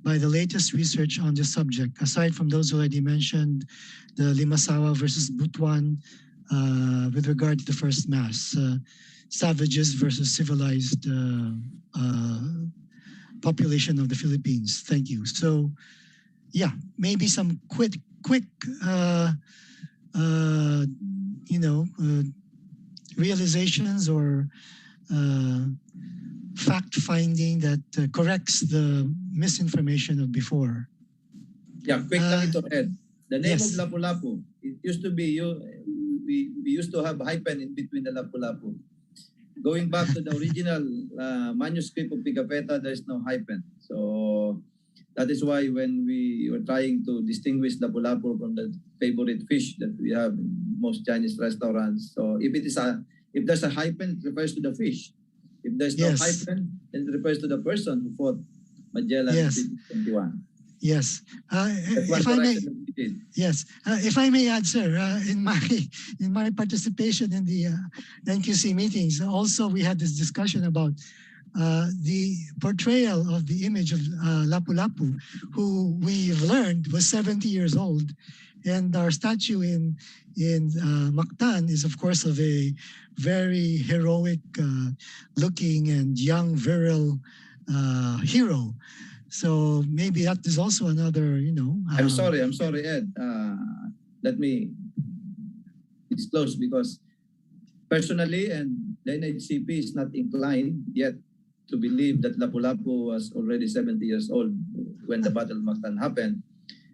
by the latest research on this subject, aside from those already mentioned, the Limasawa versus Butuan with regard to the first mass, savages versus civilized population of the Philippines. Thank you. So, yeah, maybe some quick realizations or fact-finding that corrects the misinformation of before. Yeah, quick lang ito, Ed. The name yes. of Lapu-Lapu, it used to be, we used to have hyphen in between the Lapu-Lapu. Going back to the original manuscript of Pigafetta, there is no hyphen. So that is why when we were trying to distinguish Lapu-Lapu from the favorite fish that we have in most Chinese restaurants, so if there's a hyphen, it refers to the fish. If there's no hyphen, it refers to the person who fought Magellan in 1521. Yes. If I may, yes. If I may add, sir, in my participation in the NQC meetings, also we had this discussion about the portrayal of the image of Lapu-Lapu, who we've learned was 70 years old, and our statue in Mactan is, of course, of a very heroic looking and young, virile hero. So maybe that is also another, I'm sorry, Ed. Let me disclose, because personally, and the NHCP is not inclined yet to believe that Lapu-Lapu was already 70 years old when the Battle of Mactan happened.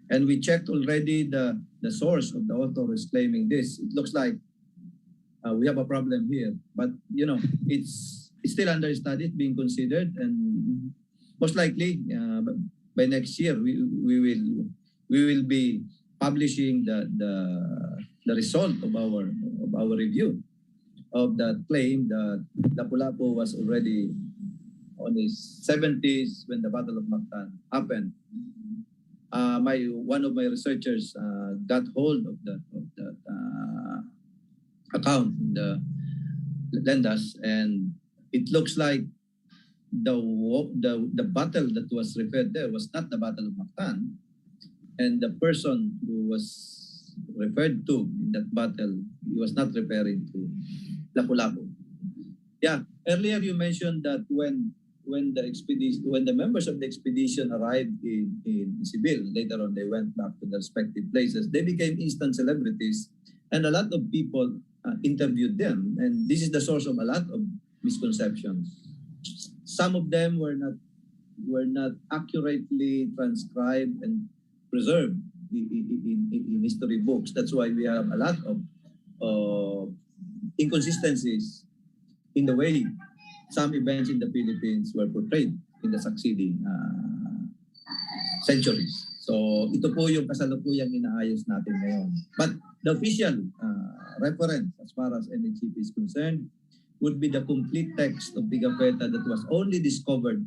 And we checked already the source of the author is claiming this. It looks like we have a problem here. But, it's still under study, it's being considered, and most likely by next year we will be publishing the result of our review of that claim that Lapu-Lapu was already on his 70s when the Battle of Mactan happened. One of my researchers got hold of that account, the Lendas, and it looks like the battle that was referred there was not the Battle of Mactan, and the person who was referred to in that battle, he was not referring to Lapu-Lapu. Yeah, earlier you mentioned that when the members of the expedition arrived in Cebu, later on they went back to their respective places, they became instant celebrities, and a lot of people interviewed them, and this is the source of a lot of misconceptions. Some of them were not were not accurately transcribed and preserved in history books. That's why we have a lot of inconsistencies in the way some events in the Philippines were portrayed in the succeeding centuries. So ito po yung kasalukuyang inaayos natin ngayon. But the official reference as far as NHCP is concerned would be the complete text of the Gaveta that was only discovered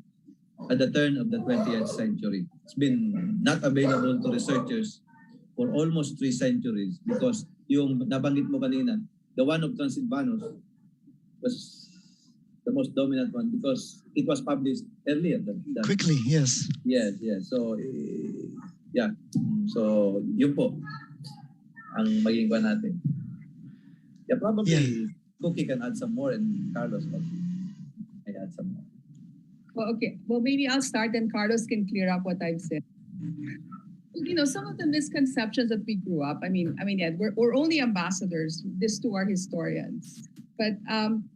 at the turn of the 20th century. It's been not available to researchers for almost 3 centuries because yung nabanggit mo kanina, the one of Transilvanos was the most dominant one because it was published earlier. Quickly, yes. Yes. So, yeah. So, yun po ang maging ba natin. Yeah, probably Cookie can add some more and Carlos may add some more. Well, okay. Well, maybe I'll start and Carlos can clear up what I've said. You know, some of the misconceptions that we grew up, I mean, yeah, we're only ambassadors. These two are historians. But,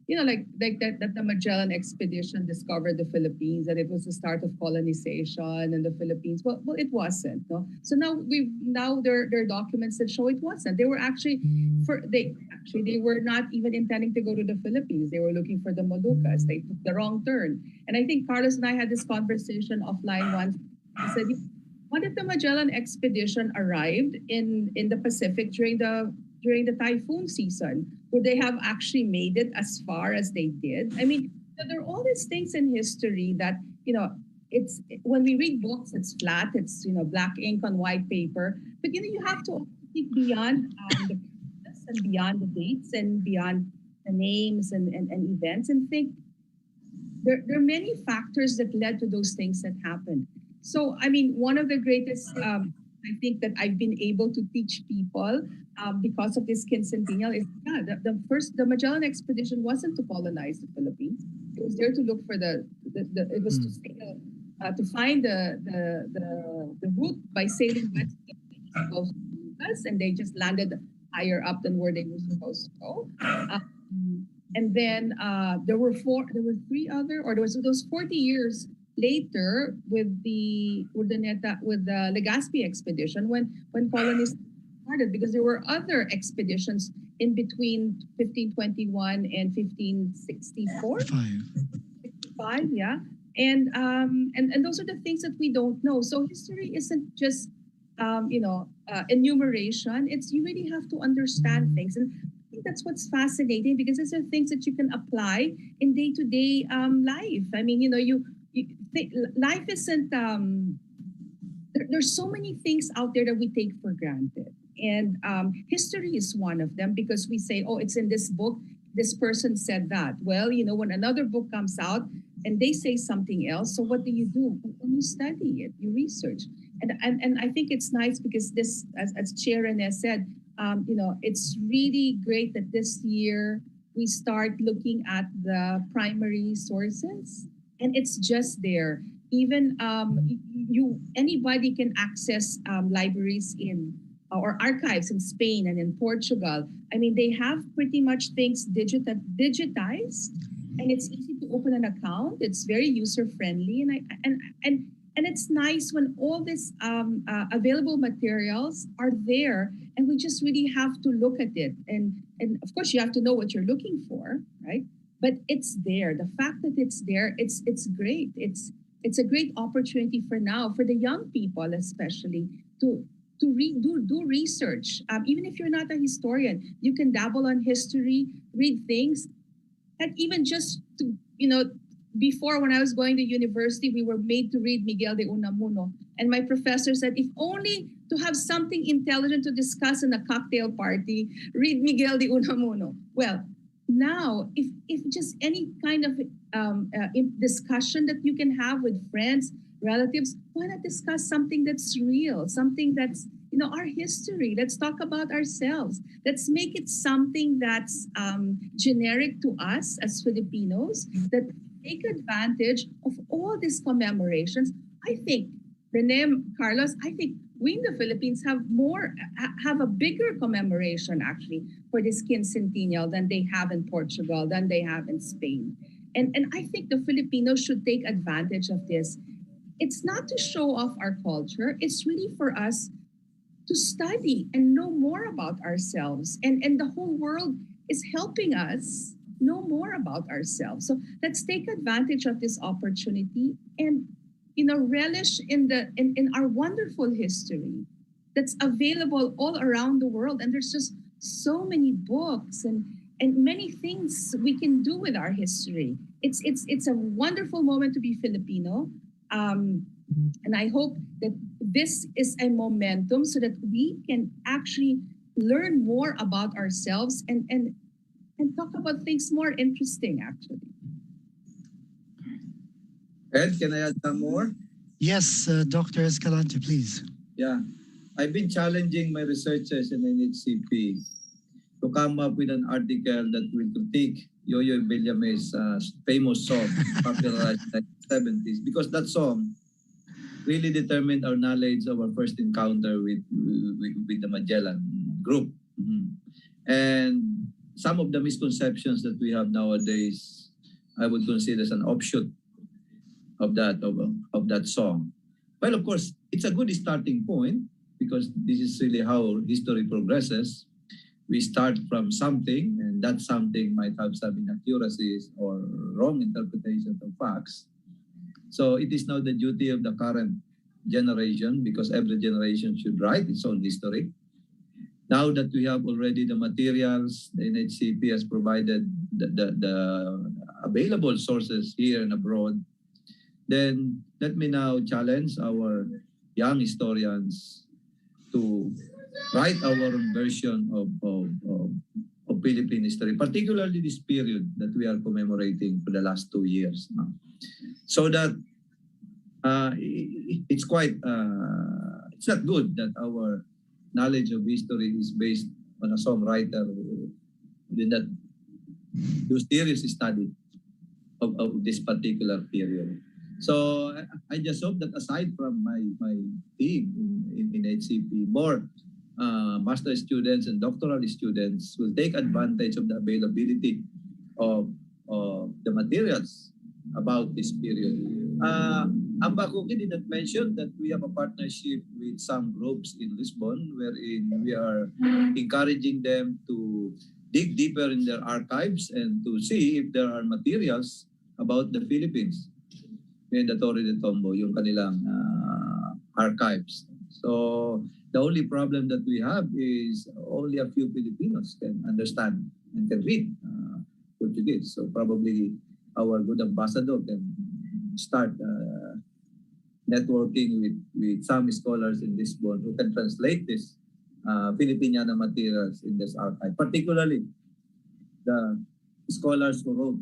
you know, like that the Magellan expedition discovered the Philippines, that it was the start of colonization in the Philippines. Well, it wasn't. No? So now there are documents that show it wasn't. They were actually, they were not even intending to go to the Philippines. They were looking for the Moluccas. They took the wrong turn. And I think Carlos and I had this conversation offline once. I said, what if the Magellan expedition arrived in the Pacific during the typhoon season? Would they have actually made it as far as they did? I mean, there are all these things in history that, you know, it's when we read books, it's flat, it's, you know, black ink on white paper. But, you know, you have to think beyond the process and beyond the dates and beyond the names and events and think there are many factors that led to those things that happened. So, I mean, one of the greatest, I think that I've been able to teach people because of this quincentennial is, the Magellan expedition wasn't to colonize the Philippines. It was there to look for it was to sail, to find the route by sailing west to the East Coast of the US, and they just landed higher up than where they were supposed to go. And then there were 3 other, or there was those 40 years later with the Legazpi expedition when colonies started, because there were other expeditions in between 1521 and 1564. 65, yeah. And those are the things that we don't know. So history isn't just enumeration. It's, you really have to understand things. And I think that's what's fascinating, because these are things that you can apply in day-to-day life. I mean, you know, life isn't, there's so many things out there that we take for granted. And history is one of them, because we say, oh, it's in this book, this person said that. Well, you know, when another book comes out and they say something else, so what do? When you study it, you research. And I think it's nice because this, as Chair Rene said, you know, it's really great that this year we start looking at the primary sources, and it's just there. Even anybody can access libraries or archives in Spain and in Portugal. I mean, they have pretty much things digitized, and it's easy to open an account. It's very user friendly, and it's nice when all these available materials are there, and we just really have to look at it. And of course, you have to know what you're looking for, right? But it's there. The fact that it's there, it's great. It's a great opportunity for now, for the young people especially, to do research. Even if you're not a historian, you can dabble on history, read things, and even just to, you know, before, when I was going to university, we were made to read Miguel de Unamuno. And my professor said, if only to have something intelligent to discuss in a cocktail party, read Miguel de Unamuno. Well, now, if just any kind of discussion that you can have with friends, relatives, why not discuss something that's real, something that's, you know, our history. Let's talk about ourselves. Let's make it something that's generic to us as Filipinos, that take advantage of all these commemorations. I think, Rene, Carlos, I think we in the Philippines have a bigger commemoration actually for this quincentennial than they have in Portugal, than they have in Spain. And I think the Filipinos should take advantage of this. it's not to show off our culture. It's really for us to study and know more about ourselves. And the whole world is helping us know more about ourselves. So let's take advantage of this opportunity and relish in our wonderful history that's available all around the world. And there's just so many books and many things we can do with our history. It's a wonderful moment to be Filipino. And I hope that this is a momentum so that we can actually learn more about ourselves and talk about things more interesting, actually. Ed, can I add some more? Yes, Dr. Escalante, please. Yeah. I've been challenging my researchers in NHCP to come up with an article that will critique Yo-Yo Villame's famous song, popularized in the 70s, because that song really determined our knowledge of our first encounter with the Magellan group. And some of the misconceptions that we have nowadays, I would consider as an offshoot of that song. Well, of course, it's a good starting point because this is really how history progresses. We start from something, and that something might have some inaccuracies or wrong interpretations of facts. So it is now the duty of the current generation, because every generation should write its own history. Now that we have already the materials, the NHCP has provided the available sources here and abroad, then let me now challenge our young historians to write our own version of Philippine history, particularly this period that we are commemorating for the last 2 years now. So that it's not good that our knowledge of history is based on a songwriter who did not do serious study of this particular period. So I just hope that aside from my team in HCP, more master students and doctoral students will take advantage of the availability of the materials about this period. Ambakuki did not mention that we have a partnership with some groups in Lisbon wherein we are encouraging them to dig deeper in their archives and to see if there are materials about the Philippines in the Torre de Tombo, yung kanilang archives. So the only problem that we have is only a few Filipinos can understand and can read Portuguese. So probably our good ambassador can start networking with some scholars in Lisbon who can translate this Filipiniana materials in this archive, particularly the scholars who wrote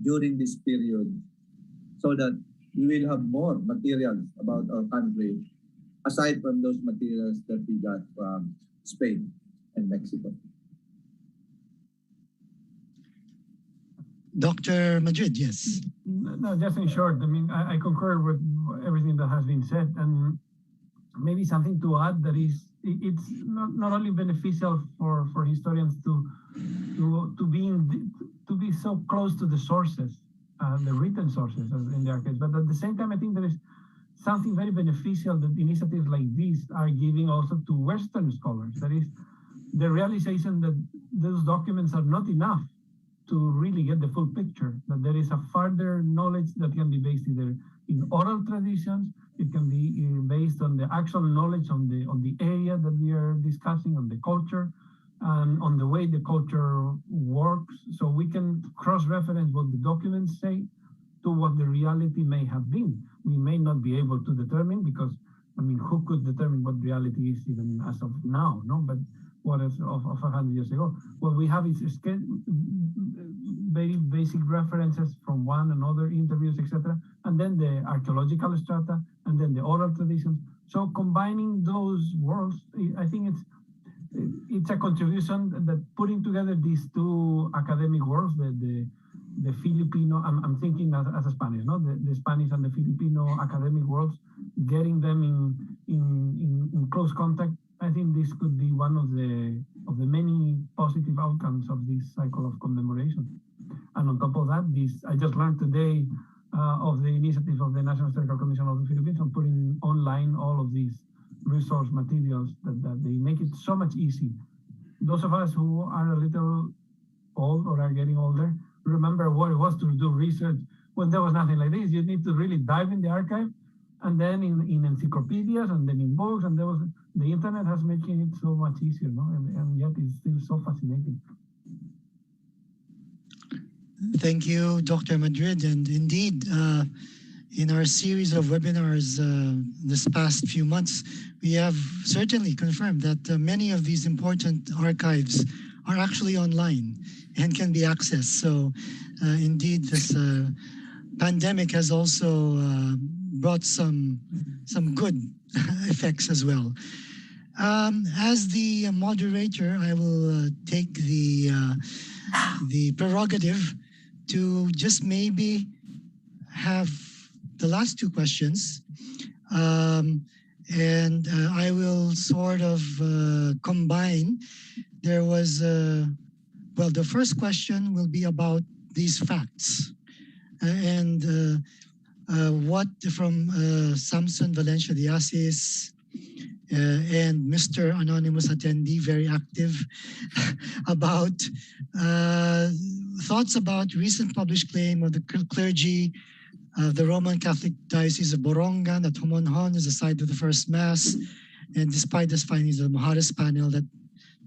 during this period, so that we will have more materials about our country aside from those materials that we got from Spain and Mexico. Dr. Madrid, yes. No, just in short, I mean, I concur with everything that has been said, and maybe something to add that is, it's not only beneficial for historians to be so close to the sources, the written sources in their case, but at the same time, I think there is something very beneficial that initiatives like these are giving also to Western scholars. That is the realization that those documents are not enough to really get the full picture, that there is a further knowledge that can be based either in oral traditions, it can be based on the actual knowledge on the area that we are discussing, on the culture, and on the way the culture works. So we can cross-reference what the documents say to what the reality may have been. We may not be able to determine, because, I mean, who could determine what reality is even as of now, no? But what is of 100 years ago? What we have is very basic references from one another, interviews, etc., and then the archaeological strata, and then the oral traditions. So combining those worlds, I think it's a contribution that putting together these two academic worlds, the Filipino, I'm thinking as a Spanish, no, the Spanish and the Filipino academic worlds, getting them in close contact. I think this could be one of the many positive outcomes of this cycle of commemoration. And on top of that, I just learned today of the initiative of the National Historical Commission of the Philippines on putting online all of these resource materials that they make it so much easy. Those of us who are a little old or are getting older remember what it was to do research when there was nothing like this. You need to really dive in the archive, and then in encyclopedias, and then in books, and the internet has making it so much easier, no? And yet it's still so fascinating. Thank you, Dr. Madrid. And indeed, in our series of webinars this past few months, we have certainly confirmed that many of these important archives are actually online and can be accessed. So indeed, this pandemic has also brought some good effects as well. As the moderator, I will take the prerogative to just maybe have the last two questions. And I will sort of combine. There was, well, the first question will be about these facts. And what from Samson Valencia de Asis and Mr. Anonymous Attendee, very active, about thoughts about recent published claim of the clergy of the Roman Catholic Diocese of Borongan that Homonhon is the site of the first Mass, and despite this findings of the Mujeres panel that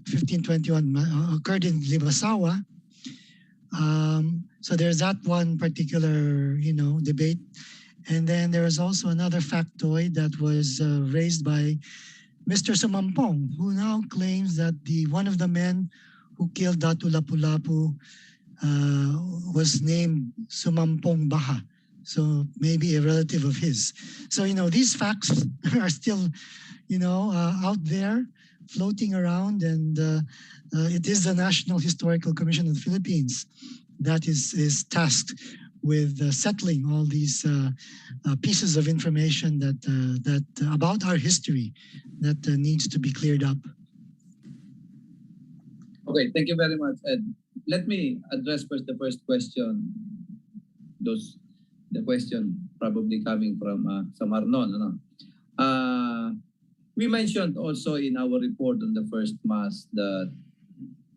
1521 occurred in Limasawa. So there's that one particular, debate. And then there is also another factoid that was raised by Mr. Sumampong, who now claims that one of the men who killed Datu Lapu-Lapu was named Sumampong Baha. So maybe a relative of his. So, these facts are still, out there floating around, and it is the National Historical Commission of the Philippines that is tasked with settling all these pieces of information that about our history that needs to be cleared up. Okay, thank you very much, Ed. Let me address first the first question. The question probably coming from Samarnon. We mentioned also in our report on the first Mass that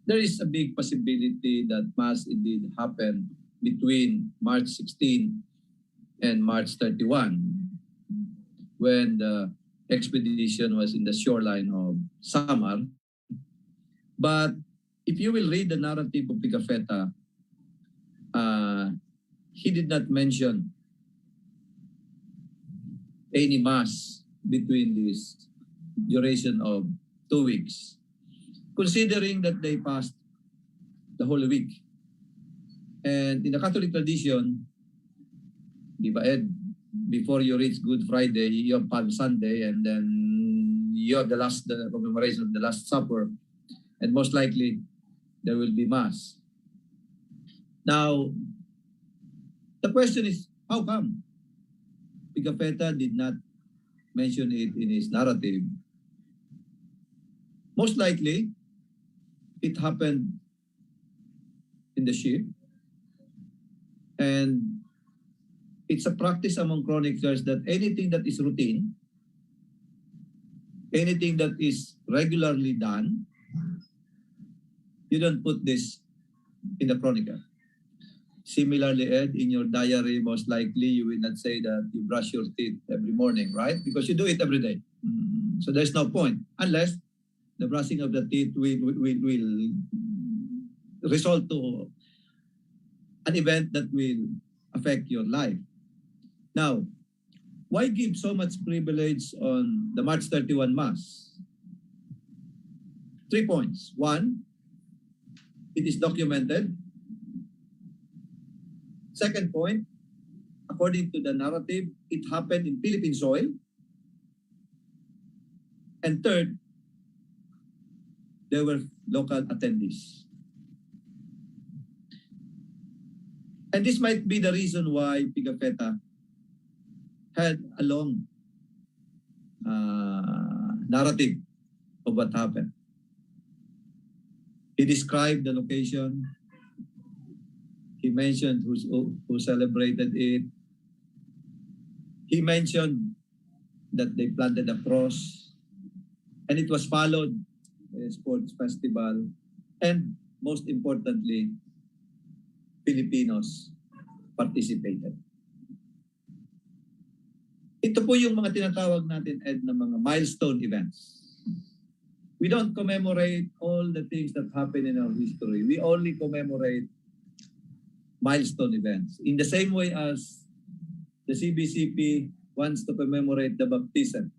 there is a big possibility that Mass indeed happened between March 16 and March 31, when the expedition was in the shoreline of Samar. But if you will read the narrative of Pigafetta, he did not mention any Mass between this duration of 2 weeks, considering that they passed the whole week. And in the Catholic tradition, di ba, Ed, before you reach Good Friday, you have Palm Sunday, and then you have the commemoration of the Last Supper, and most likely there will be Mass. Now, the question is, how come Pigafetta did not mention it in his narrative? Most likely, it happened in the ship. And it's a practice among chroniclers that anything that is routine, anything that is regularly done, you don't put this in the chronicle. Similarly, Ed, in your diary, most likely you will not say that you brush your teeth every morning, right? Because you do it every day. So there's no point, unless the brushing of the teeth will result to an event that will affect your life. Now, why give so much privilege on the March 31 Mass? 3 points. One, it is documented. Second point, according to the narrative, it happened in Philippine soil. And third, there were local attendees. And this might be the reason why Pigafetta had a long narrative of what happened. He described the location. He mentioned who celebrated it. he mentioned that they planted a cross, and it was followed by a sports festival, and most importantly, Filipinos participated. Ito po yung mga tinatawag natin, Ed, na mga milestone events. We don't commemorate all the things that happen in our history. We only commemorate milestone events. In the same way as the CBCP wants to commemorate the baptism.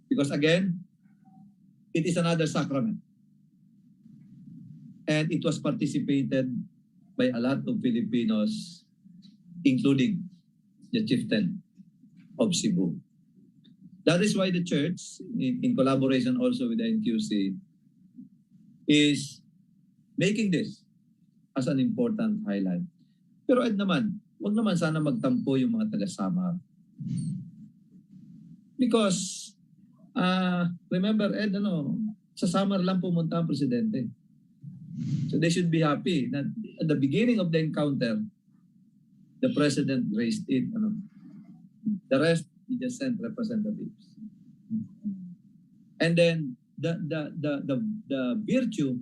Because again, it is another sacrament. And it was participated by a lot of Filipinos, including the chieftain of Cebu. That is why the church, in collaboration also with the NQC, is making this as an important highlight. Pero Ed naman, wag naman sana magtampo yung mga taga-Samar. Because, remember Ed, sa Samar lang pumunta ang presidente. So they should be happy that at the beginning of the encounter, the president raised it. The rest, he just sent representatives. And then the virtue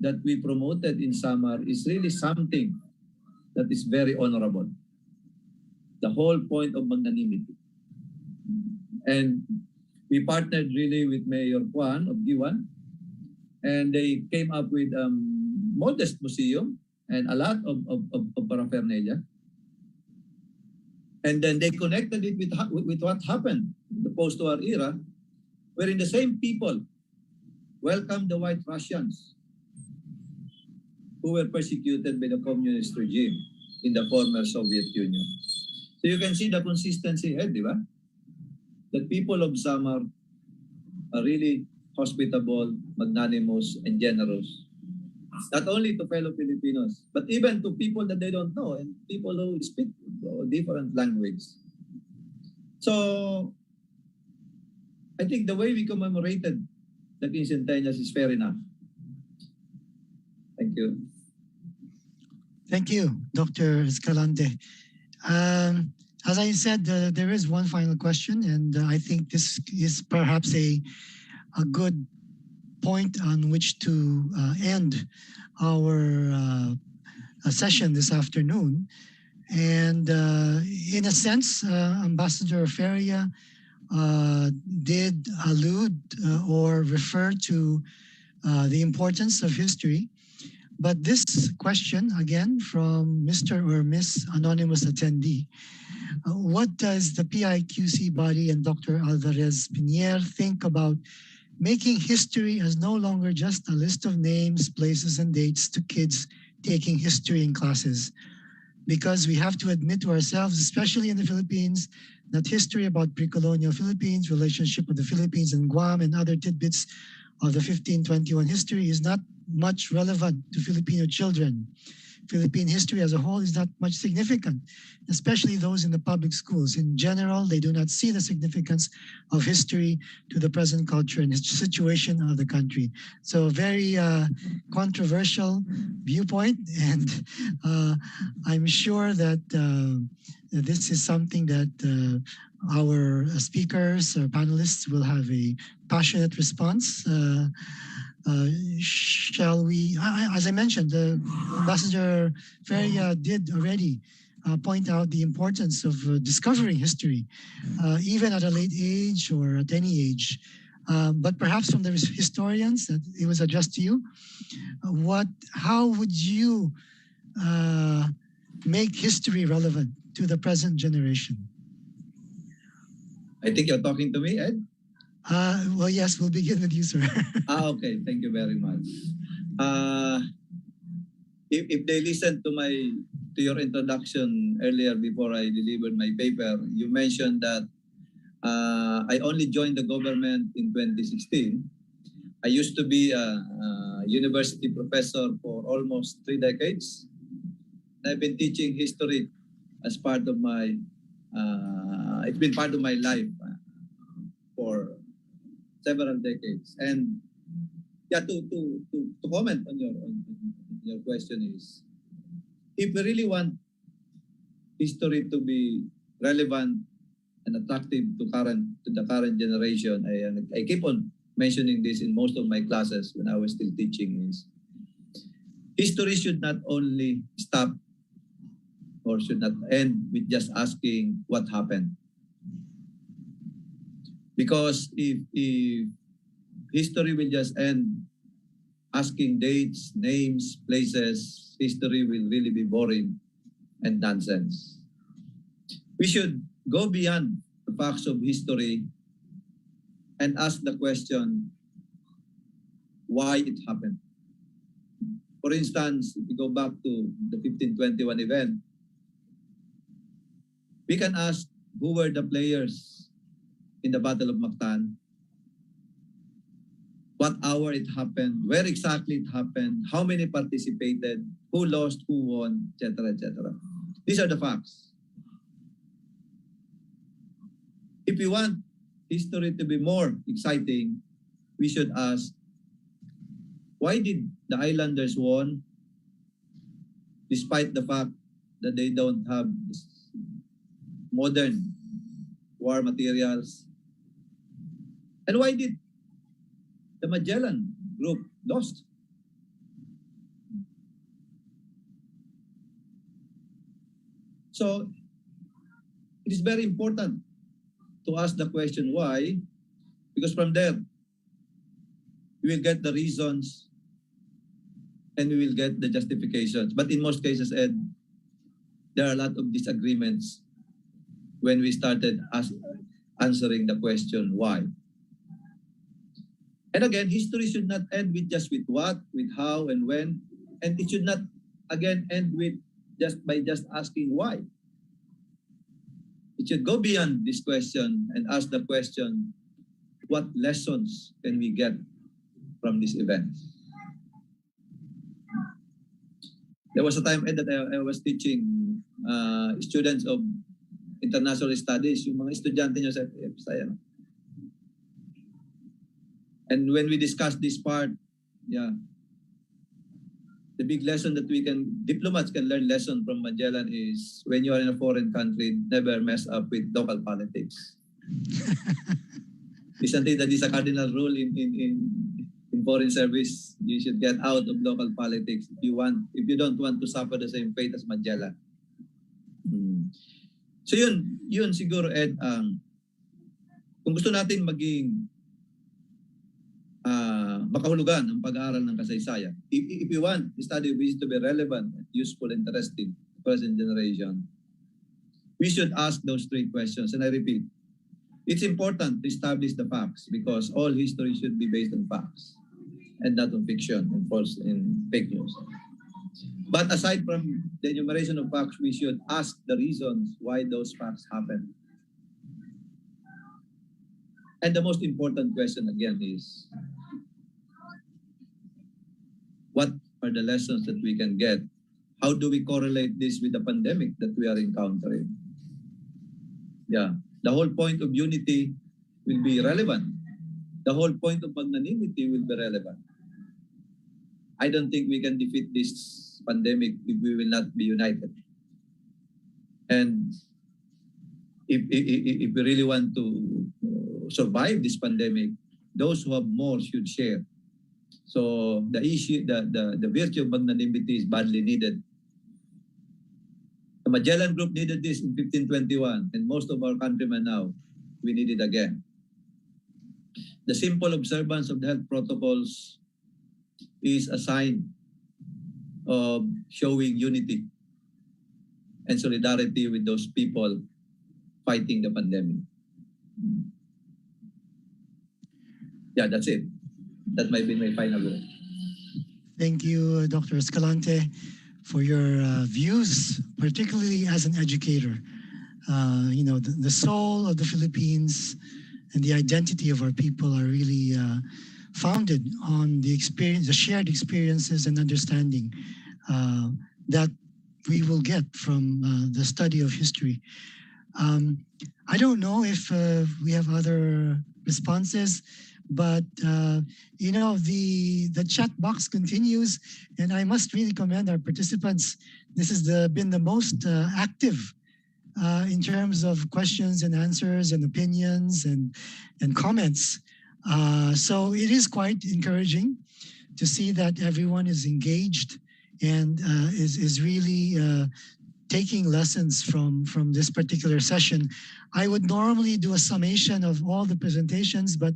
that we promoted in Samar is really something that is very honorable. The whole point of magnanimity. And we partnered really with Mayor Juan of Diwan, and they came up with a modest museum and a lot of paraphernalia. And then they connected it with what happened in the post-war era, wherein the same people welcomed the White Russians who were persecuted by the communist regime in the former Soviet Union. So you can see the consistency here, di ba? That people of Samar are really hospitable, magnanimous, and generous. Not only to fellow Filipinos, but even to people that they don't know and people who speak different language. So, I think the way we commemorated the Quincentennials is fair enough. Thank you. Thank you, Dr. Escalante. As I said, there is one final question, and I think this is perhaps a good point on which to end our session this afternoon. And in a sense, Ambassador Feria did allude or refer to the importance of history. But this question, again, from Mr. or Miss Anonymous Attendee, what does the PIQC body and Dr. Alvarez-Pinier think about making history as no longer just a list of names, places, and dates to kids taking history in classes? Because we have to admit to ourselves, especially in the Philippines, that history about pre-colonial Philippines, relationship with the Philippines and Guam, and other tidbits of the 1521 history is not much relevant to Filipino children. Philippine history as a whole is not much significant, especially those in the public schools. In general, they do not see the significance of history to the present culture and situation of the country. So very controversial viewpoint, and I'm sure that this is something that our speakers or panelists will have a passionate response. Shall we, as I mentioned, Ambassador Feria did already point out the importance of discovering history, even at a late age or at any age. But perhaps from the historians, it was addressed to you. How would you make history relevant to the present generation? I think you're talking to me, Ed? Well, yes, we'll begin with you, sir. Okay. Thank you very much. If they listened to your introduction earlier before I delivered my paper, you mentioned that I only joined the government in 2016. I used to be a university professor for almost 3 decades. I've been teaching history as part of my, it's been part of my life for several decades. And yeah, to comment on your question is, if we really want history to be relevant and attractive to the current generation. I keep on mentioning this in most of my classes when I was still teaching is history should not only stop or should not end with just asking what happened. Because if history will just end asking dates, names, places, history will really be boring and nonsense. We should go beyond the facts of history and ask the question, why it happened. For instance, if we go back to the 1521 event, we can ask who were the players in the Battle of Mactan, what hour it happened, where exactly it happened, how many participated, who lost, who won, etc., etc. These are the facts. If we want history to be more exciting, we should ask, why did the islanders won despite the fact that they don't have modern war materials? And why did the Magellan group lost? So it is very important to ask the question why, because from there we will get the reasons and we will get the justifications. But in most cases, Ed, there are a lot of disagreements when we started answering the question why. And again, history should not end with just with what, with how, and when. And it should not, again, end with just asking why. It should go beyond this question and ask the question, what lessons can we get from this event? There was a time, Ed, that I was teaching students of international studies, yung mga estudyante nyo sa FSI. And when we discussed this part, yeah, the big lesson that diplomats can learn lesson from Magellan is when you are in a foreign country, never mess up with local politics. Isn't it that is a cardinal rule in foreign service? You should get out of local politics if you don't want to suffer the same fate as Magellan. So yun siguro, Ed, kung gusto natin maging makahulugan ang pag-aaral ng kasaysayan. If you want the study of history to be relevant, useful, interesting to the present generation, we should ask those three questions. And I repeat, it's important to establish the facts because all history should be based on facts and not on fiction and false and fake news. But aside from the enumeration of facts, we should ask the reasons why those facts happen. And the most important question again is, what are the lessons that we can get? How do we correlate this with the pandemic that we are encountering? Yeah, the whole point of unity will be relevant. The whole point of magnanimity will be relevant. I don't think we can defeat this pandemic if we will not be united. And if we really want to survive this pandemic, those who have more should share. So the issue, the virtue of magnanimity is badly needed. The Magellan Group needed this in 1521, and most of our countrymen now, we need it again. The simple observance of the health protocols is a sign of showing unity and solidarity with those people fighting the pandemic. Yeah, that's it. That might be my final word. Thank you, Dr. Escalante, for your views, particularly as an educator. You know, the soul of the Philippines and the identity of our people are really founded on the shared experiences and understanding that we will get from the study of history. I don't know if we have other responses, but you know, the chat box continues, and I must really commend our participants. This has been the most active in terms of questions and answers and opinions and comments. So it is quite encouraging to see that everyone is engaged and is really taking lessons from this particular session. I would normally do a summation of all the presentations, but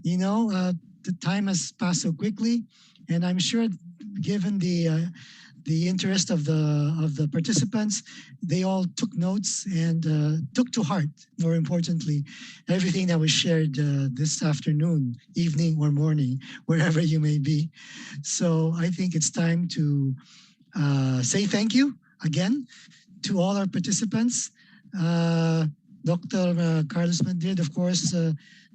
the time has passed so quickly, and I'm sure, given the interest of the participants, they all took notes and took to heart, more importantly, everything that was shared this afternoon, evening, or morning, wherever you may be. So I think it's time to say thank you again to all our participants. Dr. Carlos Madrid, of course,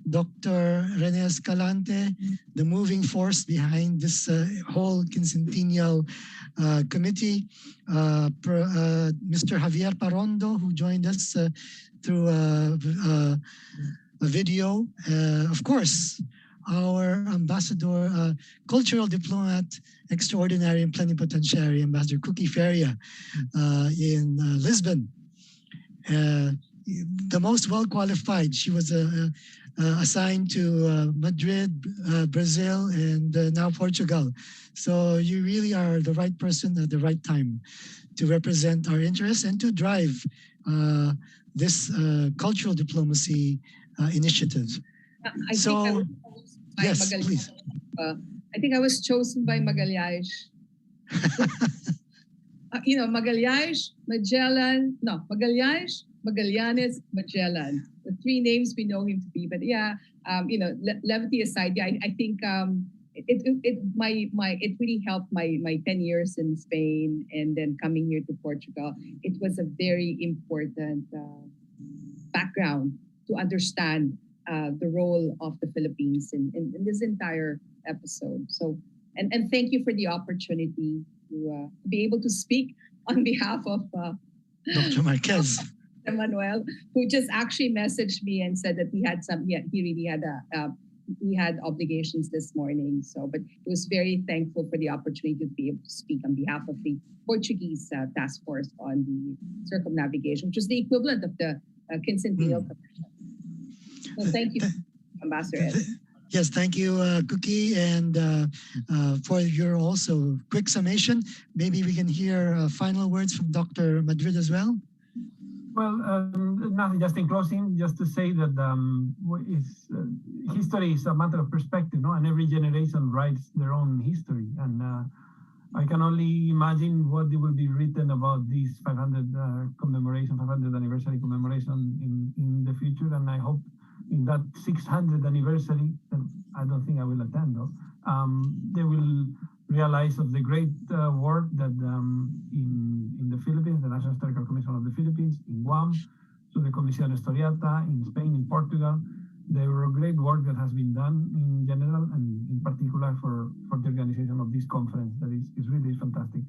Dr. Rene Escalante, the moving force behind this whole Quincentennial Committee, Mr. Javier Parondo, who joined us through a video. Of course, our ambassador, cultural diplomat extraordinary and plenipotentiary, Ambassador Cookie Feria in Lisbon. The most well-qualified. She was assigned to Madrid, Brazil, and now Portugal. So you really are the right person at the right time to represent our interests and to drive this cultural diplomacy initiative. Yes, please. I think I was chosen by Magallanes. Magallanes, Magallanes, Magellan. The three names we know him to be. But yeah, levity aside, yeah, I think it really helped my 10 years in Spain and then coming here to Portugal. It was a very important background to understand the role of the Philippines in this entire episode. So, and thank you for the opportunity to be able to speak on behalf of Dr. Marquez. Manuel, who just actually messaged me and said that he really had obligations this morning. So, but he was very thankful for the opportunity to be able to speak on behalf of the Portuguese task force on the circumnavigation, which is the equivalent of the Quincentennial Commission. So thank you, Ambassador Ed. Yes, thank you, Cookie, and for your also quick summation. Maybe we can hear final words from Dr. Madrid as well. Well, nothing, just in closing, just to say that history is a matter of perspective, no? And every generation writes their own history. And I can only imagine what will be written about this 500 anniversary commemoration in the future. And I hope in that 600th anniversary, that I don't think I will attend though, they will realize of the great work that in the Philippines, the National Historical Commission of the Philippines, in Guam, so the Comisión Historiata, in Spain, in Portugal. There were great work that has been done in general and in particular for the organization of this conference that is really fantastic.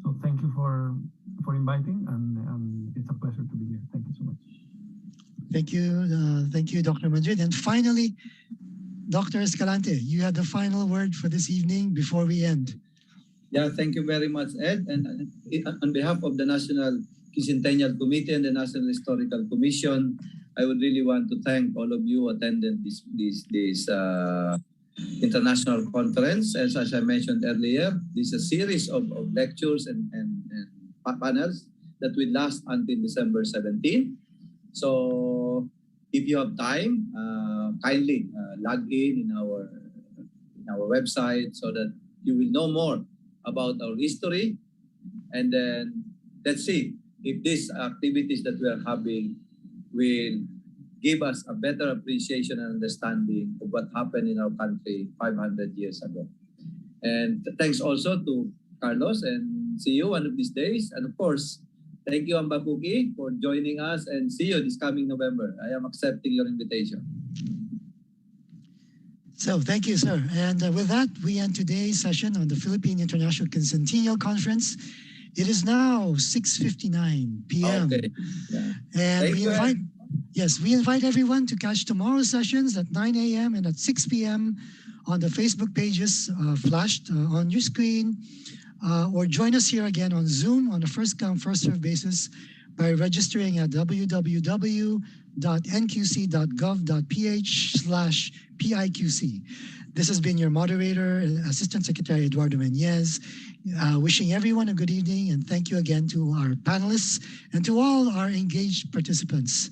So thank you for inviting, and it's a pleasure to be here. Thank you so much. Thank you, Dr. Madrid. And finally, Dr. Escalante, you have the final word for this evening before we end. Yeah, thank you very much, Ed. And on behalf of the National Quincentennial Committee and the National Historical Commission, I would really want to thank all of you who attended this international conference. As I mentioned earlier, this is a series of lectures and panels that will last until December 17. So if you have time, kindly log in our website so that you will know more about our history. And then let's see if these activities that we are having will give us a better appreciation and understanding of what happened in our country 500 years ago. And thanks also to Carlos, and see you one of these days. And of course, thank you, Ambakuki, for joining us, and see you this coming November. I am accepting your invitation. So thank you, sir. And with that, we end today's session on the Philippine International Quincentennial Conference. It is now 6:59 p.m. Okay. Yeah. And we invite everyone to catch tomorrow's sessions at 9 a.m. and at 6 p.m. on the Facebook pages flashed on your screen, or join us here again on Zoom on a first-come, first-served basis by registering at www.nqc.gov.ph/PIQC. This has been your moderator, Assistant Secretary Eduardo Meñez, wishing everyone a good evening, and thank you again to our panelists and to all our engaged participants.